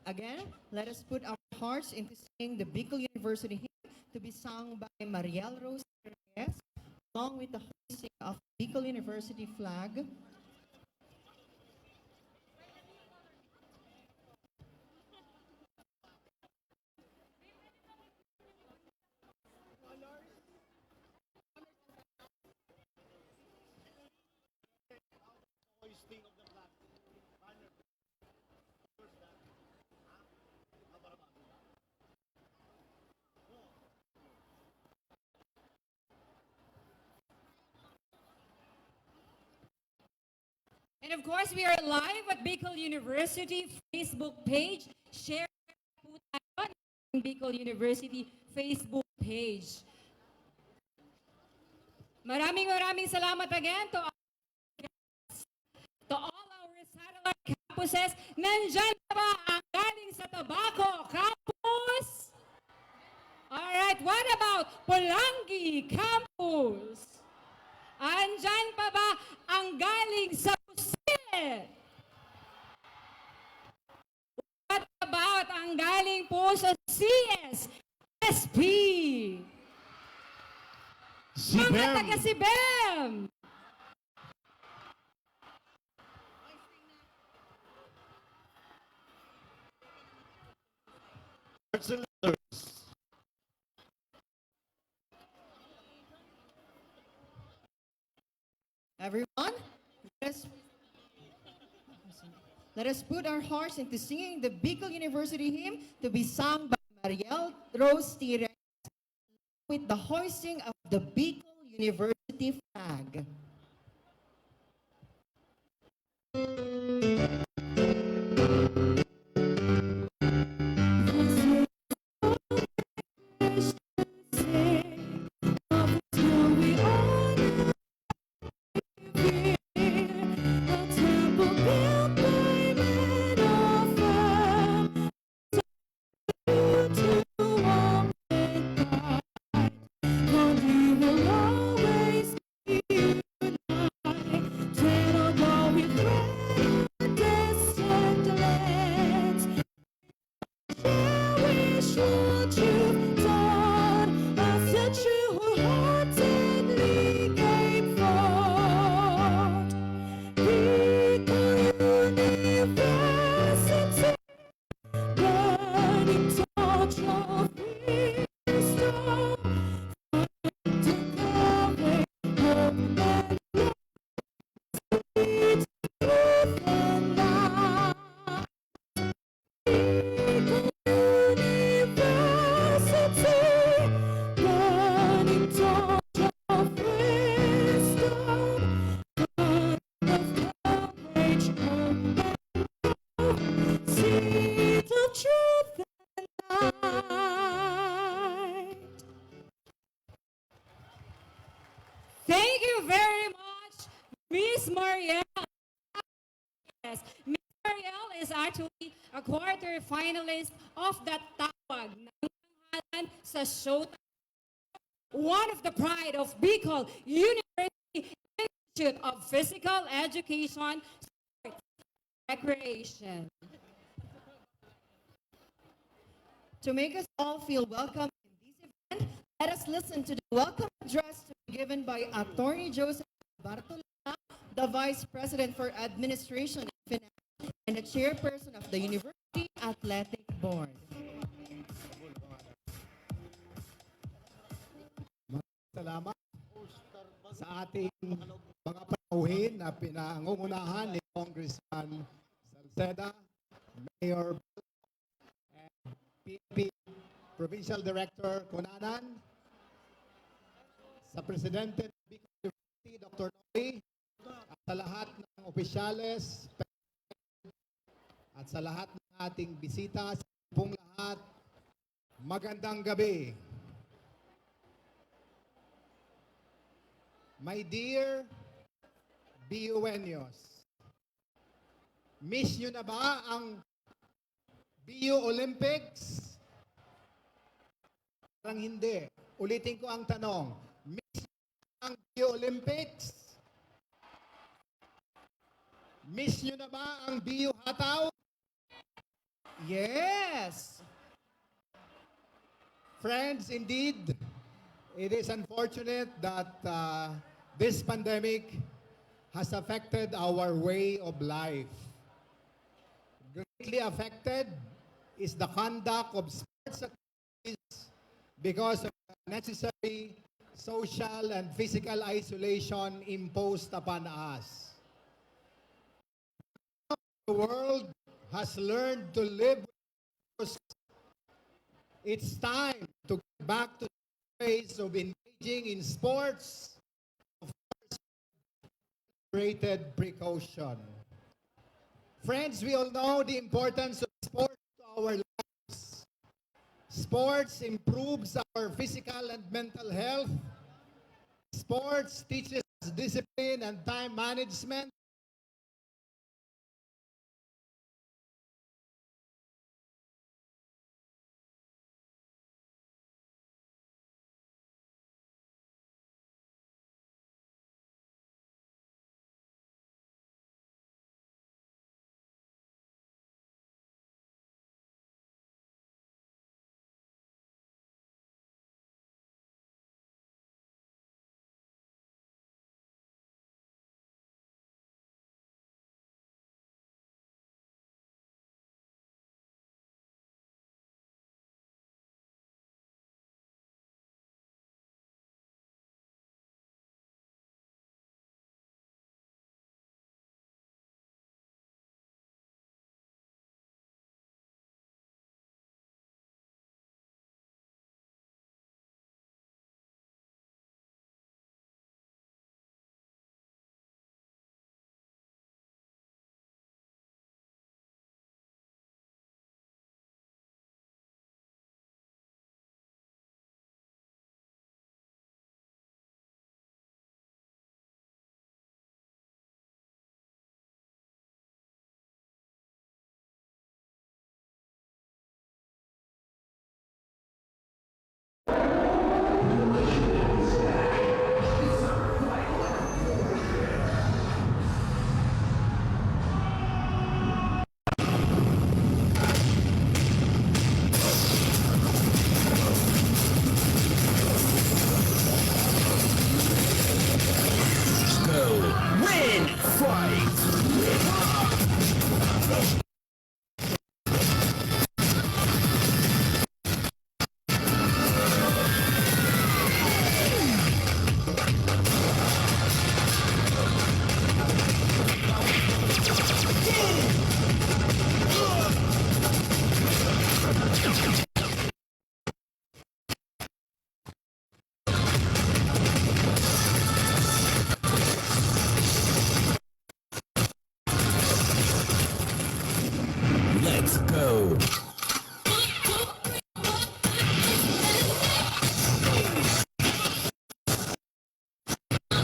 S1: Again, let us put our hearts into singing the Bicol University hymn to be sung by Mariel Rose Reyes, along with the hoisting of Bicol University flag.
S3: And of course, we are live at Bicol University Facebook page. Share po tayo ng Bicol University Facebook page. Maraming salamat again to all our satellite campuses. Nandyan na ba ang galing sa Tabaco Campus? Alright, what about Pulangi Campus? Andyan pa ba ang galing sa Busil? What about ang galing po sa CS, SP? Mga taga Sibem!
S2: Hearts and letters.
S1: Everyone, let us put our hearts into singing the Bicol University hymn to be sung by Mariel Rose T. Reyes with the hoisting of the Bicol University flag.
S6: To walk with God,
S3: you very much, Miss Marielle. Yes, Miss Marielle is actually a quarter finalist of that tawag ng tanghalan sa Showtime. One of the pride of Bicol University Institute of Physical Education, Sports, and Recreation.
S1: To make us all feel welcome in this event, let us listen to the welcome address to be given by Attorney Joseph Bartolata, the Vice President for Administration and Finance and the Chairperson of the University Athletic Board.
S9: Salamat sa ating mga panauhin na pinangungunahan ni Congressman Salceda, Mayor and PNP Provincial Director Cunanan, sa Presidente ng Bicol University, Dr. Noy, at sa lahat ng opisyales, at sa lahat ng ating bisita, sa pong lahat, magandang gabi. My dear BUenos, miss nyo na ba ang BU Olympics? Parang hindi. Ulitin ko ang tanong. Miss nyo na ang BU Olympics? Miss nyo na ba ang BU Hataw?
S1: Yes!
S9: Friends, indeed, it is unfortunate that this pandemic has affected our way of life. Greatly affected is the conduct of sports activities because of the necessary social and physical isolation imposed upon us. The world has learned to live with virus. It's time to get back to ways of engaging in sports, of course, greater precaution. Friends, we all know the importance of sports to our lives. Sports improves our physical and mental health. Sports teaches us discipline and time management.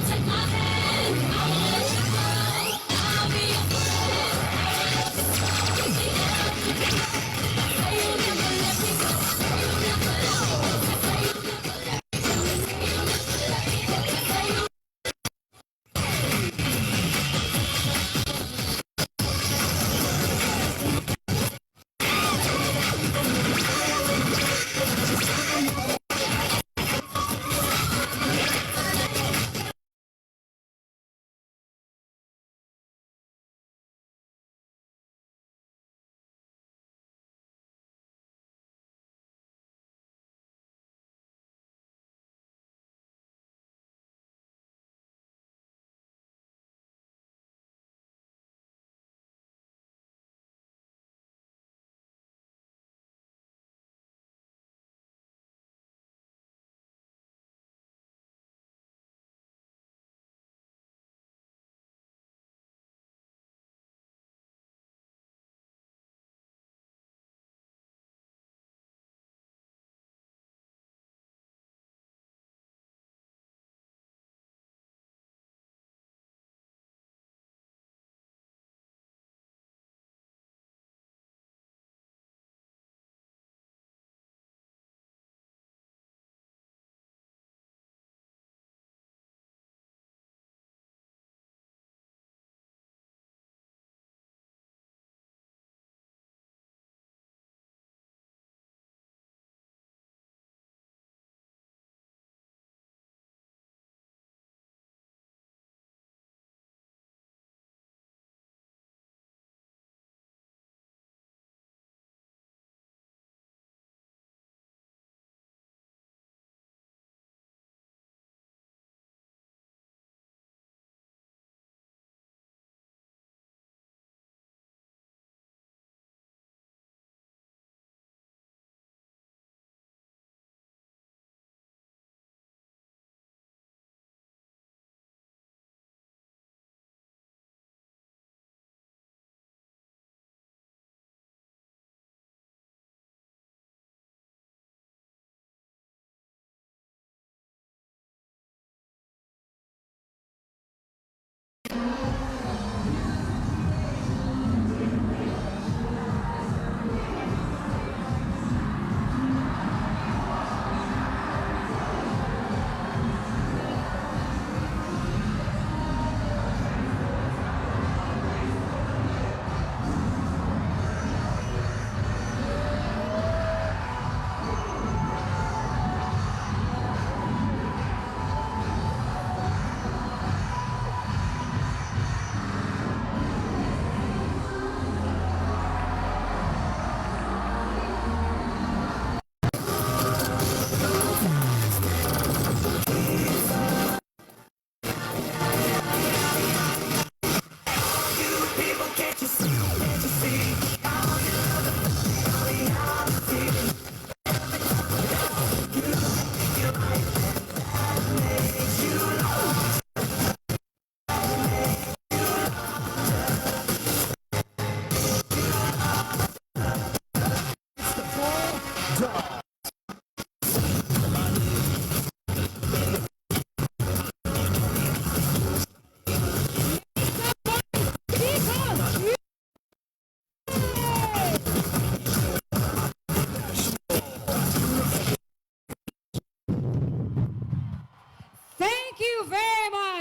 S6: Take my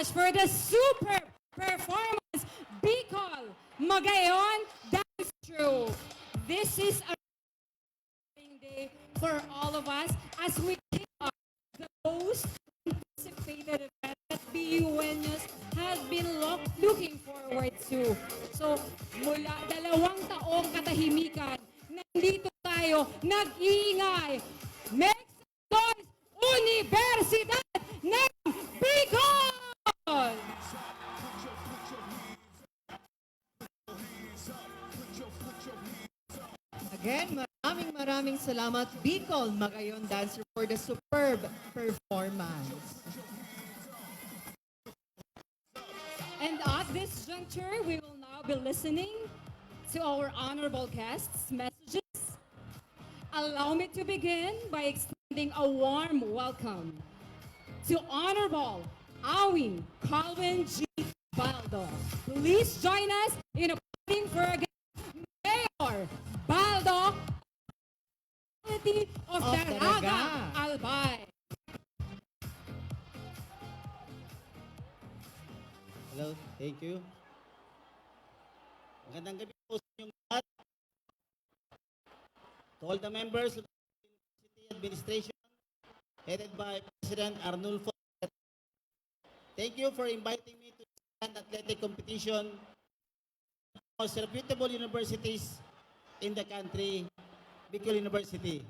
S3: much for the super performance, Bicol Magayon Dance Troupe. This is a day for all of us as we kick off the most anticipated event that BUNUS has been looking forward to. So, mula 2 taong katahimikan, nandito tayo, nag-iingay. Make some noise, Universidad ng Bicol!
S1: Again, maraming salamat, Bicol Magayon Dancer, for the superb performance.
S3: And at this juncture, we will now be listening to our honorable guests' messages. Allow me to begin by extending a warm welcome to Honorable Awin Calvin G. Baldo. Please join us in applauding for again Mayor Baldo of Daraga, Albay.
S10: Hello, thank you. Magandang gabi po sa inyong lahat. To all the members of the University Administration, headed by President Arnulfo. Thank you for inviting me to the athletic competition of the most reputable universities in the country, Bicol University.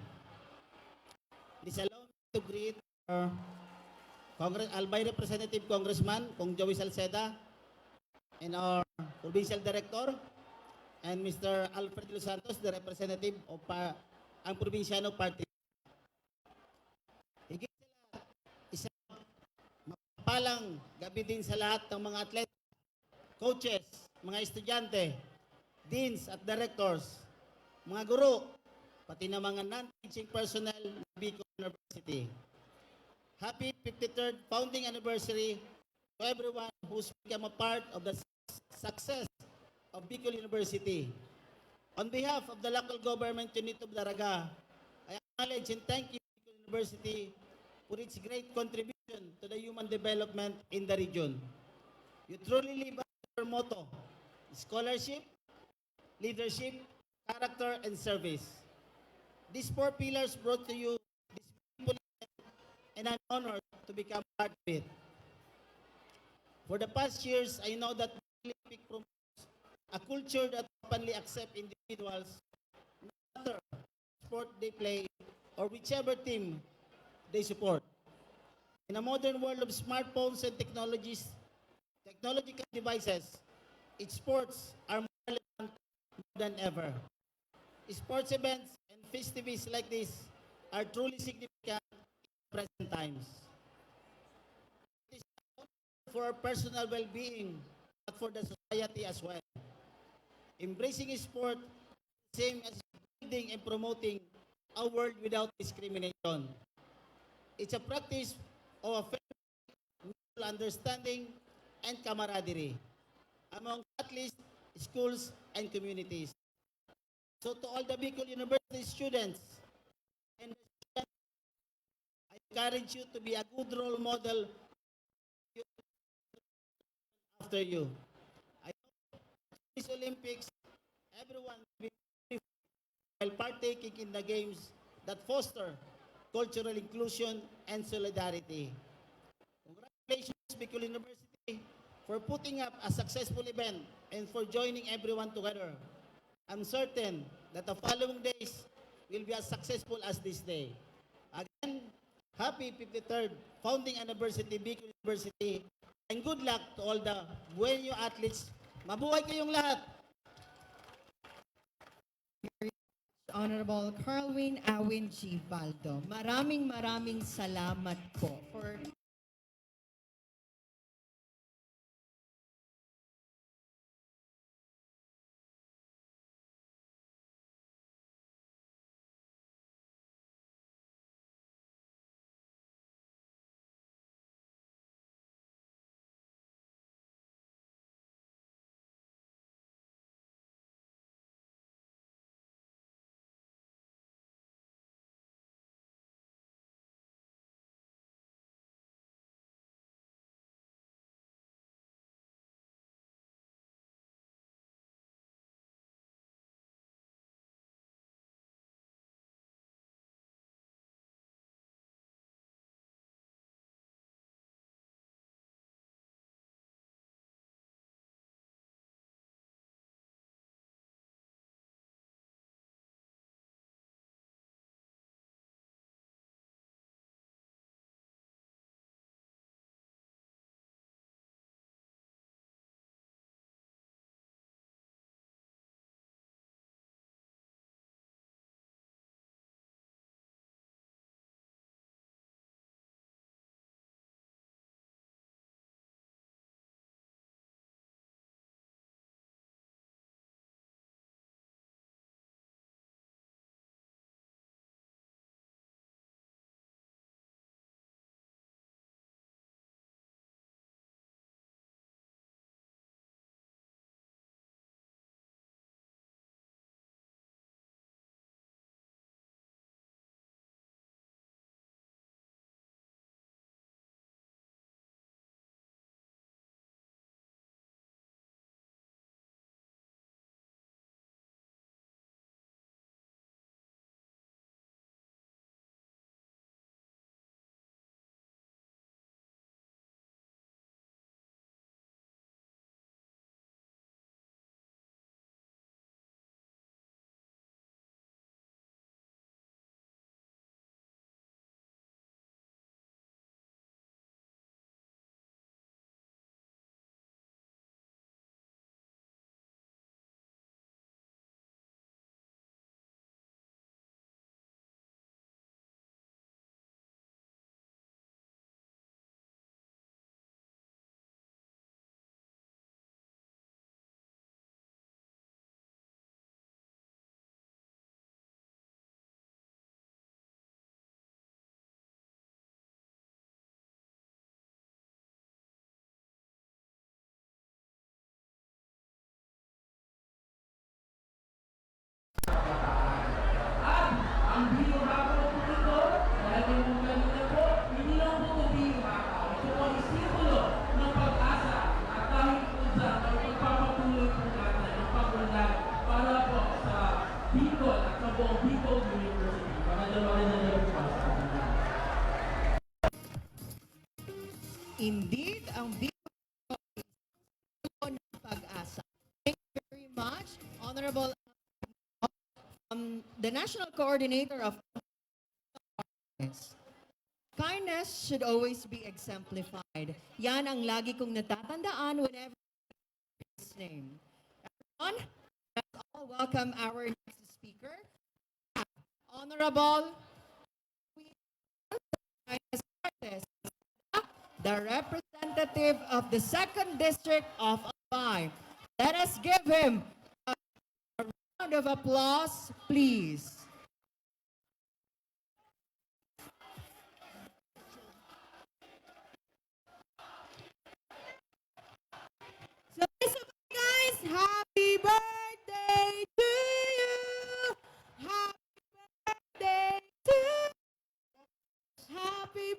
S10: Please allow me to greet our Albay Representative Congressman, Kong Joey Salceda, and our Provincial Director, and Mr. Alfred Los Santos, the representative of ang Provinciano Party. Higit sa lahat, isang mapapalang gabi din sa lahat ng mga atleta, coaches, mga estudyante, deans at directors, mga guro, pati na mga non-teaching personnel ng Bicol University. Happy 53rd founding anniversary to everyone who's become a part of the success of Bicol University. On behalf of the local government unit of Daraga, I acknowledge and thank you, Bicol University, for its great contribution to the human development in the region. You truly live up to your motto, scholarship, leadership, character, and service. These 4 pillars brought to you this beautiful event, and I'm honored to become part of it. For the past years, I know that the Olympic promotes a culture that openly accepts individuals, no matter sport they play or whichever team they support. In a modern world of smartphones and technological devices, its sports are more relevant than ever. Sports events and festivities like this are truly significant in present times. It is not only for our personal well-being, but for the society as well. Embracing sport is the same as building and promoting a world without discrimination. It's a practice of a fair, mutual understanding and camaraderie among athletes, schools, and communities. So to all the Bicol University students and students, I encourage you to be a good role model after you. I hope these Olympics, everyone will be while partaking in the games that foster cultural inclusion and solidarity. Congratulations, Bicol University, for putting up a successful event and for joining everyone together. I'm certain that the following days will be as successful as this day. Again, happy 53rd founding anniversary, Bicol University, and good luck to all the Buenyo athletes. Mabuhay kayong lahat!
S1: Honorable Carlwin Awin G. Baldo. Maraming salamat po for Indeed, ang Bicol ay ng pag-asa. Thank you very much, Honorable the National Coordinator of Kindness should always be exemplified. Yan ang lagi kong natatandaan whenever his name. Everyone, let's all welcome our next speaker, Honorable the representative of the 2nd District of Albay. Let us give him a round of applause, please. So, guys, happy birthday to you. Happy birthday to you. Happy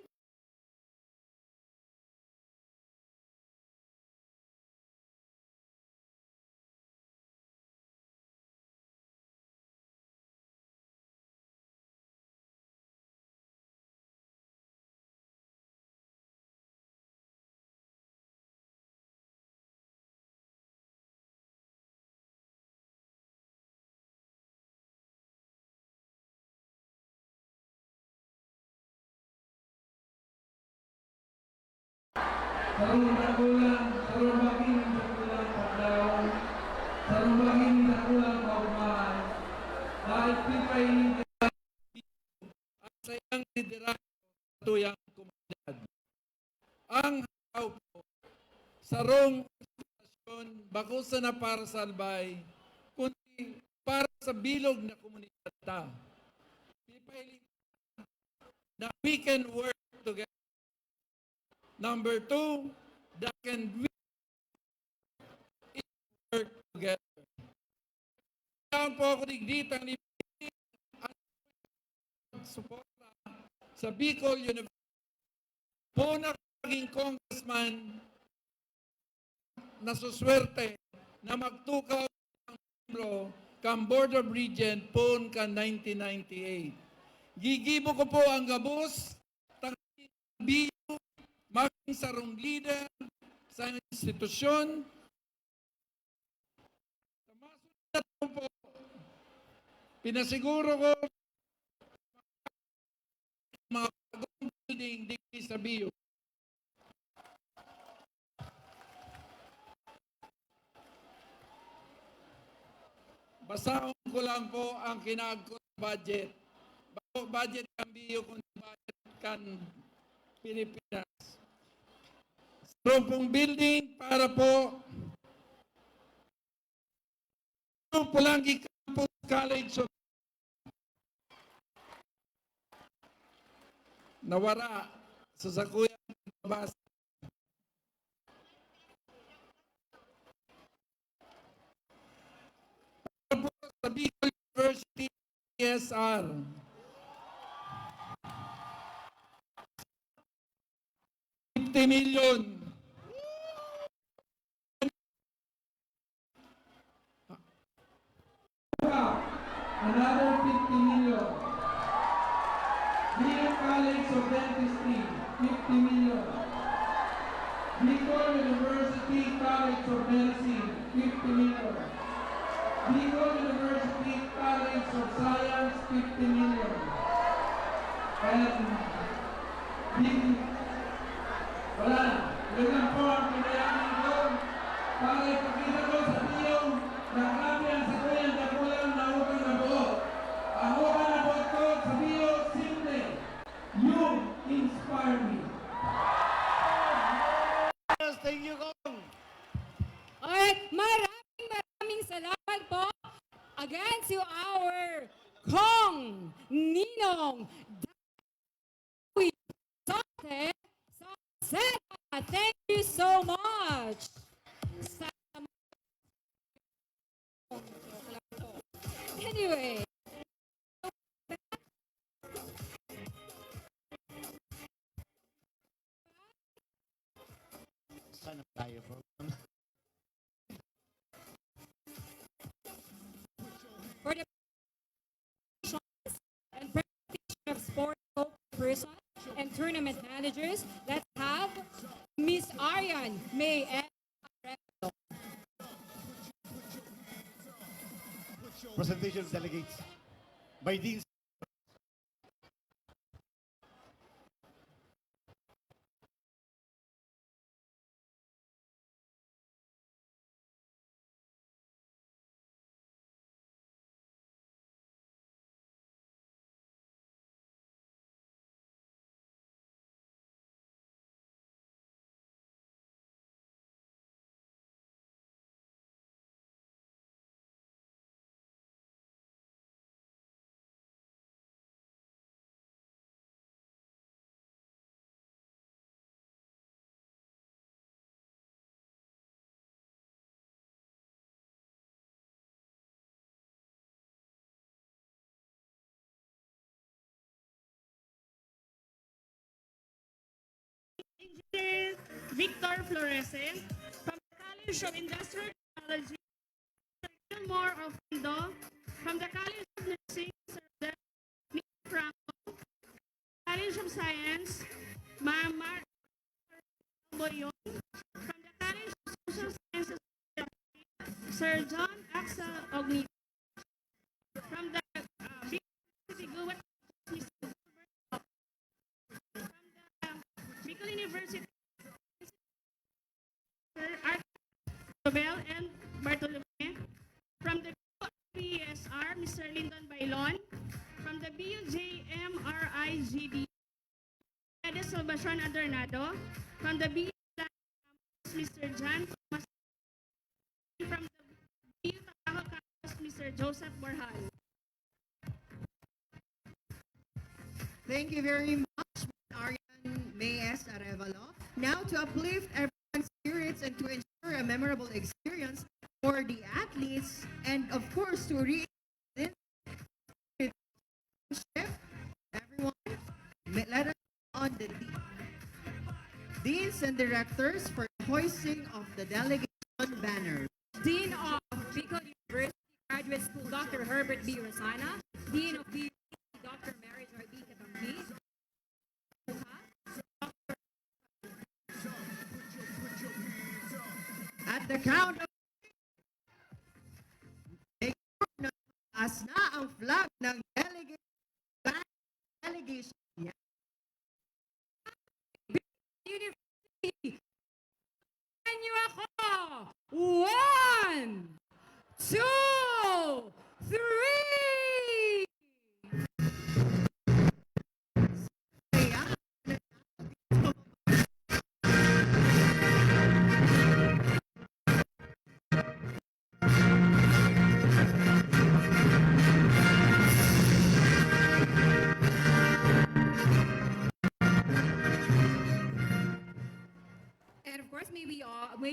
S5: Sarong tagulang, sarong baging sa kulang paglaw, sarong baging sa kulang kaumahan, dahil pipay ang sayang liderazyo sa tuyang komunidad. Ang hakaw po, sarong organisasyon, bako sa na para sa Albay, kundi para sa bilog na komunidad ta. Pipay na we can work together. Number 2, that can we work together. Kailangan po ako digditang at suporta sa Bicol University. Po na naging congressman na suswerte na magtukaw ng membro kang Board of Regent po ka 1998. Gigibo ko po ang gabos, tanging maging sarong leader sa institusyon. Sa masunod po, pinasiguro ko mga bagong building dito sa BU. Basahin ko lang po ang kinagko budget. Bago budget ang BU kung budget kan Pilipinas. Pong building para po Pulangi Campus College of nawara sa sakuyang babas. Para po sa Bicol University ESR. $50 million. Another $50 million. BU College of Dentistry, $50 million. Bicol University College of Medicine, $50 million. Bicol University College of Science, $50 million. And wala, yun lang po ang pinayaman ko para ipakita ko sa iyo na kami ang sakuyang dakulang na utang na buo. Ang utang na buo ko sa iyo, simple. You inspire me.
S2: Yes, thank you, Kong.
S3: Alright, maraming salamat po. Again to our Kong Ninong Dawi Sante Santa. Thank you so much. Anyway.
S10: Sana tayo po.
S3: For the and presentation of sports person, and tournament managers. Let's have Miss Arian May S.
S2: Presentation of delegates by Dean.
S11: Engineer Victor Florese from the College of Industrial Technology, Sir Gilmore of Indo, from the College of Nursing, Sir Nick Franco, College of Science, Ma'am Mark Boyon, from the College of Social Sciences, Sir John Axel Ogni, from the Bicol Guwat, Mr. Gilbert, from the Bicol University, Sir Art Robel and Bartolome, from the PSR, Mr. Lyndon Bailon, from the BUJMRIGD, Ede Salvacion Adornado, from the BU Mr. John Thomas, from the BU Tabaco Campus, Mr. Joseph Borjan.
S1: Thank you very much, Arian Mayes Arevalo. Now to uplift everyone's spirits and to ensure a memorable experience for the athletes, and of course to everyone, let us on the deans and directors for hoisting of the delegation banner.
S3: Dean of Bicol University Graduate School, Dr. Herbert B. Rosana. Dean of BUC, Dr. Mary Joy B. Katambi.
S1: At the count of make sure na taas na ang flag ng delegation niya.
S3: University. Tingnan niyo ako! 1, 2, 3!
S1: Kaya,
S3: And of course, may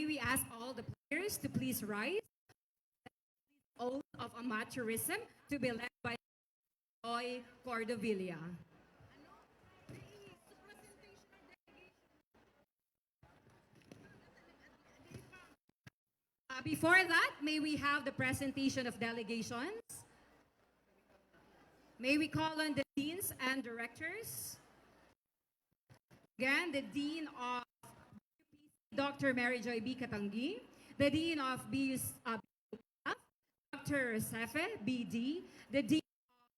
S3: we ask all the players to please rise. Oath of amateurism to be led by Joy Cordovilla. Before that, may we have the presentation of delegations? May we call on the deans and directors? Again, the Dean of Dr. Mary Joy B. Katangi, the Dean of BUCAF, Dr. Sefe BD, the Dean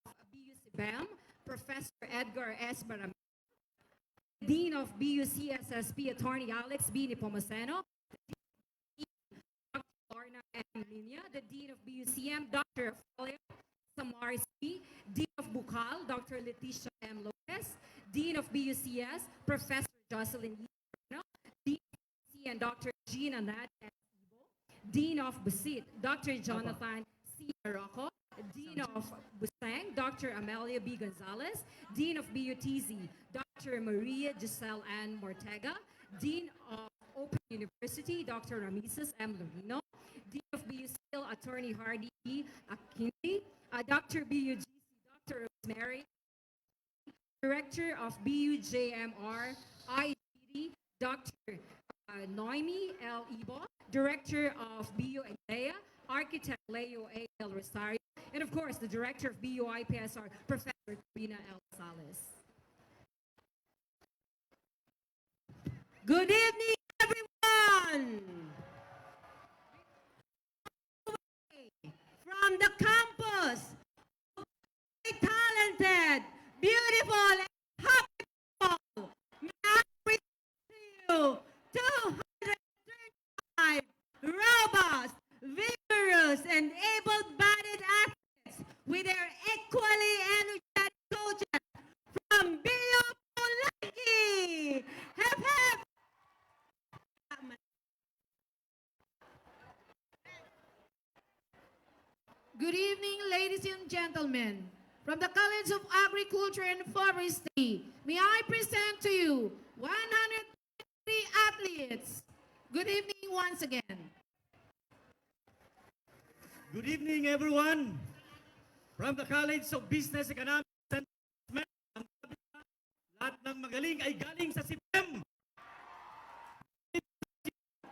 S3: of BUCBEM, Professor Edgar S. Baram, the Dean of BUCSSP, Attorney Alex B. Nepomuceno, Dr. Lorna M. Linya, the Dean of BUCM, Dr. Folio Samaris B., Dean of Bukal, Dr. Leticia M. Lopez, Dean of BUCS, Professor Jocelyn Yano, Dean of BUC and Dr. Gina Nad S. Ibo, Dean of Busit, Dr. Jonathan C. Arroco, Dean of Busang, Dr. Amelia B. Gonzalez, Dean of BUTZ, Dr. Maria Giselle Ann Mortega, Dean of Open University, Dr. Rameses M. Lorino, Dean of BUCIL, Attorney Hardy E. Akindi, Dr. BUGC, Dr. Rosemary, Director of BUJMR IGD, Dr. Noemi L. Ibo, Director of BU Egea, Architect Leo A. Del Rosario, and of course, the Director of BU IPSR, Professor Trina L. Salas.
S4: Good evening, everyone! From the campus, talented, beautiful, and happy people, may I present to you 235 robust, vigorous, and able-bodied athletes with their equally energetic coaches from BU Pulangi. Hep hep!
S11: Good evening, ladies and gentlemen. From the College of Agriculture and Forestry, may I present to you 103 athletes. Good evening once again.
S10: Good evening, everyone. From the College of Business, Economics, and Management, lahat ng magaling ay galing sa SIPEM.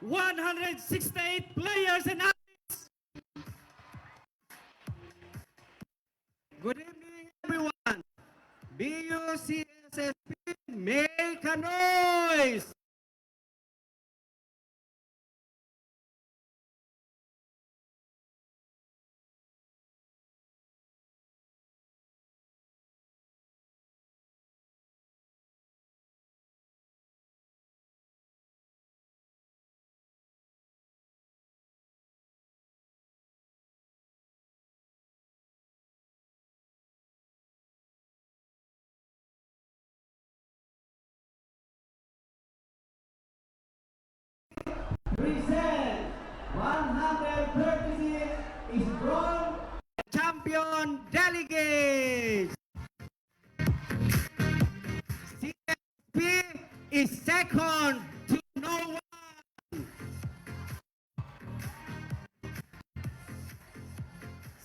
S10: 168 players and athletes. Good evening, everyone. BUCSSP, make a noise! Present 136 is bronze champion delegates. CSP is second to no one.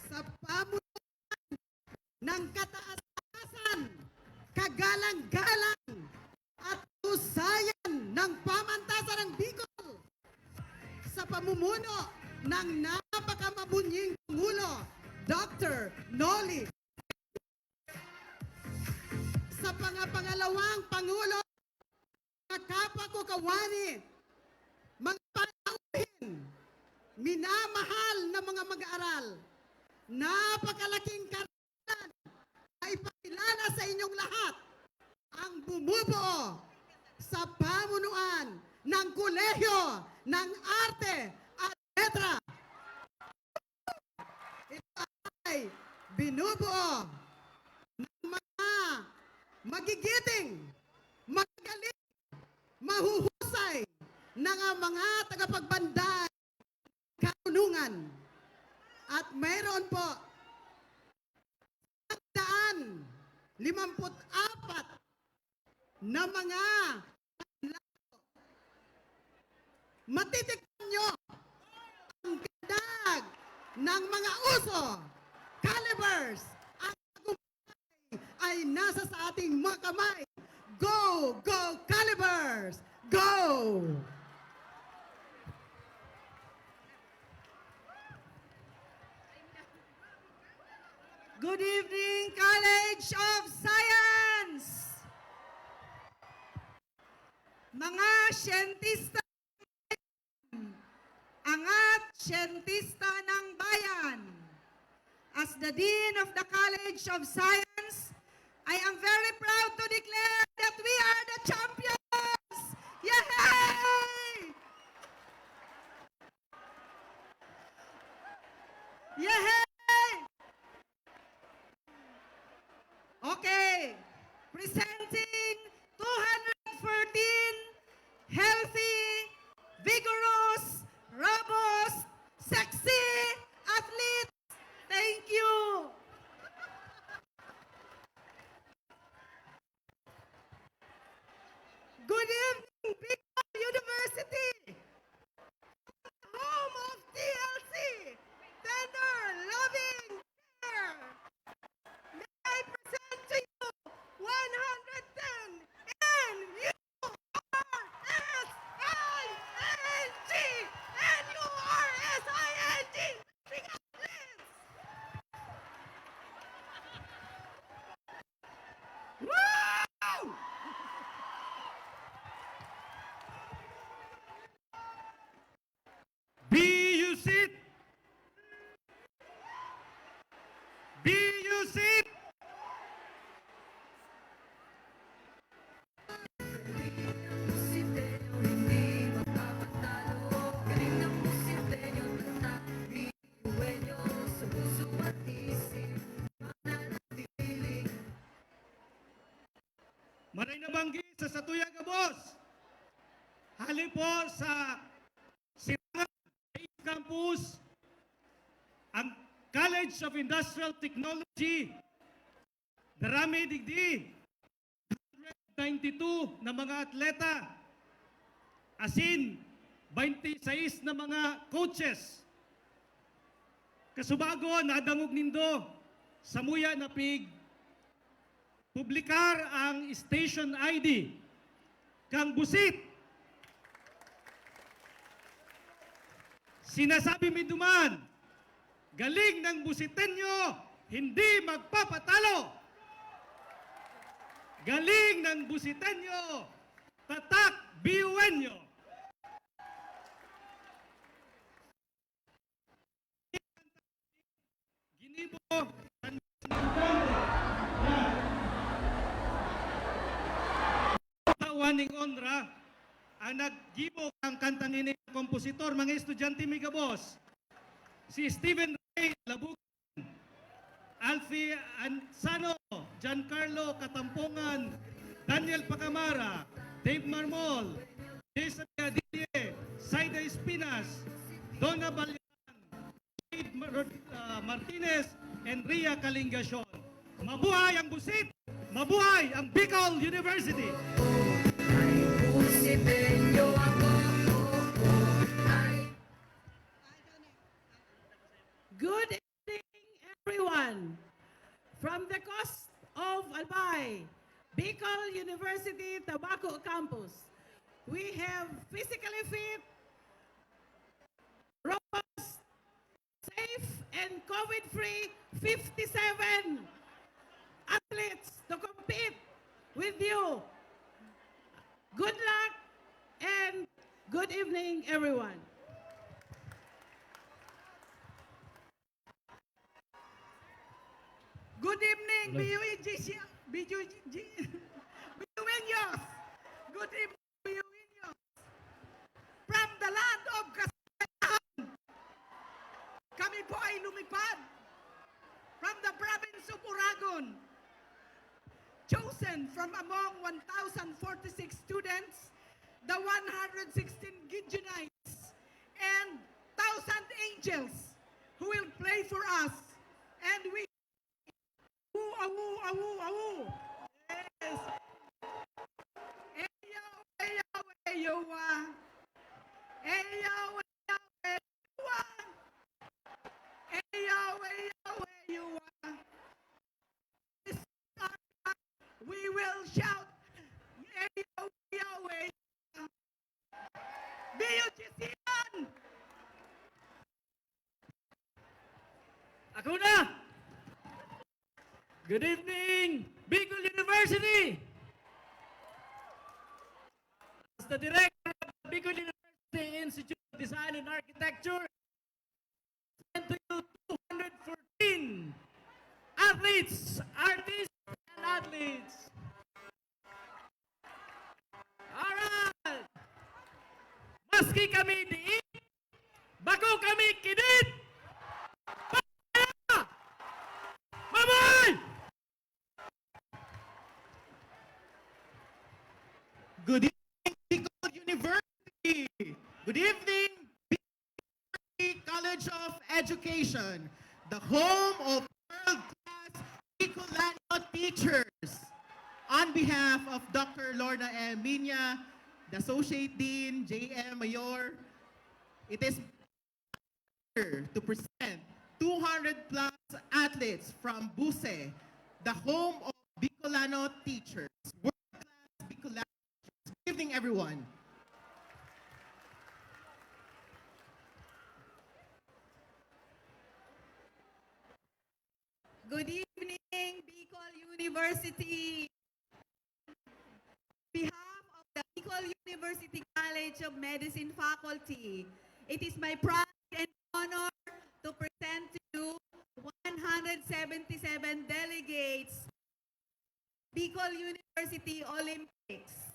S7: Sa pamunuan ng kataas-taasan, kagalang-galang at husayan ng pamantasan ng Bicol, sa pamumuno ng napakamabunying Pangulo, Dr. Noli, sa pangalawang Pangulo, mga kapwa ko kawani, mga panauhin, minamahal na mga mag-aaral, napakalaking karangalan na ipakilala sa inyong lahat ang bumubuo sa pamunuan ng Kolehiyo ng Arte at Letra. Ito ay binubuo ng mga magigiting, magaling, mahuhusay ng mga tagapagbanday karunungan. At mayroon po 54 na mga matitikman nyo ang gandag ng mga uso, calibers, ang tagumpay ay nasa sa ating mga kamay. Go! Go calibers! Go!
S4: Good evening, College of Science! Mga siyentista angat siyentista ng bayan. As the Dean of the College of Science, I am very proud to declare that we are the champions! Yay! Yay! Okay, presenting 214 healthy, vigorous, robust, sexy athletes. Thank you. Good evening, Bicol University, home of TLC, Tender
S9: sa Satuya Gabos. Hali po sa Silangan East Campus, ang College of Industrial Technology, Darami Digdi, 192 na mga atleta, asin 26 na mga coaches. Kasubago, nadangog nindo, samuya na pig, publikar ang station ID, kang busit. Sinasabi mi duman, galing ng busitenyo, hindi magpapatalo. Galing ng busitenyo, tatak biyuenyo. Ginibo, tawaning onra, ang naggibo ang kantang ini kompositor, mga estudyante mi Gabos. Si Stephen Ray Labugan, Alfie Ansano, Giancarlo Katampongan, Daniel Pacamara, Dave Marmol, Jason Gadille, Saida Espinas, Donna Balian, Jade Martinez, and Ria Kalingasyon. Mabuhay ang Busit! Mabuhay ang Bicol University!
S11: Good evening, everyone. From the coast of Albay, Bicol University Tabaco Campus, we have physically fit, robust, safe, and COVID-free 57 athletes to compete with you. Good luck and good evening, everyone.
S4: Good evening, BUNYos. Good evening, BUNYos. From the land of Kasayahan, kami po ay lumipad from the province of Uragon, chosen from among 1,046 students, the 116 Gideonites, and 1,000 angels who will play for us. And we Awu, awu, awu. Yes. Eyo, eyo, eyo, eyo, eyo, eyo, eyo, eyo, eyo. We will shout, eyo, eyo, eyo. BUGCN!
S5: Ako na! Good evening, Bicol University! As the director of the Bicol University Institute of Design and Architecture, I present to you 214 athletes, artists, and athletes. Alright! Maski kami diin, bako kami kidit! Bye-bye!
S9: Good evening, Bicol University. Good evening, Bicol College of Education, the home of world-class Bicolano teachers. On behalf of Dr. Lorna M. Minya, the Associate Dean, J.M. Mayor, it is to present 200 plus athletes from Buse, the home of Bicolano teachers, world-class Bicolano teachers. Good evening, everyone.
S4: Good evening, Bicol University. On behalf of the Bicol University College of Medicine faculty, it is my pride and honor to present to you 177 delegates, Bicol University Olympics.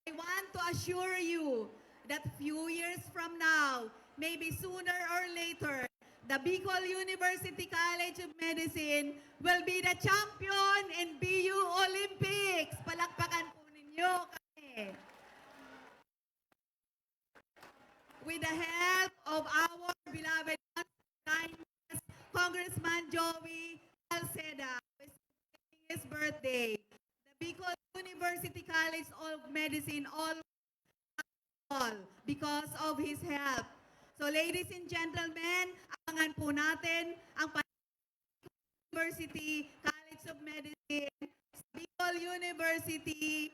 S4: I want to assure you that few years from now, maybe sooner or later, the Bicol University College of Medicine will be the champion in BU Olympics. Palakpakan po ninyo. nyo kami. With the help of our beloved Congressman Joey Alceda, who is celebrating his birthday. The Bicol University College of Medicine all because of his help. So ladies and gentlemen, abangan po natin ang University College of Medicine, Bicol University,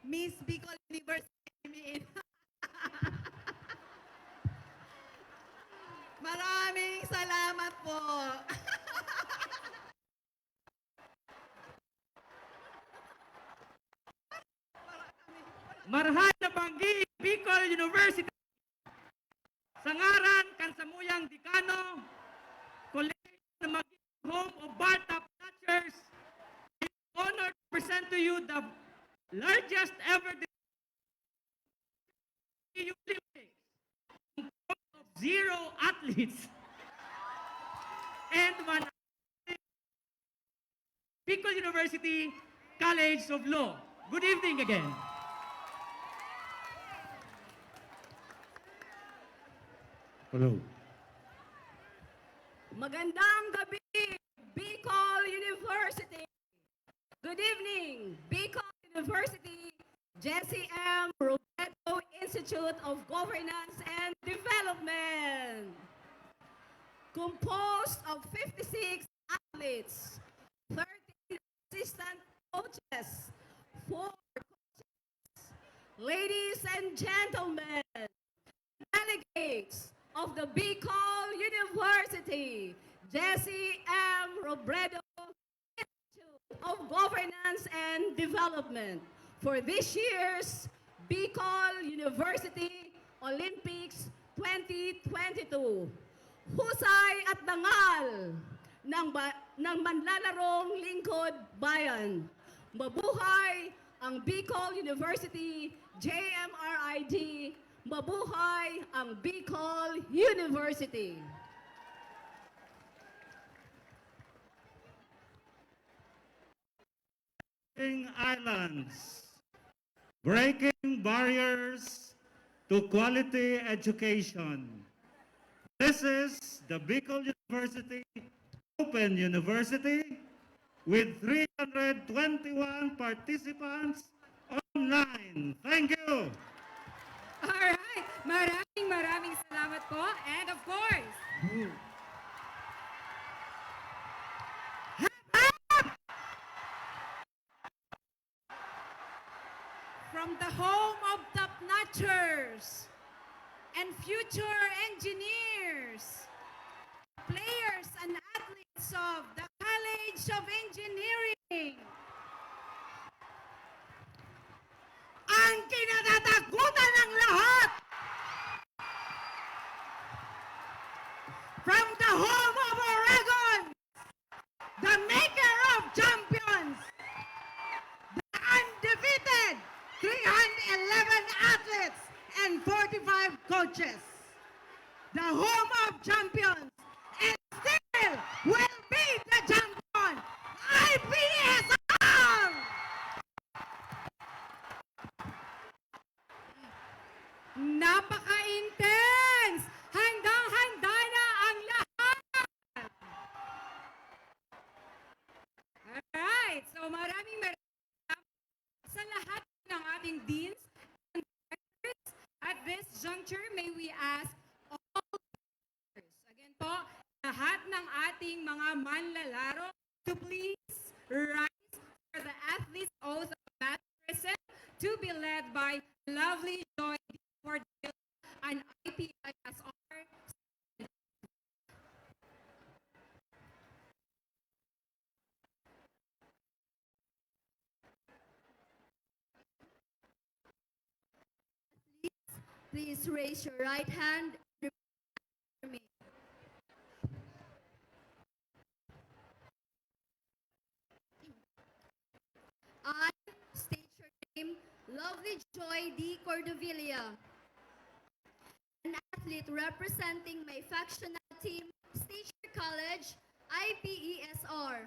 S4: Miss Bicol University, I mean. Maraming salamat po.
S12: Marhan na Banggi, Bicol University. Sa ngaran kan samuyang dekano, college na maging home of bar top notchers, it's an honor to present to you the largest ever Olympics of 0 athletes and 1 Bicol University College of Law. Good evening again.
S2: Hello.
S8: Magandang gabi, Bicol University. Good evening, Bicol University, Jesse M. Robredo Institute of Governance and Development. Composed of 56 athletes, 13 assistant coaches, 4 coaches. Ladies and gentlemen, delegates of the Bicol University, Jesse M. Robredo Institute of Governance and Development for this year's Bicol University Olympics 2022. Husay at dangal ng manlalarong lingkod bayan. Mabuhay ang Bicol University JMRID. Mabuhay ang Bicol University!
S2: Islands, breaking barriers to quality education. This is the Bicol University Open University with 321 participants online. Thank you.
S3: Alright, maraming salamat po. And of course, from the home of top-notchers and future engineers, players and athletes of the College of Engineering, ang kinatatakutan ng lahat, from the home of Oregon, the maker of champions, the undefeated 311 athletes and 45 coaches, the home of champions, and still will be the champion, IPSR! Napaka-intense! Handang-handa na ang lahat! Alright, so maraming sa lahat ng ating deans and directors. At this juncture, may we ask all directors, again po, lahat ng ating mga manlalaro to please rise for the athlete's oath of baptism to be led by lovely Joy Cordelia, an IPISR.
S6: Please raise your right hand and repeat after me. I state your name, Lovely Joy D. Cordovilla, an athlete representing my factional team, Stature College, IPESR.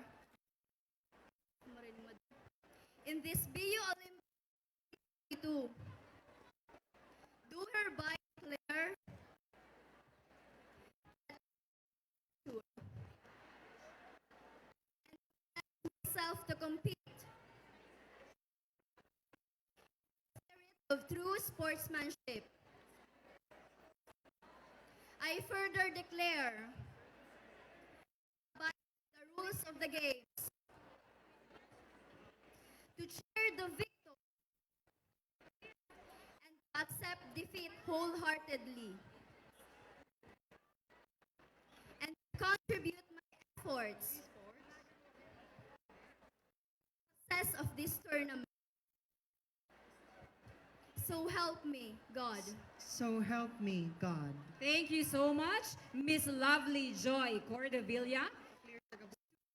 S6: In this BU Olympics
S11: 2022. Do hereby declare myself to compete of true sportsmanship. I further declare by the rules of the games to cheer the victor and accept defeat wholeheartedly and contribute my efforts to the success of this tournament. So help me, God.
S1: So help me, God.
S3: Thank you so much, Miss Lovely Joy Cordovilla.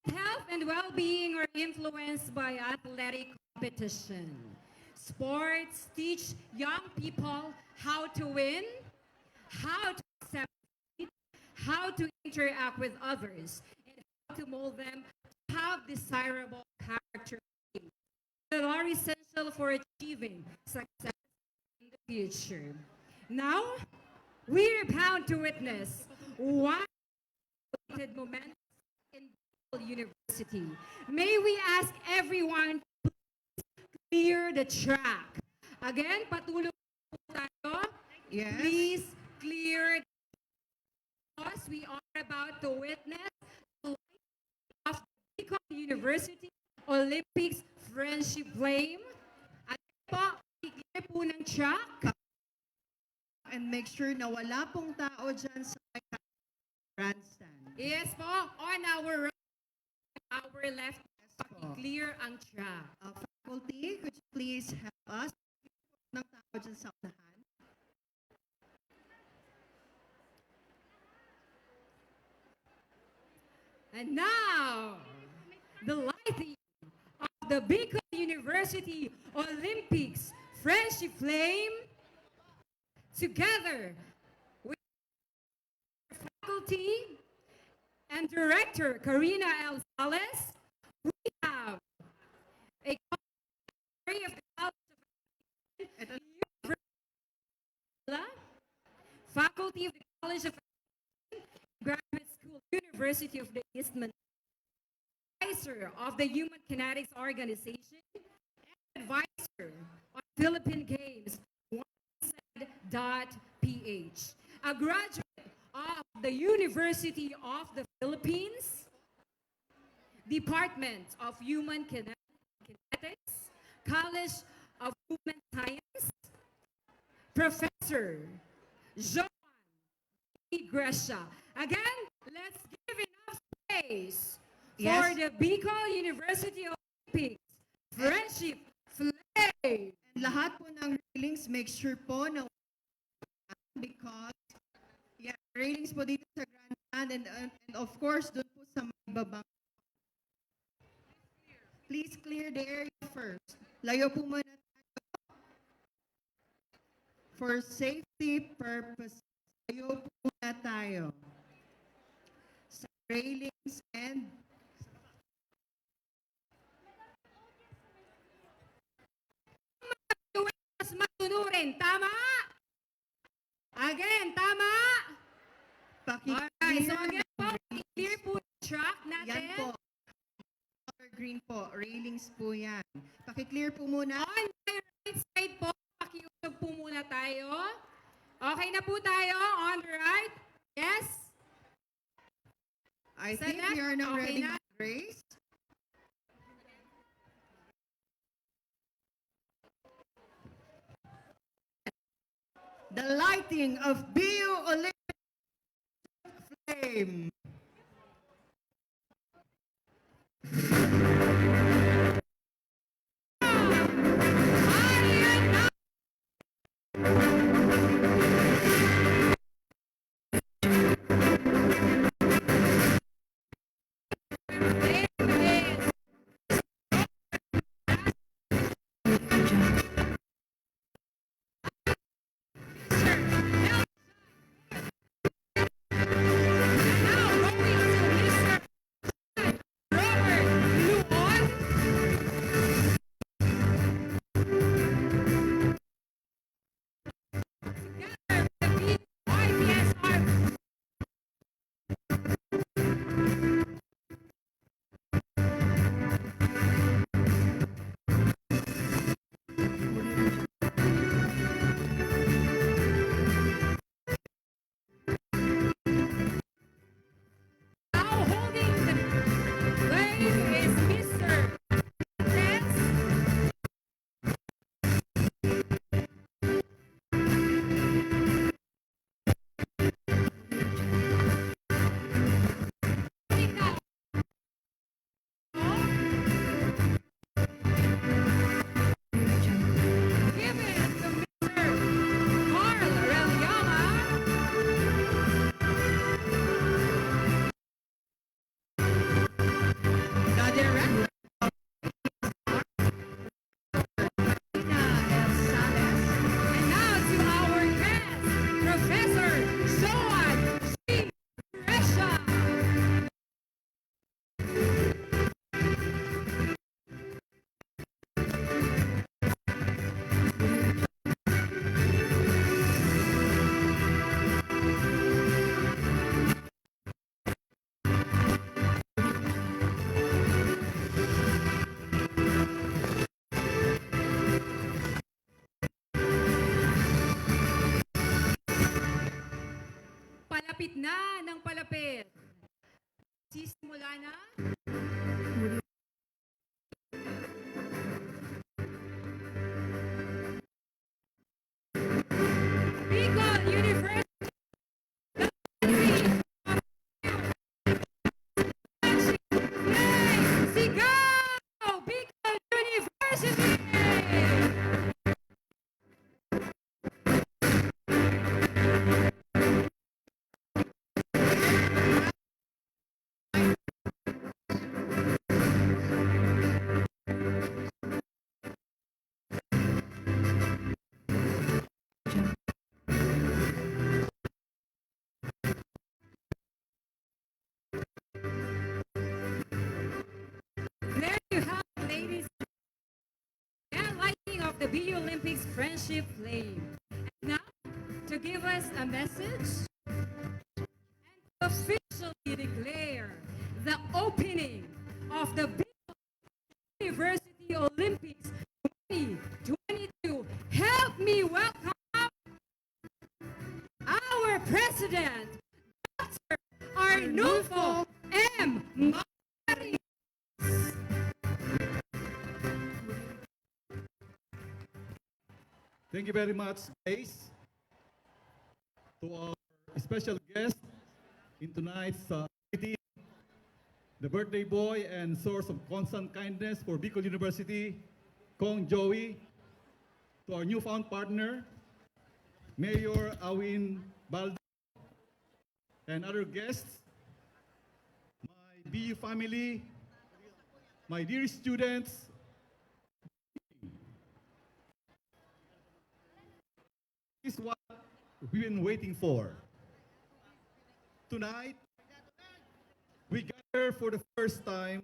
S3: Health and well-being are influenced by athletic competition. Sports teach young people how to win, how to accept defeat, how to interact with others, and how to mold them to have desirable character that are essential for achieving success in the future. Now, we're bound to witness one momentum in University. May we ask everyone to clear the track. Again, patulong po tayo.
S1: Yes.
S3: Please clear the track. We are about to witness the light of the Bicol University Olympics Friendship Flame. At po, clear po ng track.
S1: And make sure na wala pong tao dyan sa grandstand.
S3: Yes po, on our right, our left, clear ang track.
S1: Faculty, could you please help us? Ng tao dyan sa unahan.
S3: And now, the lighting of the Bicol University Olympics Friendship Flame, together with faculty and director Karina L. Sales, we have a commentary of the Faculty of the College of Graduate School, University of the Eastman, advisor of the Human Kinetics Organization, and advisor on Philippine Games, PH, a graduate of the University of the Philippines, Department of Human Kinetics, College of Human Science, Professor Joan E. Gresha. Again, let's give enough space for the Bicol University Olympics Friendship Flame.
S1: And lahat po ng railings, make sure po na because railings po dito sa grandstand and of course doon po sa may babang. Please clear the area first. Layo po muna tayo. For safety purpose, layo po muna tayo sa railings and
S3: matunurin. Tama? Again, tama? Alright, so again po, clear po yung track natin.
S1: Yan po. Color green po. Railings po yan. Paki-clear po muna.
S3: On my right side po, pakiusap po muna tayo. Okay na po tayo? On the right? Yes?
S1: I
S3: Sa
S1: think
S3: left?
S1: we are now
S3: Okay
S1: ready
S3: na.
S1: to race. The lighting of BU Olympic Flame.
S3: Now, palapit na ng palapit. Sisimula na. Bicol University. Sigaw! Bicol University! There you have it, ladies. And lighting of the BU Olympics Friendship Flame. And now, to give us a message and to officially declare the opening of the BU University Olympics 2022, help me welcome our President, Dr. Arnulfo M. Mari.
S13: Thank you very much, guys, to our special guest in tonight's meeting, the birthday boy and source of constant kindness for Bicol University, Kong Joey, to our newfound partner, Mayor Awin Baldo, and other guests, my BU family, my dear students. This is what we've been waiting for. Tonight, we gather for the first time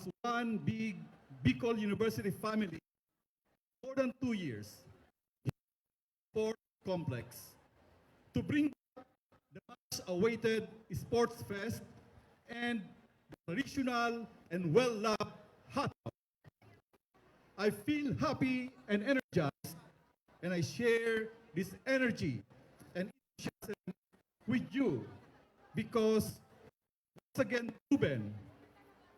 S13: as one big Bicol University family, more than 2 years, sport complex, to bring back the much-awaited Sports Fest and the traditional and well-loved hot dog. I feel happy and energized, and I share this energy and enthusiasm with you because once again proven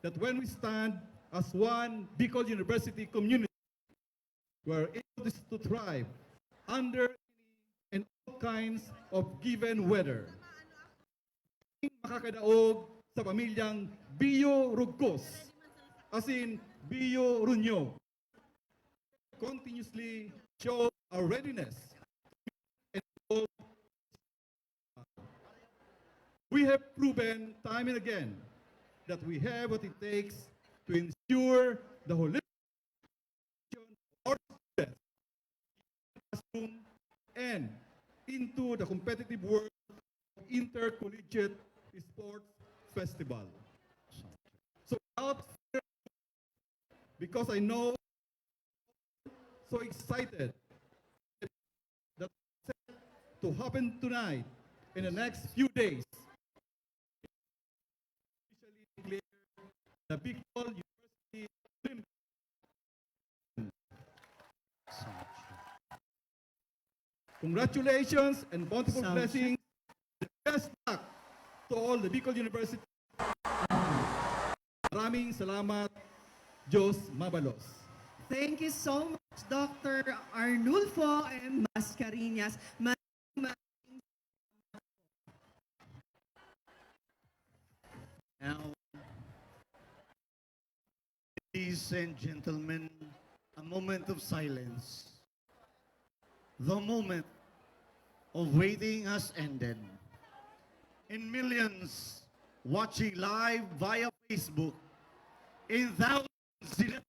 S13: that when we stand as one Bicol University community, we are able to thrive under any and all kinds of given weather. Makakadaog sa pamilyang Bio Rugkos, as in Bio Runyo, continuously show our readiness. We have proven time and again that we have what it takes to ensure the holistic of our students classroom and into the competitive world of intercollegiate sports festival. So without fear, because I know so excited that to happen tonight in the next few days, officially declare the Bicol University Olympics. Congratulations and bountiful blessings. The best luck to all the Bicol University. Maraming salamat. Diyos mabalos.
S4: Thank you so much, Dr. Arnulfo M. Mascareñas.
S2: Now, ladies and gentlemen, a moment of silence. The moment of waiting has ended. In millions watching live via Facebook, in thousands in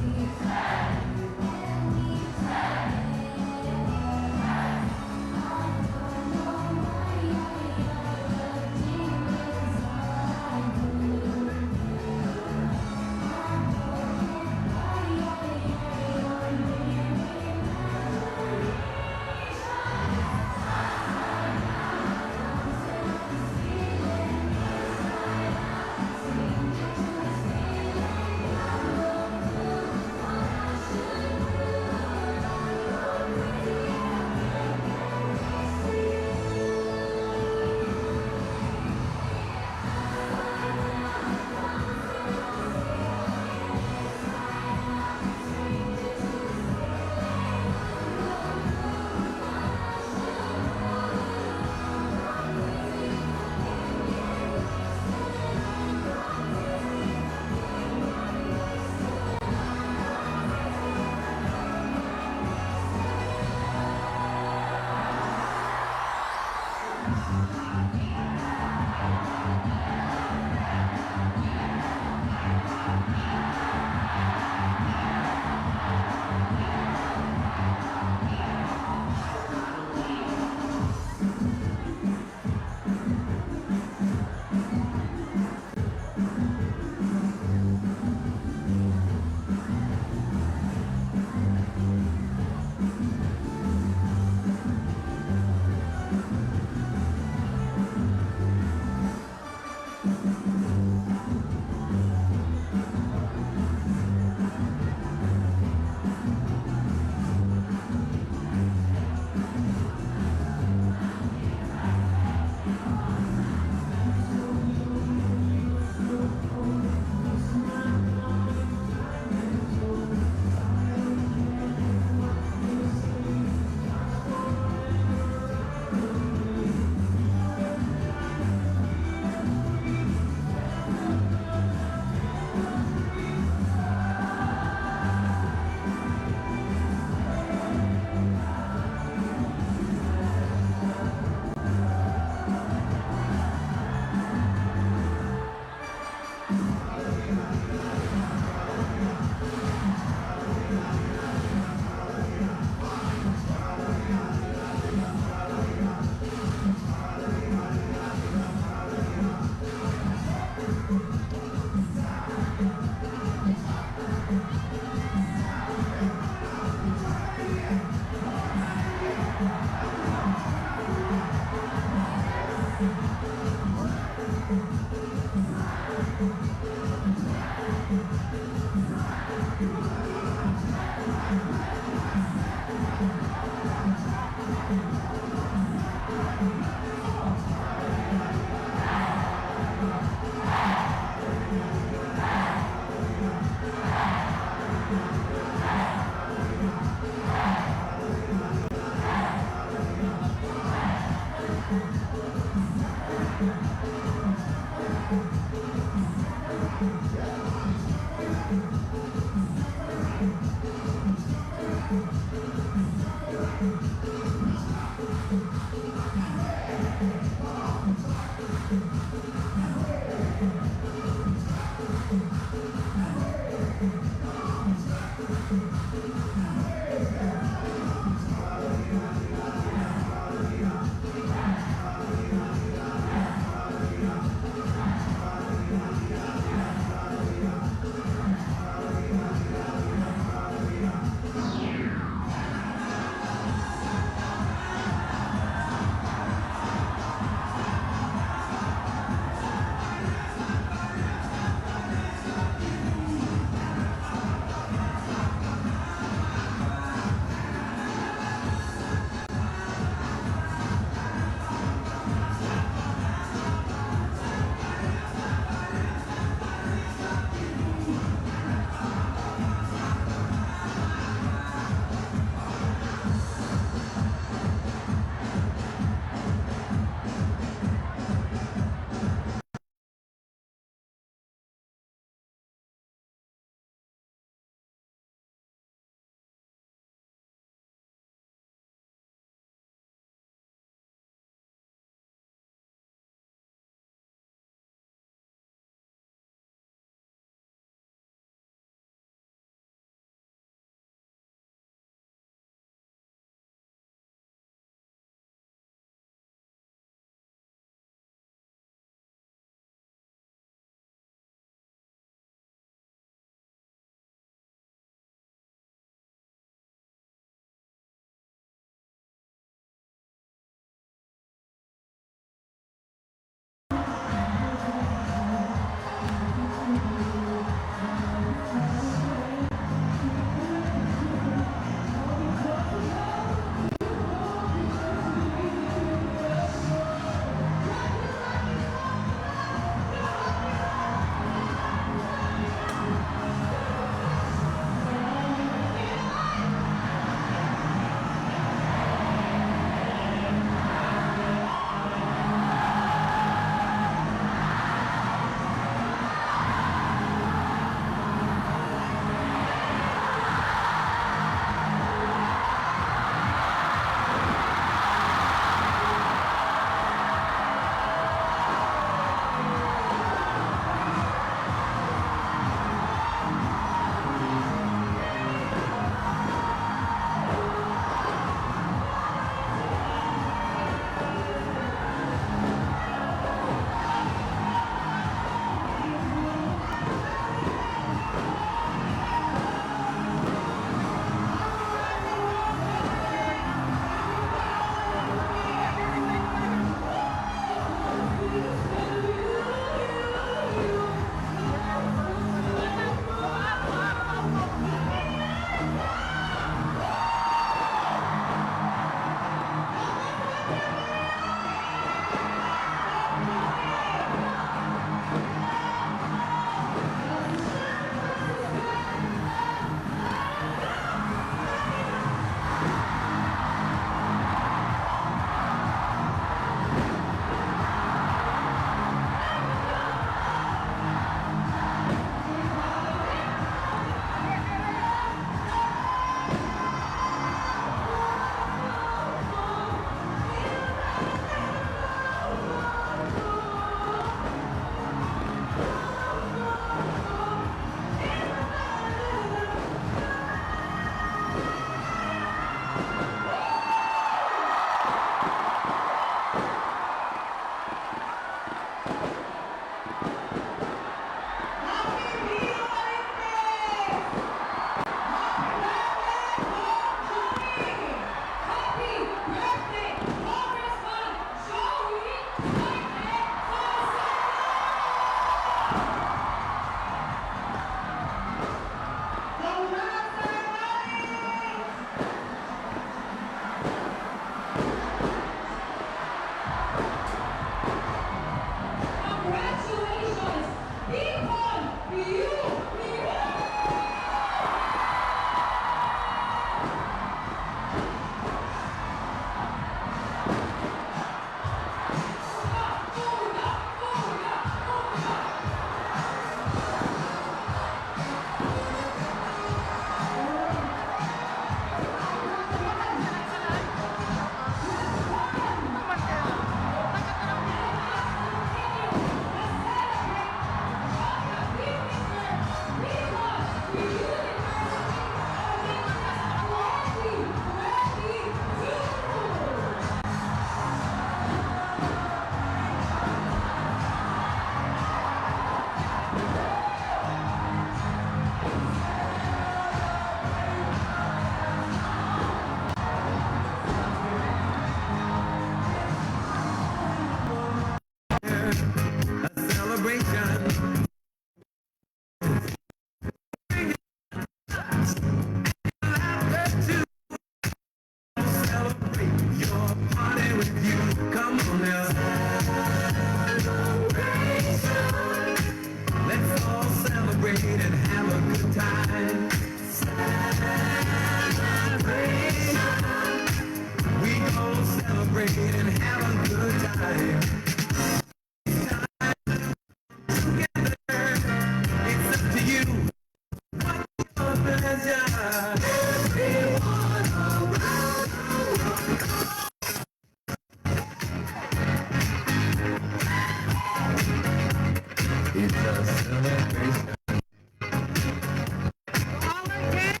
S4: Our guest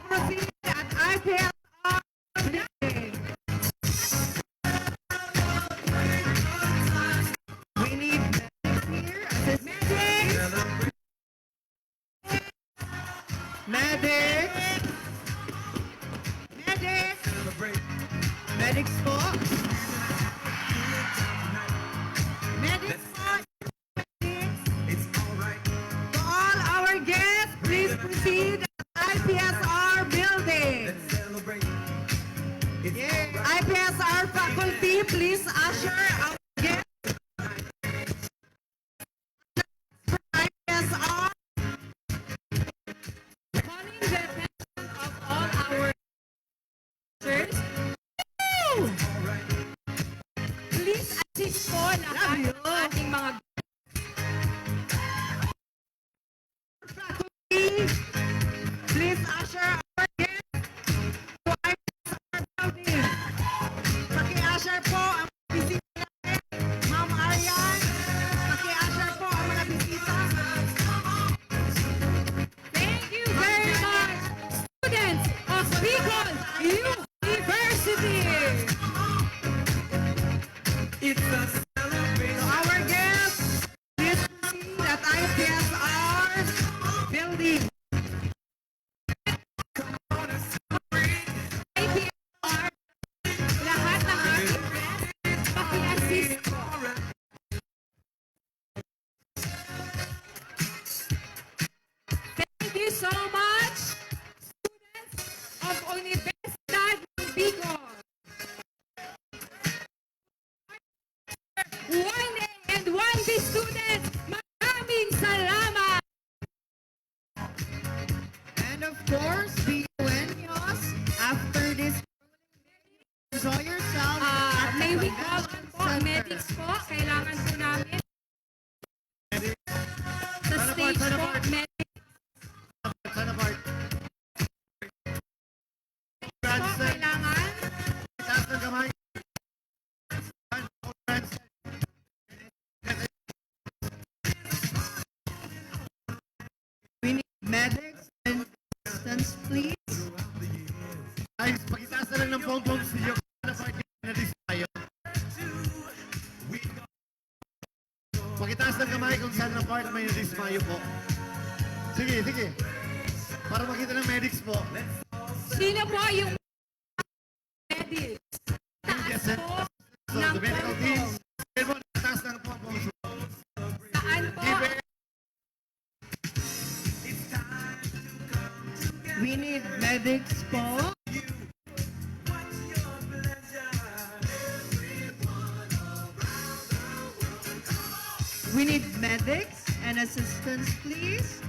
S4: proceed at IPLR building. We need medics here. Medics. Medics. Medics po. Medics po. To all our guests, please proceed at IPSR building. IPSR faculty, please usher our guests. IPSR.
S3: Calling the attention of all our teachers. Please assist po lahat ng ating mga
S4: Faculty, please usher our guests to IPSR building. Paki-usher po ang bisita natin. Ma'am Arian, paki-usher po ang mga bisita.
S3: Thank you very much, students of Bicol University.
S4: To our guests, please proceed at IPSR building.
S3: IPSR, lahat ng ating guests, paki-assist po. Thank you so much, students of Universidad ng Bicol. 1A and 1B students, maraming salamat!
S4: And of course, the UNIOS, after this, enjoy yourself.
S3: May we call on po ang medics po? Kailangan po namin. Sa stage po, medics
S2: Sana part.
S3: po kailangan.
S2: Taas ng kamay.
S4: We need medics and assistants, please.
S2: Guys, pakitaas na lang ng pong-pong siyo. Sana part na dismayo. Pakitaas ng kamay kung saan na part may dismayo po. Sige, sige. Para makita ng medics po.
S3: Sino po yung medics? Taas po
S2: So,
S3: ng
S2: the medical
S3: pong-pong.
S2: team. Pero po, taas ng pong-pong.
S3: Saan po?
S4: We need medics po. We need medics and assistants, please.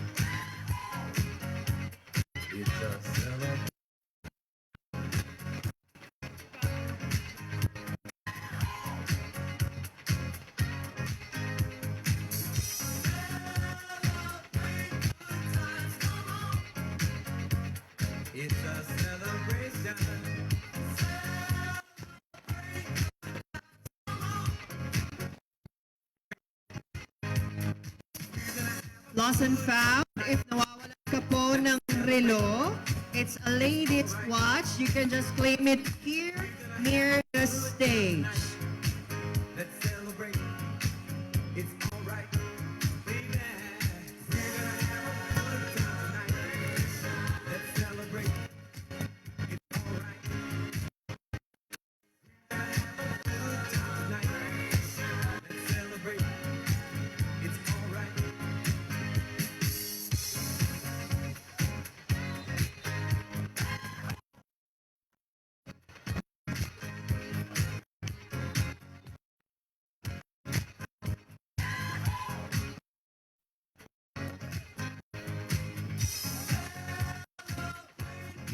S4: Lost and found. If nawawala ka po ng relo, it's a lady's watch. You can just claim it here near the stage.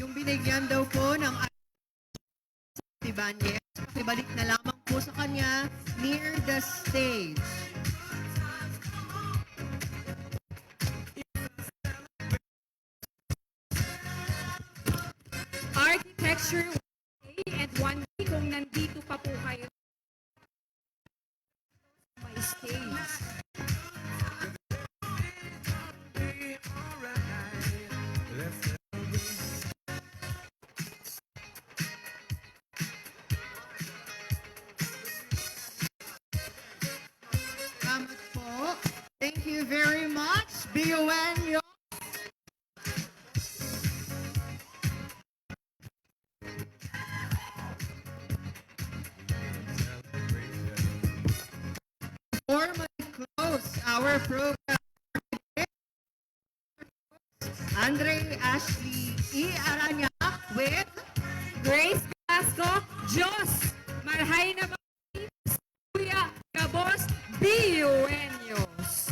S4: Yung binigyan daw po ng Tibanyes, ibalik na lamang po sa kanya near the stage.
S3: picture 1A and 1B kung nandito pa po kayo sa may stage.
S4: Salamat po. Thank you very much, BUN. Formally close our program. Andre Ashley E. Aranyak with
S3: Grace Velasco, Diyos, marhay na ba? Kuya Gabos, Biuenos.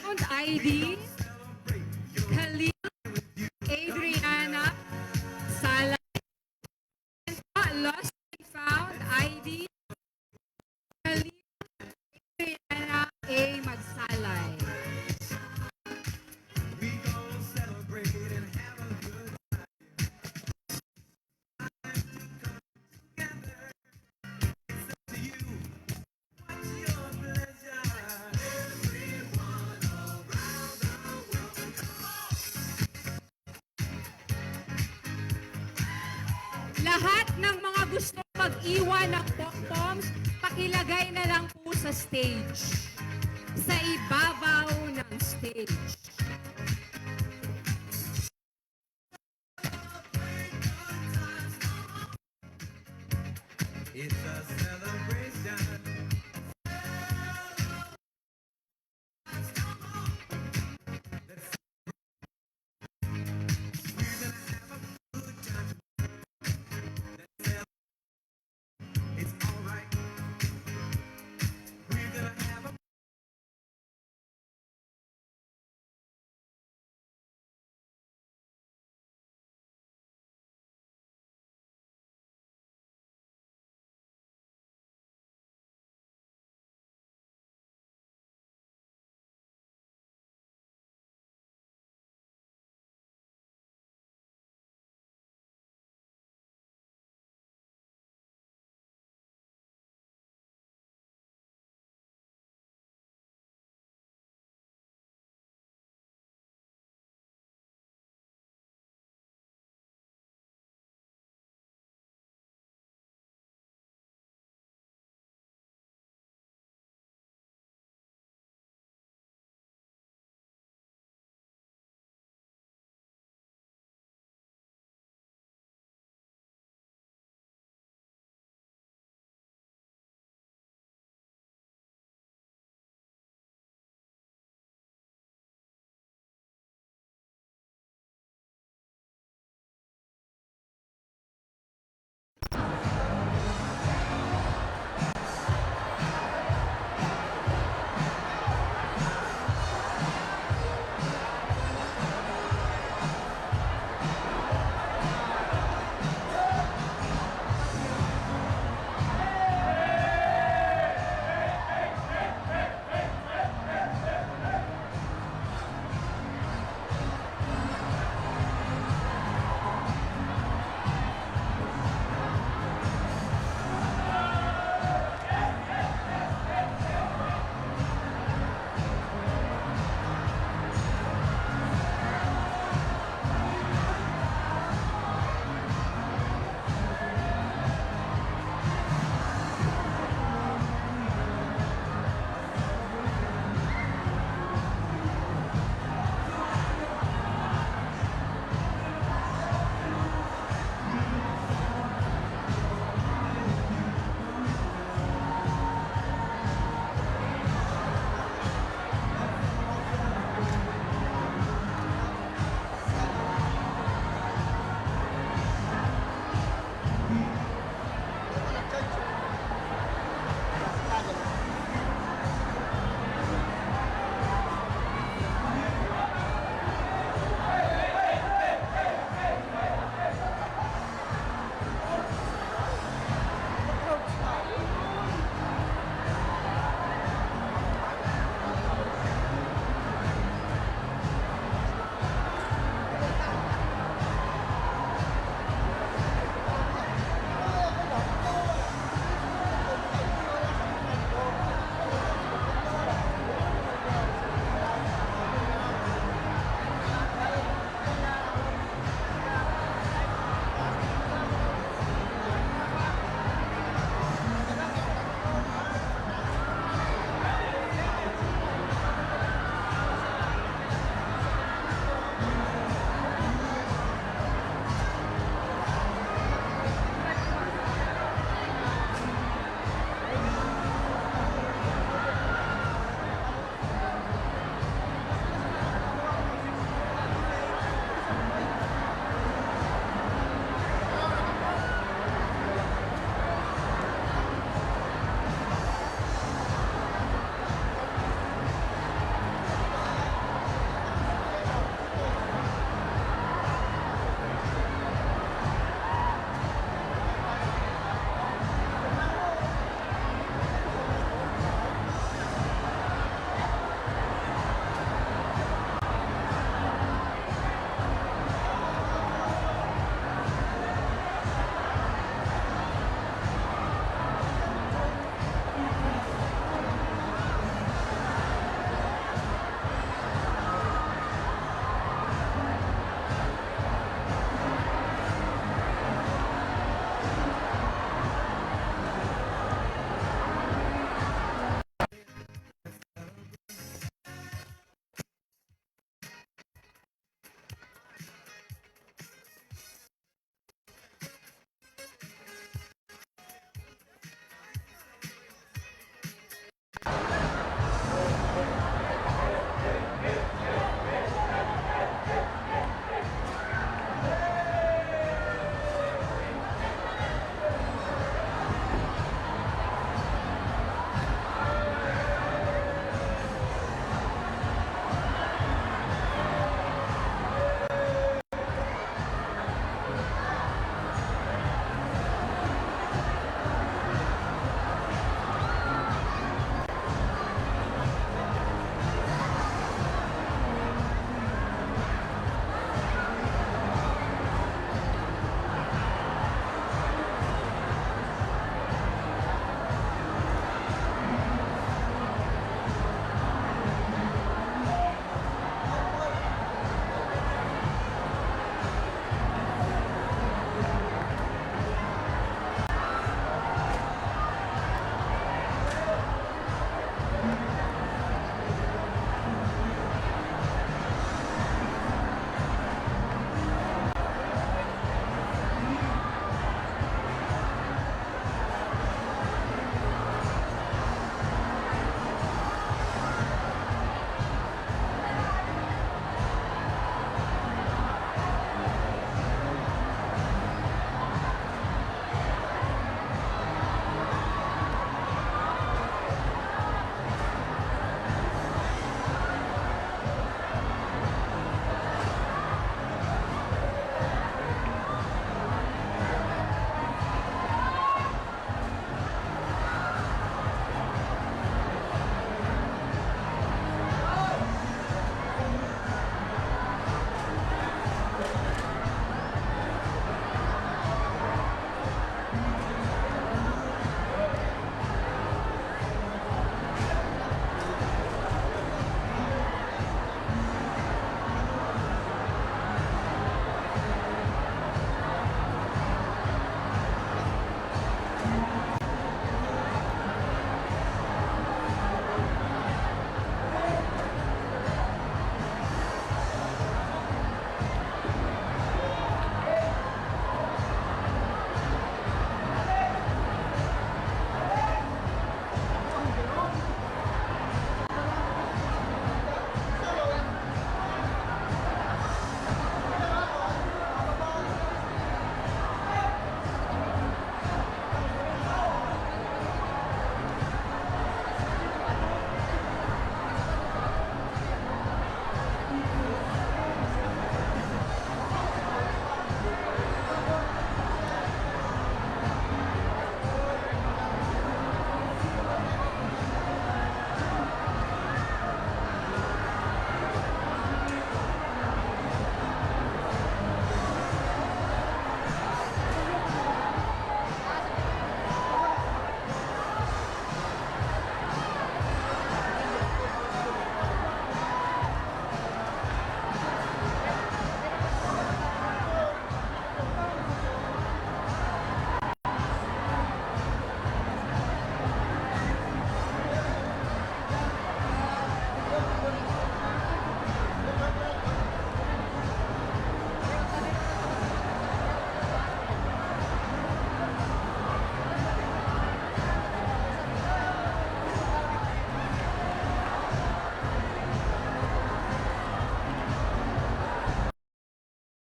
S3: Sound ID, Khalil, Adriana, Sala, Lost and Found ID, Khalil, Adriana A. Magsalay. Lahat ng mga gusto mag-iwan ng pom-poms, pakilagay na lang po sa stage. Sa ibabaw ng stage.
S5: It's a celebration.